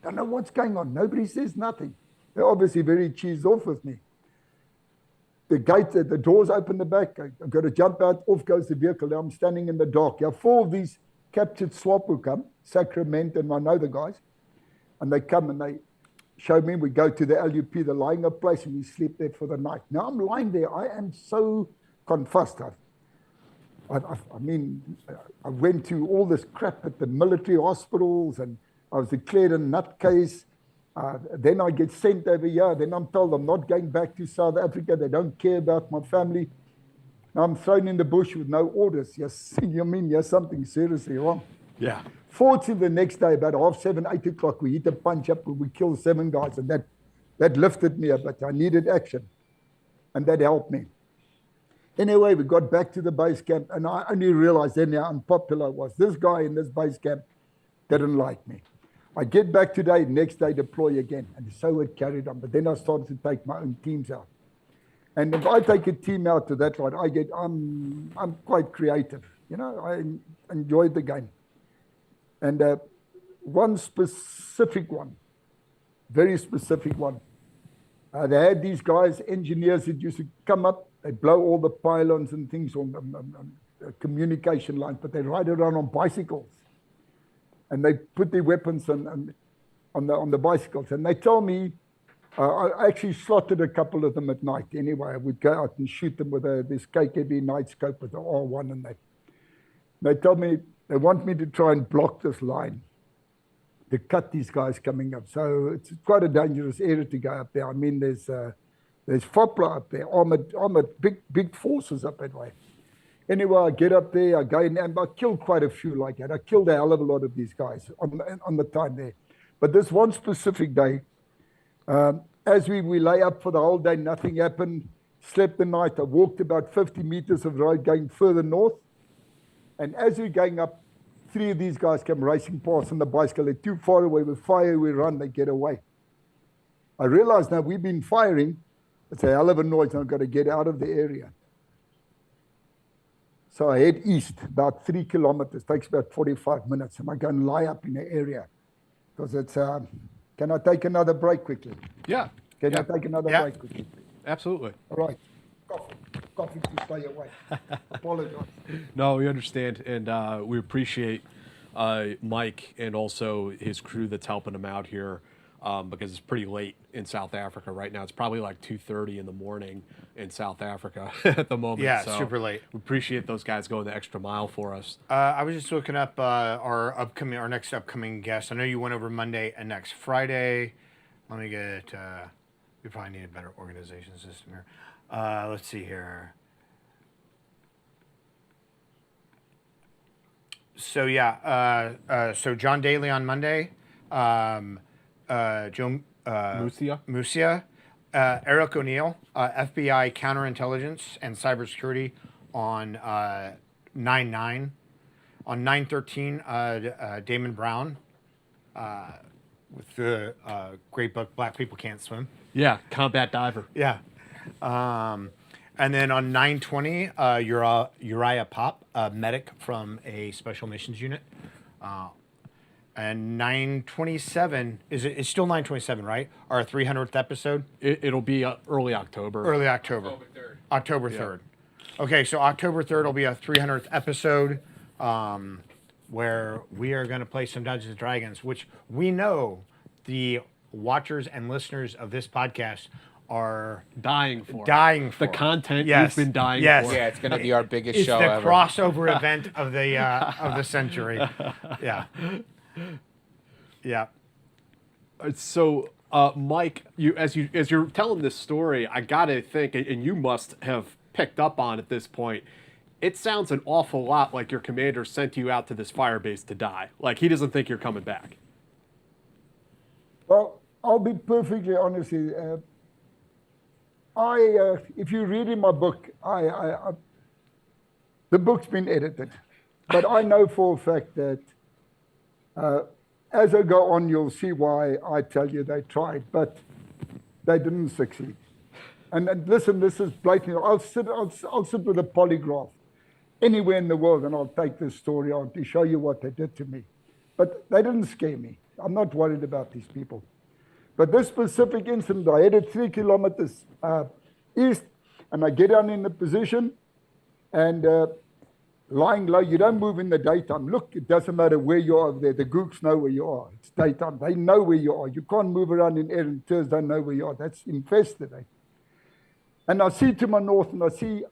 Don't know what's going on. Nobody says nothing. They're obviously very cheesed off with me. The gate, the doors open the back. I've got to jump out. Off goes the vehicle. Now I'm standing in the dark. Yeah, 4 of these captured SWAPO come, Sacramento, and I know the guys. And they come and they show me. We go to the LUP, the lying up place, and we sleep there for the night. Now I'm lying there. I am so confussed. I went to all this crap at the military hospitals, and I was declared a nutcase. Then I get sent over here. Then I'm told I'm not going back to South Africa. They don't care about my family. Now I'm thrown in the bush with no orders. Yes, you mean there's something seriously wrong. Yeah. Fortunately, the next day, about 7:30, 8 o'clock, we hit a punch up, we killed 7 guys, and that lifted me a bit. I needed action, and that helped me. Anyway, we got back to the base camp, and I only realized then how unpopular I was. This guy in this base camp didn't like me. I get back today, next day deploy again, and so it carried on. But then I started to take my own teams out. And if I take a team out to that right, I'm quite creative. You know, I enjoyed the game. And one specific one, very specific one, they had these guys, engineers that used to come up, they blow all the pylons and things on communication lines, but they ride around on bicycles. And they put their weapons on the bicycles. And they told me, I actually slotted a couple of them at night. Anyway, I would go out and shoot them with this KKB night scope with the R1 and that. They told me they want me to try and block this line to cut these guys coming up. So it's quite a dangerous area to go up there. I mean, there's FOPLA up there, armored, big forces up that way. Anyway, I get up there, I go in, and I killed quite a few like that. I killed a hell of a lot of these guys on the time there. But this one specific day, as we lay up for the whole day, nothing happened, slept the night. I walked about 50 meters of road going further north. And as we're going up, 3 of these guys come racing past on the bicycle. They're too far away. We fire, we run, they get away. I realized now we've been firing. It's a hell of a noise, and I've got to get out of the area. So I head east, about 3 kilometers. Takes about 45 minutes. And I go and lie up in the area. Because it's, can I take another break quickly? Yeah. Can I take another break quickly? Absolutely. All right. Coffee to stay away. Apologize. No, we understand, and we appreciate Mike and also his crew that's helping him out here because it's pretty late in South Africa right now. It's probably like 2:30 in the morning in South Africa at the moment. Yeah, so super late. We appreciate those guys going the extra mile for us. I was just looking up our next upcoming guest. I know you went over Monday and next Friday. Let me get. We probably need a better organization system here. Let's see here. So yeah, so John Daly on Monday, Joe Musia, Eric O'Neill, FBI counterintelligence and cybersecurity on 9/9. On 9/13, Damon Brown with the great book Black People Can't Swim. Yeah, combat diver. Yeah. And then on 9/20, Uriah Pop, a medic from a special missions unit. And 9/27, it's still 9/27, right? Our 300th episode? It'll be early October. Early October. October 3rd. Okay, so October 3rd will be a 300th episode where we are going to play some Dungeons & Dragons, which we know the watchers and listeners of this podcast are dying for. The content yes. you've been dying yes. for. Yeah, it's going to be our biggest it's show the ever. crossover event of the century. Yeah. Yeah. So, Mike, as you're telling this story, I gotta think, and you must have picked up on at this point. It sounds an awful lot like your commander sent you out to this fire base to die. Like he doesn't think you're coming back. Well, I'll be perfectly honest with you. If you read in my book, the book's been edited, but I know for a fact that as I go on, you'll see why I tell you they tried, but they didn't succeed. And listen, this is blatant. I'll sit with a polygraph anywhere in the world, and I'll take this story on to show you what they did to me. But they didn't scare me. I'm not worried about these people. But this specific incident, I headed 3 kilometers east, and I get down in the position, and lying low, you don't move in the daytime. Look, it doesn't matter where you are there. The gooks know where you are. It's daytime. They know where you are. You can't move around in air, and tourists don't know where you are. That's infested. And I see to my north, and I see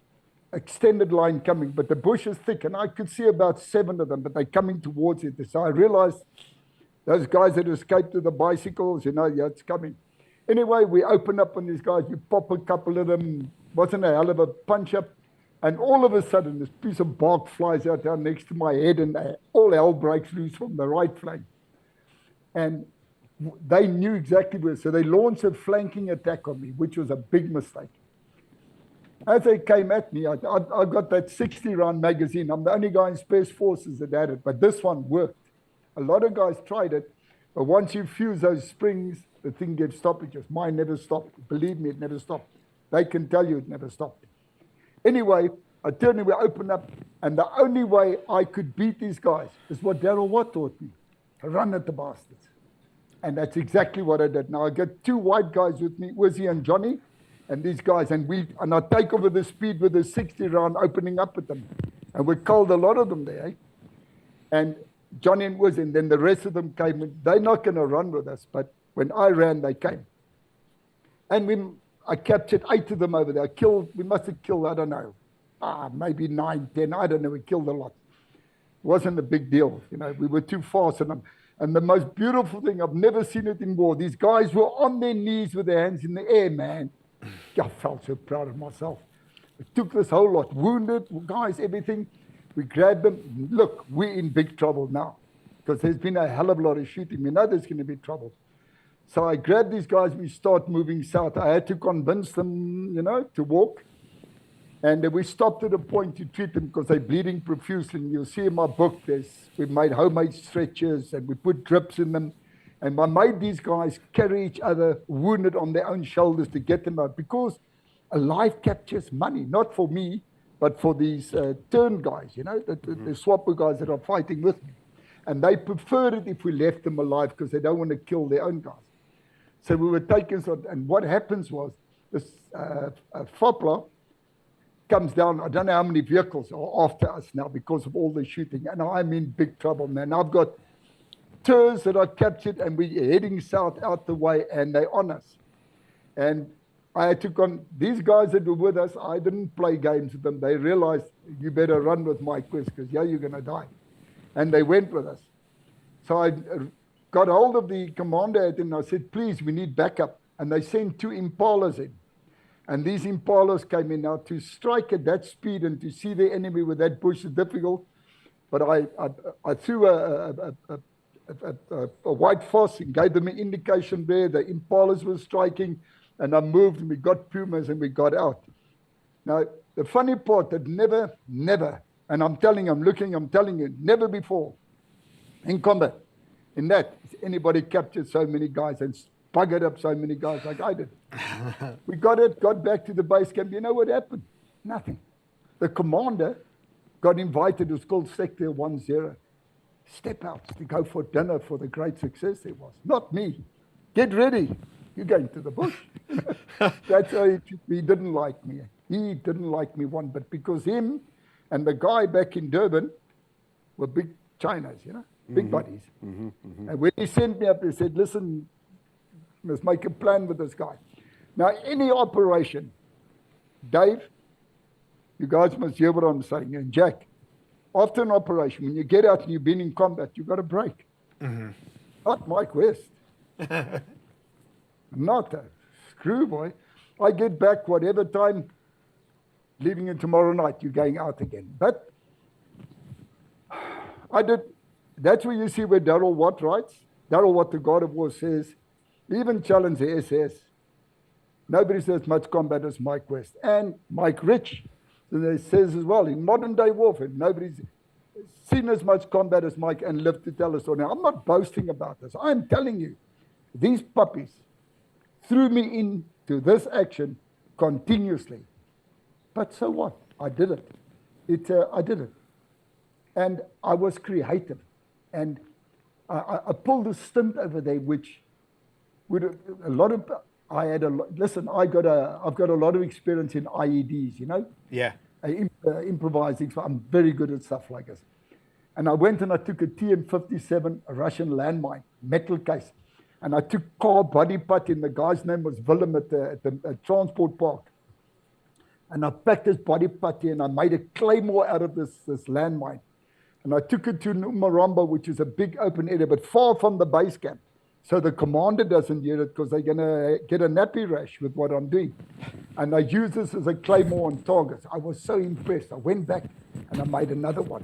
extended line coming, but the bush is thick, and I could see about 7 of them, but they're coming towards it. So I realized those guys that escaped with the bicycles, yeah, it's coming. Anyway, we open up on these guys. You pop a couple of them. Wasn't a hell of a punch up. And all of a sudden, this piece of bark flies out down next to my head, and all hell breaks loose from the right flank. And they knew exactly where, so they launched a flanking attack on me, which was a big mistake. As they came at me, I got that 60-round magazine. I'm the only guy in Space Forces that had it, but this one worked. A lot of guys tried it, but once you fuse those springs, the thing gets stoppages. Mine never stopped. Believe me, it never stopped. They can tell you it never stopped. Anyway, I turned and we opened up, and the only way I could beat these guys is what Darrell Watt taught me. Run at the bastards. And that's exactly what I did. Now I get 2 white guys with me, Wizzy and Johnny, and these guys, and I take over the speed with a 60-round opening up at them. And we killed a lot of them there, eh? And Johnny and Wizzy, and then the rest of them came in. They're not going to run with us, but when I ran, they came. And I captured 8 of them over there. We must have killed, I don't know, maybe 9, 10, I don't know, we killed a lot. It wasn't a big deal, you know, we were too fast. And the most beautiful thing, I've never seen it in war, these guys were on their knees with their hands in the air, man. I felt so proud of myself. We took this whole lot, wounded guys, everything. We grabbed them. Look, we're in big trouble now because there's been a hell of a lot of shooting. We know there's going to be trouble. So I grabbed these guys, we start moving south. I had to convince them, you know, to walk. And we stopped at a point to treat them because they're bleeding profusely. And you'll see in my book, we made homemade stretchers and we put drips in them. And I made these guys carry each other wounded on their own shoulders to get them out, because a life captures money, not for me, but for these turn guys, you know, the SWAPO guys that are fighting with me. And they preferred it if we left them alive because they don't want to kill their own guys. So we were taken, and what happens was this Fopler comes down. I don't know how many vehicles are after us now because of all the shooting, and I'm in big trouble, man. I've got tours that are captured, and we're heading south out the way, and they're on us. And I took on these guys that were with us. I didn't play games with them. They realized, you better run with my quest because you're going to die. And they went with us. So I got hold of the commander and I said, please, we need backup. And they sent 2 Impalas in. And these Impalas came in. Now, to strike at that speed and to see the enemy with that bush is difficult. But I threw a white foss and gave them an indication there. The Impalas were striking, and I moved, and we got Pumas, and we got out. Now, the funny part that never, and I'm telling you, never before in combat, in that, anybody captured so many guys and buggered up so many guys like I did. We got back to the base camp. You know what happened? Nothing. The commander got invited. It was called Sector 10. Step out to go for dinner for the great success there was. Not me. Get ready. You're going to the bush. That's how he didn't like me. He didn't like me one bit because him and the guy back in Durban were big Chinas, you know, big buddies. And when he sent me up, he said, listen, let's make a plan with this guy. Now, any operation, Dave, you guys must hear what I'm saying, and Jack, after an operation, when you get out and you've been in combat, you've got a break. Not Mike West. Not a screw boy. I get back whatever time, leaving it tomorrow night, you're going out again. But I did, that's where you see where Darrell Watt writes. Darrell Watt, the God of War, says, even challenge the SS. Nobody says much combat as Mike West. And Mike Rich says as well, in modern day warfare, nobody's seen as much combat as Mike and lived to tell a story. Now, I'm not boasting about this. I'm telling you, these puppies threw me into this action continuously. But so what? I did it. I did it. And I was creative. And I pulled a stint over there, which would a lot of, I had a lot, listen, I've got a lot of experience in IEDs, you know? Yeah. Improvising, so I'm very good at stuff like this. And I went and I took a TM57, a Russian landmine, metal case. And I took car body part in, the guy's name was Willem at the transport park. And I packed this body putty and I made a claymore out of this landmine. And I took it to Maramba, which is a big open area, but far from the base camp. So the commander doesn't hear it because they're going to get a nappy rash with what I'm doing. And I use this as a claymore on targets. I was so impressed. I went back and I made another one.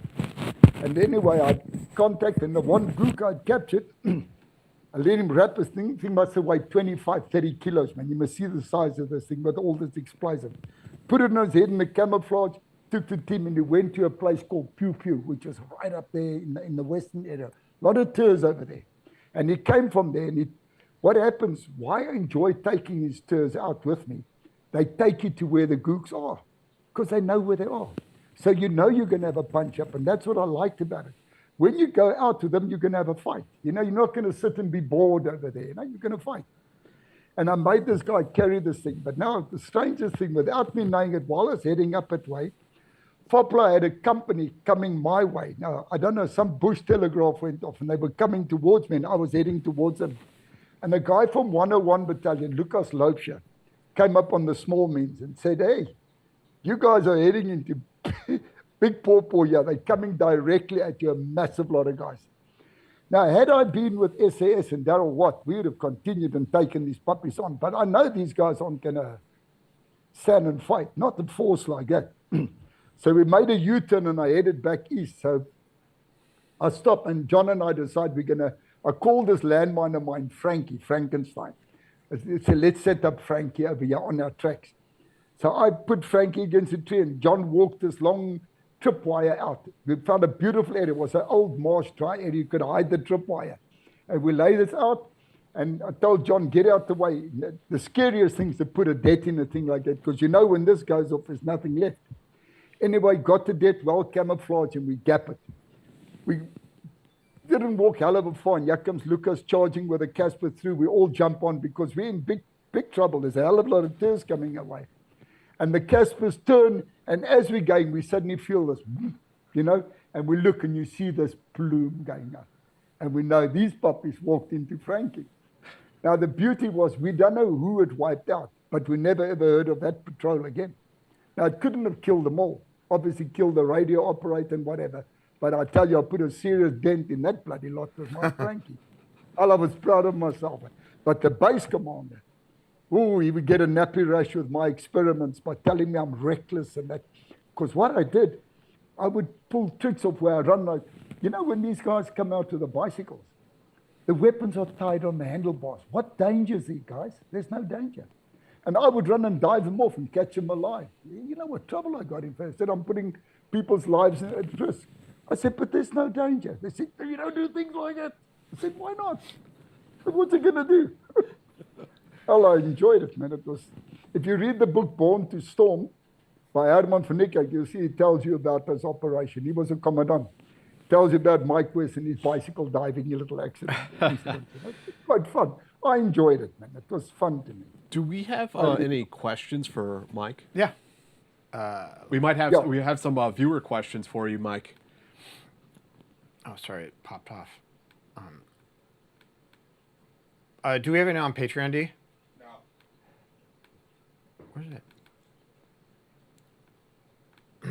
And anyway, I contacted the one gook I'd captured. I let him wrap this thing. Thing must have weighed 25, 30 kilos, man. You must see the size of this thing with all this explosive. Put it on his head in the camouflage, took the team, and he went to a place called Pew Pew, which is right up there in the western area. A lot of tours over there. And he came from there, and what happens, why I enjoy taking his tours out with me, they take you to where the gooks are, because they know where they are. So you know you're going to have a punch-up, and that's what I liked about it. When you go out with them, you're going to have a fight. You know, you're not going to sit and be bored over there. You know, you're going to fight. And I made this guy carry this thing. But now the strangest thing, without me knowing it, while I was heading up that way, Fopla had a company coming my way. Now, I don't know, some bush telegraph went off and they were coming towards me and I was heading towards them. And a guy from 101 Battalion, Lucas Loubser, came up on the small means and said, hey, you guys are heading into big pawpaw here. They're coming directly at you, a massive lot of guys. Now, had I been with SAS and Darrell Watt, we would have continued and taken these puppies on. But I know these guys aren't going to stand and fight, not in force like that. So we made a U-turn and I headed back east. So I stopped and John and I decided we're going to, I called this landmine of mine Frankenstein. I said, let's set up Frankie over here on our tracks. So I put Frankie against a tree and John walked this long tripwire out. We found a beautiful area. It was an old marsh dry area. You could hide the tripwire. And we laid this out and I told John, get out the way. The scariest thing is to put a death in a thing like that because you know when this goes off, there's nothing left. Anyway, got the death well camouflaged and we gap it. We didn't walk hell of a far and here comes Lucas charging with a Casper through. We all jump on because we're in big trouble. There's a hell of a lot of tears coming our way. And the Caspers turn, and as we're going, we suddenly feel this, you know, and we look and you see this plume going up. And we know these puppies walked into Frankie. Now, the beauty was we don't know who it wiped out, but we never ever heard of that patrol again. Now, it couldn't have killed them all. Obviously killed the radio operator and whatever. But I tell you, I put a serious dent in that bloody lot with my Frankie. I was proud of myself. But the base commander, oh, he would get a nappy rash with my experiments by telling me I'm reckless and that. Because what I did, I would pull tricks off where I run like, you know, when these guys come out to the bicycles, the weapons are tied on the handlebars. What danger is there, guys? There's no danger. And I would run and dive them off and catch them alive. You know what trouble I got in for? I said, I'm putting people's lives at risk. I said, but there's no danger. They said, you don't do things like that. I said, why not? What's it going to do? Well, I enjoyed it, man. It was. If you read the book Born to Storm by Herman van Nickerk, you'll see it tells you about this operation. He was a commandant. Tells you about Mike West and his bicycle diving, a little accident. It's quite fun. I enjoyed it, man. It was fun to me. Do we have any questions for Mike? Yeah. We might have. Yeah. We have some viewer questions for you, Mike. Oh, sorry, it popped off. Do we have any on Patreon, D? No. Where's it? I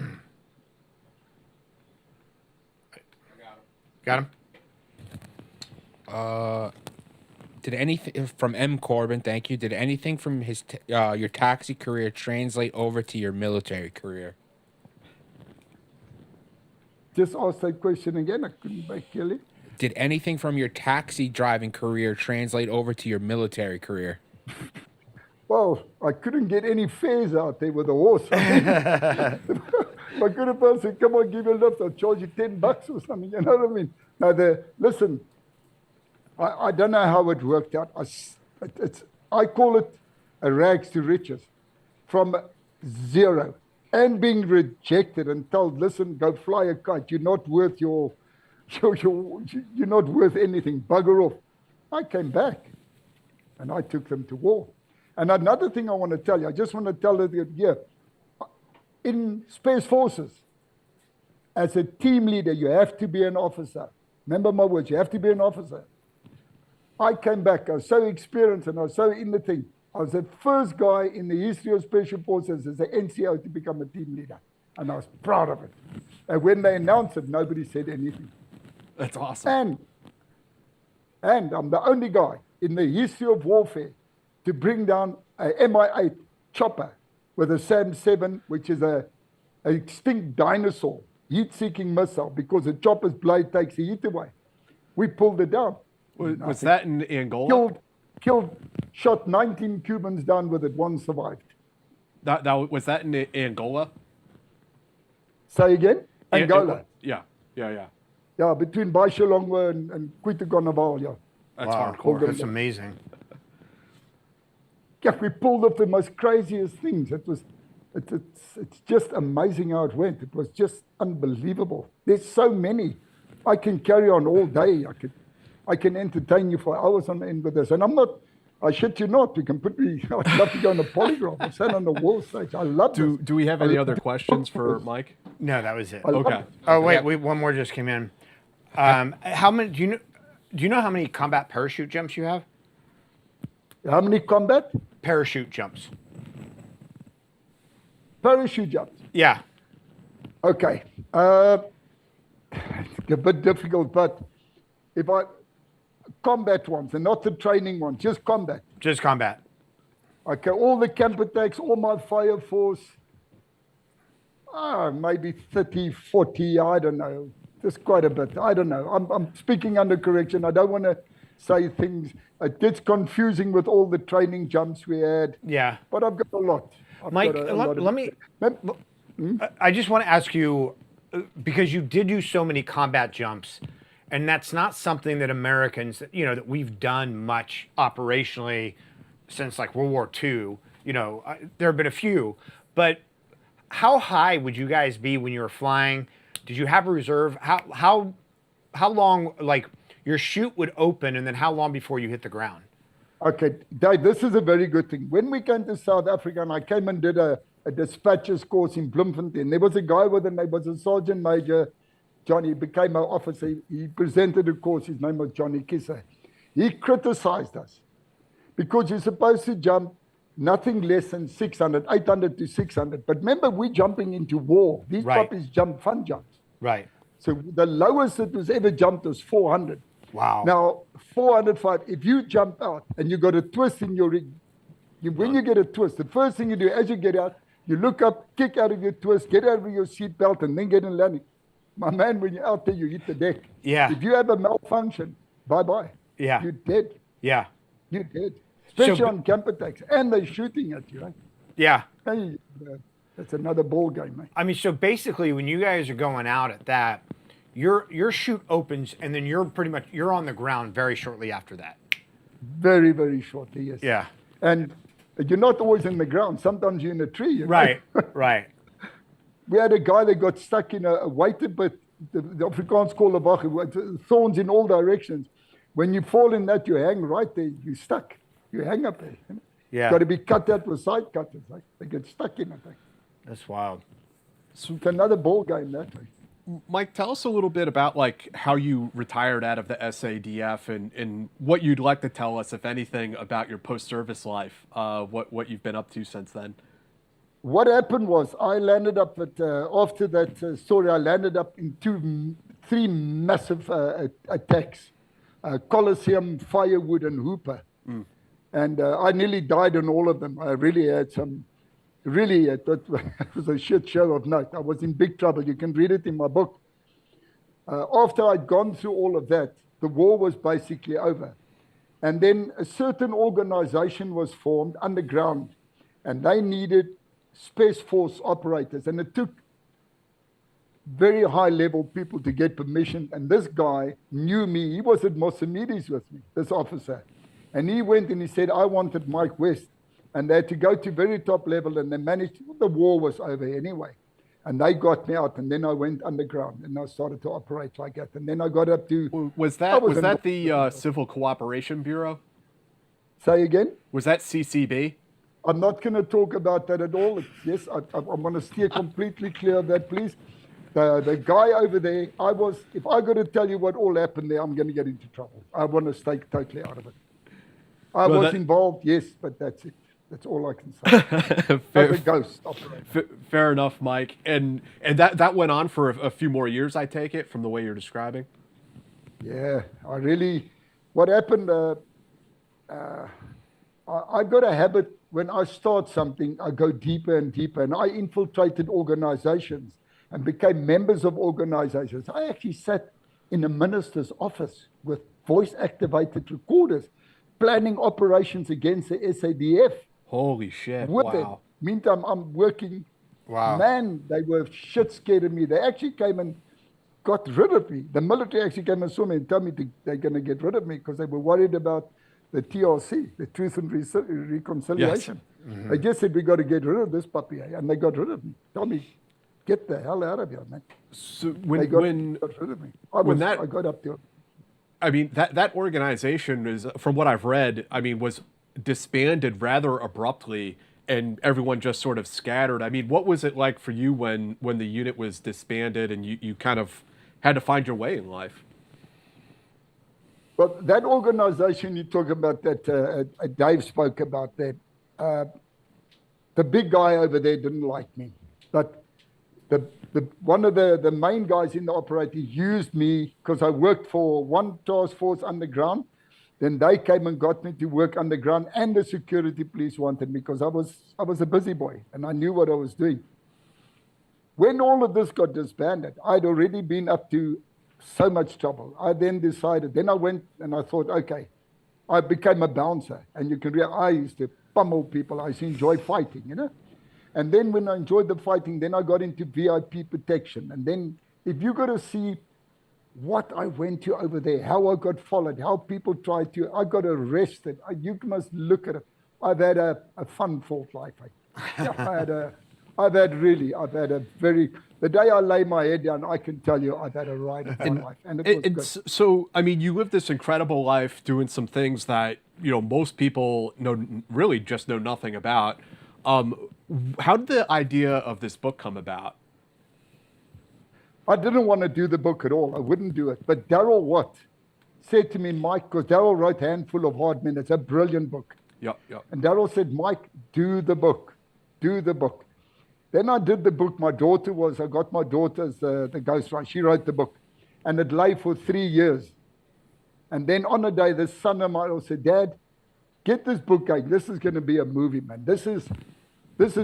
got him. Got him? Did anything from M. Corbin, thank you. Did anything from his your taxi career translate over to your military career? Just ask that question again. I couldn't make it. Did anything from your taxi driving career translate over to your military career? Well, I couldn't get any fares out there with a horse. I could have said, come on, give me a lift. I'll charge you $10 or something. You know what I mean? Now, listen, I don't know how it worked out. I call it a rags to riches. From zero and being rejected and told, listen, go fly a kite. You're not worth you're not worth anything. Bugger off. I came back and I took them to war. And another thing I want to tell you, I just want to tell you here, in Space Forces, as a team leader, you have to be an officer. Remember my words, you have to be an officer. I came back, I was so experienced and I was so in the thing. I was the first guy in the history of Special Forces as an NCO to become a team leader. And I was proud of it. And when they announced it, nobody said anything. That's awesome. And And I'm the only guy in the history of warfare to bring down a Mi-8 chopper with a SAM-7, which is a extinct dinosaur, heat-seeking missile, because the chopper's blade takes the heat away. We pulled it down. Was that in Angola? Shot 19 Cubans down with it. One survived. Was that in Angola? Say again? Angola. Yeah. Yeah, between Baixalongwe and Cuitagonavale, yeah. That's Wow, hardcore. that's amazing. Yeah, we pulled off the most craziest things. It's just amazing how it went. It was just unbelievable. There's so many. I can carry on all day. I can entertain you for hours on end with this. And I shit you not, you can put me, I'd love to go on a polygraph. I stand on the world stage. I love this. Do we have any other questions for Mike? No, that was it. Okay. Oh wait, one more just came in. How many? Do you know how many combat parachute jumps you have? How many combat? Parachute jumps. Parachute jumps. Yeah. Okay. It's a bit difficult, but combat ones and not the training ones, just combat. Just combat. Okay, all the camp attacks, all my fire force, maybe 30, 40, I don't know. Just quite a bit. I don't know. I'm speaking under correction. I don't want to say things. It gets confusing with all the training jumps we had. Yeah. But I've got a lot. Mike, let me. I just want to ask you, because you did do so many combat jumps, and that's not something that Americans, that we've done much operationally since like World War II. There have been a few, but how high would you guys be when you were flying? Did you have a reserve? How long, like your chute would open, and then how long before you hit the ground? Okay, Dave, this is a very good thing. When we came to South Africa, and I came and did a dispatcher's course in Bloemfontein, there was a guy with a name, was a sergeant major, Johnny, became an officer. He presented a course, his name was Johnny Kissa. He criticized us because you're supposed to jump nothing less than 600, 800 to 600. But remember, we're jumping into war. These puppies jump fun jumps. Right. So the lowest that was ever jumped was 400. Wow. Now, 405, if you jump out and you got a twist in your rig, when you get a twist, the first thing you do as you get out, you look up, kick out of your twist, get out of your seat belt, and then get in landing. My man, when you're out there, you hit the deck. Yeah. If you have a malfunction, bye-bye. Yeah. You're dead. Yeah. You're dead. Especially on camp attacks. And they're shooting at you, right? Yeah. Hey, that's another ball game, mate. I mean, so basically, when you guys are going out at that, your chute opens, and then you're on the ground very shortly after that. Very, very shortly, yes. Yeah. And you're not always in the ground. Sometimes you're in a tree. You know? Right. Right. We had a guy that got stuck in a weighted bit, the Afrikaans call a wag, thorns in all directions. When you fall in that, you hang right there. You're stuck. You hang up there. You know? Yeah. Got to be cut out with side cutters. Like they get stuck in it. That's wild. So it's another ball game that way. Mike, tell us a little bit about like how you retired out of the SADF and what you'd like to tell us, if anything, about your post-service life, what you've been up to since then. What happened was I landed up at, after that story, I landed up in three massive attacks, Colosseum, Firewood, and Hooper. Mm. And I nearly died in all of them. I really had some, it was a shit show of note. I was in big trouble. You can read it in my book. After I'd gone through all of that, the war was basically over. And then a certain organization was formed underground, and they needed Space Force operators. And it took very high level people to get permission. And this guy knew me. He was at Mossamedes with me, this officer. And he went and he said, I wanted Mike West. And they had to go to very top level, and they managed, the war was over anyway. And they got me out, and then I went underground, and I started to operate like that. And then I got up to... Was that the Civil Cooperation Bureau? Say again? Was that CCB? I'm not going to talk about that at all. Yes, I'm going to steer completely clear of that, please. The guy over there, if I got to tell you what all happened there, I'm going to get into trouble. I want to stay totally out of it. I was involved, yes, but that's it. That's all I can say. Fair, ghost fair enough, Mike. And that went on for a few more years, I take it, from the way you're describing? Yeah, I really what happened, I got a habit when I start something, I go deeper and deeper, and I infiltrated organizations and became members of organizations. I actually sat in a minister's office with voice-activated recorders, planning operations against the SADF. Holy shit! With Wow. them. Meantime, I'm working. Wow. Man, they were shit scared of me. They actually came and got rid of me. The military actually came and saw me and told me they're going to get rid of me because they were worried about the TRC, the Truth and Reconciliation. Yes. They just said, we got to get rid of this puppy, and they got rid of me. Tell me, get the hell out of here, man. So They got rid of me. I got up there. I mean, that organization is, from what I've read, I mean, was disbanded rather abruptly, and everyone just sort of scattered. I mean, what was it like for you when the unit was disbanded and you kind of had to find your way in life? Well, that organization you talk about, that Dave spoke about that, the big guy over there didn't like me. But one of the main guys in the operation used me because I worked for one task force underground. Then they came and got me to work underground, and the security police wanted me because I was a busy boy and I knew what I was doing. When all of this got disbanded, I'd already been up to so much trouble. I then decided, then I went and I thought, okay, I became a bouncer. And you can realize I used to pummel people. I used to enjoy fighting, you know. And then when I enjoyed the fighting, then I got into VIP protection. And then if you got to see what I went to over there, how I got followed, how people tried to, I got arrested. You must look at it. I've had a fun-filled life. I've had a very, the day I lay my head down, I can tell you I've had a ride of my life. And it was good. So, I mean, you lived this incredible life doing some things that, most people really just know nothing about. How did the idea of this book come about? I didn't want to do the book at all. I wouldn't do it. But Darrell said to me, Mike, because Darrell wrote Handful of Hard Men. It's a brilliant book. Yep. And Darrell said, Mike, do the book. Do the book. Then I did the book. I got my daughter as the ghostwriter. She wrote the book. And it lay for 3 years. And then on a day, the son of mine said, Dad, get this book going. This is going to be a movie, man. This is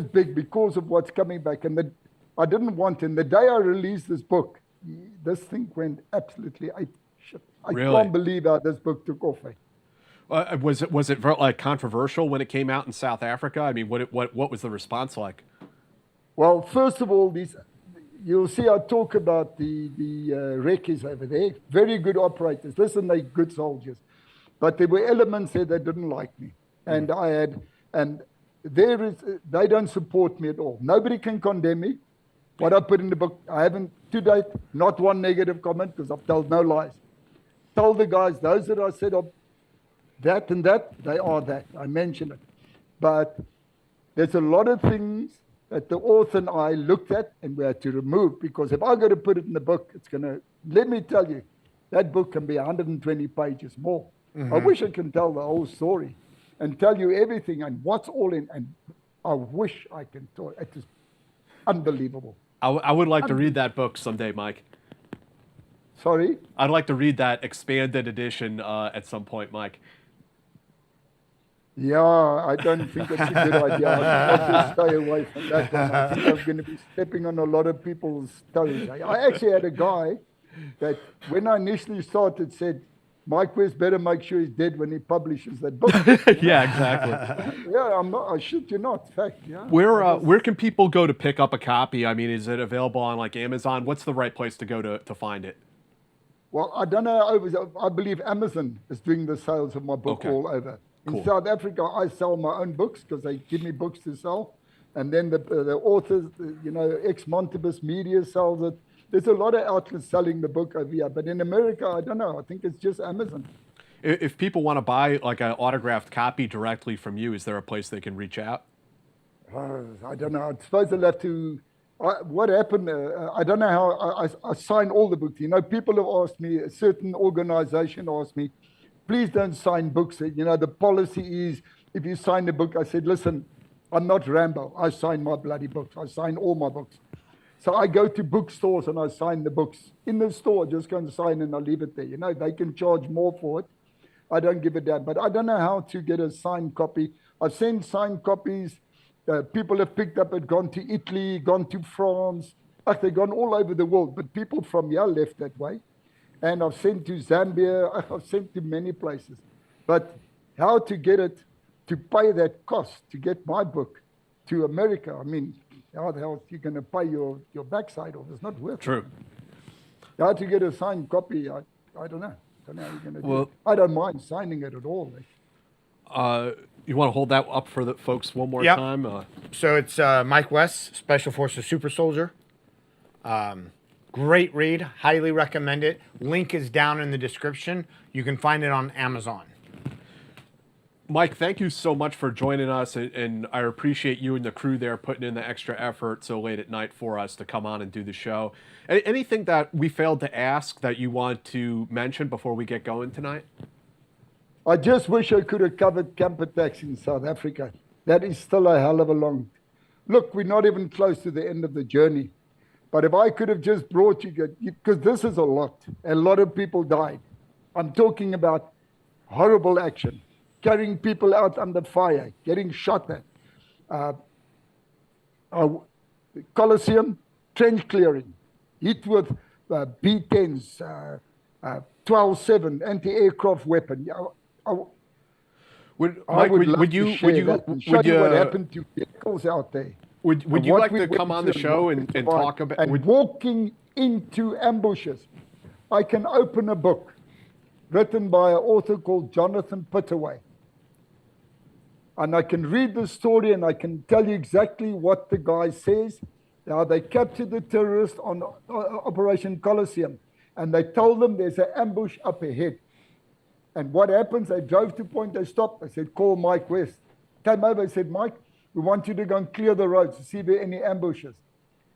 big because of what's coming back. And I didn't want it. And the day I released this book, this thing went absolutely shit. I can't believe how this book took off. Was it like controversial when it came out in South Africa? I mean, what was the response like? Well, first of all, you'll see I talk about the Recces over there. Very good operators. Listen, they're good soldiers. But there were elements there that didn't like me. And they don't support me at all. Nobody can condemn me. What I put in the book, I haven't, to date, not one negative comment because I've told no lies. Told the guys, those that I said of that and that, they are that. I mention it. But there's a lot of things that the author and I looked at and we had to remove because if I got to put it in the book, it's going to, let me tell you, that book can be 120 pages more. Mm-hmm. I wish I can tell the whole story and tell you everything and what's all in, and I wish I can tell. It is unbelievable. I would like to read that book someday, Mike. Sorry? I'd like to read that expanded edition at some point, Mike. Yeah, I don't think it's a good idea. I'll just stay away from that one. I think I'm going to be stepping on a lot of people's toes. I actually had a guy that, when I initially started, said, Mike West better make sure he's dead when he publishes that book. Yeah, exactly. Yeah, I'm not. I shit you not. Fact. Yeah. Where can people go to pick up a copy? I mean, is it available on like Amazon? What's the right place to go to find it? Well, I don't know. I believe Amazon is doing the sales of my book all over. In South Africa, I sell my own books because they give me books to sell, and then the authors, Ex Montibus Media sells it. There's a lot of outlets selling the book over here, but in America, I don't know. I think it's just Amazon. If people want to buy like an autographed copy directly from you, is there a place they can reach out? I don't know. I suppose they'll have to. What happened? I don't know how. I sign all the books. People have asked me. A certain organization asked me, please don't sign books. The policy is if you sign the book. I said, listen, I'm not Rambo. I sign my bloody books. I sign all my books. So I go to bookstores and I sign the books. In the store, just go and sign and I leave it there. They can charge more for it. I don't give a damn. But I don't know how to get a signed copy. I've sent signed copies. People have picked up it, gone to Italy, gone to France. They've gone all over the world. But people from here left that way. And I've sent to Zambia. I've sent to many places. But how to get it to pay that cost to get my book to America? I mean, how the hell are you going to pay your backside off? It's not worth it. True. How to get a signed copy? I don't know. Don't know how you're going to do it. I don't mind signing it at all. You want to hold that up for the folks one more Yep. time? So it's Mike West, Special Forces Super Soldier. Great read. Highly recommend it. Link is down in the description. You can find it on Amazon. Mike, thank you so much for joining us, and I appreciate you and the crew there putting in the extra effort so late at night for us to come on and do the show. Anything that we failed to ask that you want to mention before we get going tonight? I just wish I could have covered camp attacks in South Africa. That is still a hell of a long... Look, we're not even close to the end of the journey. But if I could have just brought you... Because this is a lot. A lot of people died. I'm talking about horrible action. Carrying people out under fire. Getting shot at. Colosseum, trench clearing. Hit with B-10s, 12-7, anti-aircraft weapon. Would you what happened to vehicles out there? Would you like to come on the show and talk about... And walking into ambushes. I can open a book written by an author called Jonathan Pittaway. And I can read the story and I can tell you exactly what the guy says. Now, they captured the terrorists on Operation Colosseum. And they told them there's an ambush up ahead. And what happens? They drove to point, they stopped. They said, call Mike West. Came over, they said, Mike, we want you to go and clear the roads to see if there are any ambushes.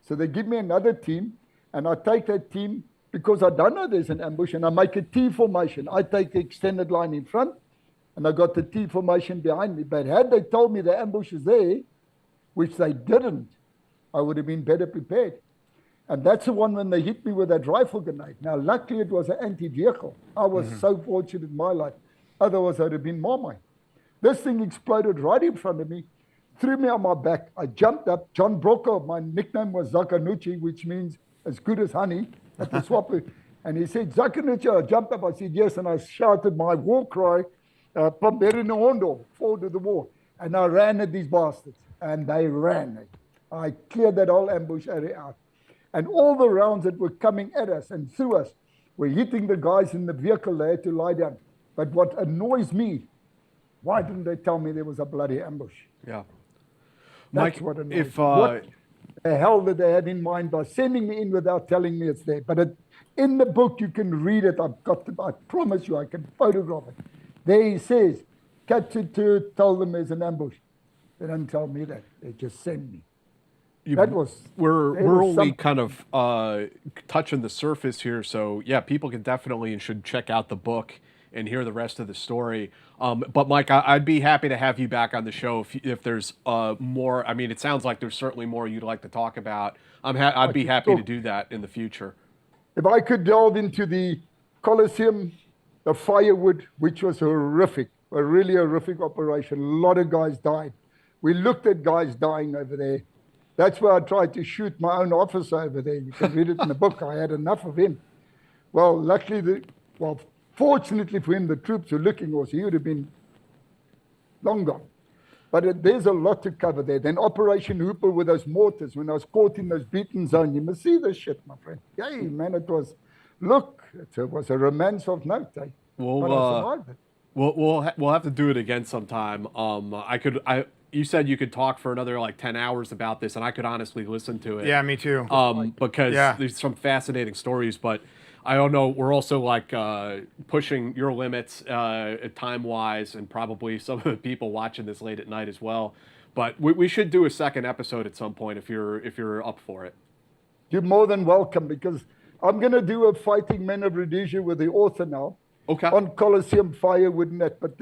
So they give me another team, and I take that team because I don't know there's an ambush, and I make a T formation. I take the extended line in front, and I got the T formation behind me. But had they told me the ambush is there, which they didn't, I would have been better prepared. And that's the one when they hit me with that rifle grenade. Now, luckily, it was an anti-vehicle. I was so fortunate in my life. Otherwise, I'd have been Marmite. This thing exploded right in front of me, threw me on my back. I jumped up. John Brocco, my nickname was Zakanuchi, which means as good as honey at the SWAPO. And he said, Zakanuchi, I jumped up. I said, yes. And I shouted my war cry, Pamberino Hondo, forward to the war. And I ran at these bastards. And they ran. I cleared that whole ambush area out. And all the rounds that were coming at us and through us were hitting the guys in the vehicle. They had to lie down. But what annoys me, why didn't they tell me there was a bloody ambush? Yeah. That's Mike, what annoys if me. What the hell did they have in mind by sending me in without telling me it's there? But in the book, you can read it. I promise you, I can photograph it. There he says, captured two, told them there's an ambush. They didn't tell me that. They just sent me. We're only kind of touching the surface here, so yeah, people can definitely and should check out the book and hear the rest of the story. But Mike, I'd be happy to have you back on the show if there's more. I mean, it sounds like there's certainly more you'd like to talk about. I'd be happy to do that in the future. If I could delve into the Colosseum, the firewood, which was horrific, a really horrific operation. A lot of guys died. We looked at guys dying over there. That's where I tried to shoot my own officer over there. You can read it in the book. I had enough of him. Well, fortunately for him, the troops were looking also. He would have been long gone. But there's a lot to cover there. Then Operation Hooper with those mortars, when I was caught in those beaten zone, you must see this shit, my friend. Yay, man, it was a romance of note, eh? But I survived it. We'll have to do it again sometime. You said you could talk for another like 10 hours about this, and I could honestly listen to it. Yeah, me too. Because there's some fascinating stories, but I don't know. We're also like pushing your limits time-wise, and probably some of the people watching this late at night as well. But we should do a second episode at some point if you're up for it. You're more than welcome, because I'm going to do a Fighting Men of Rhodesia with the author now. Okay. On Colosseum firewood net, but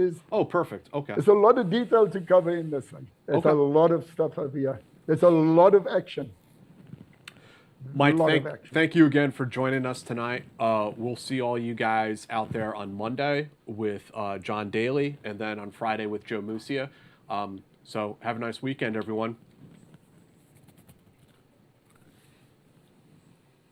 perfect. Okay. There's a lot of detail to cover in this thing. There's a lot of stuff over here. There's a lot of action. Mike, lot of action. thank you again for joining us tonight. We'll see all you guys out there on Monday with John Daly, and then on Friday with Joe Musia. So have a nice weekend, everyone.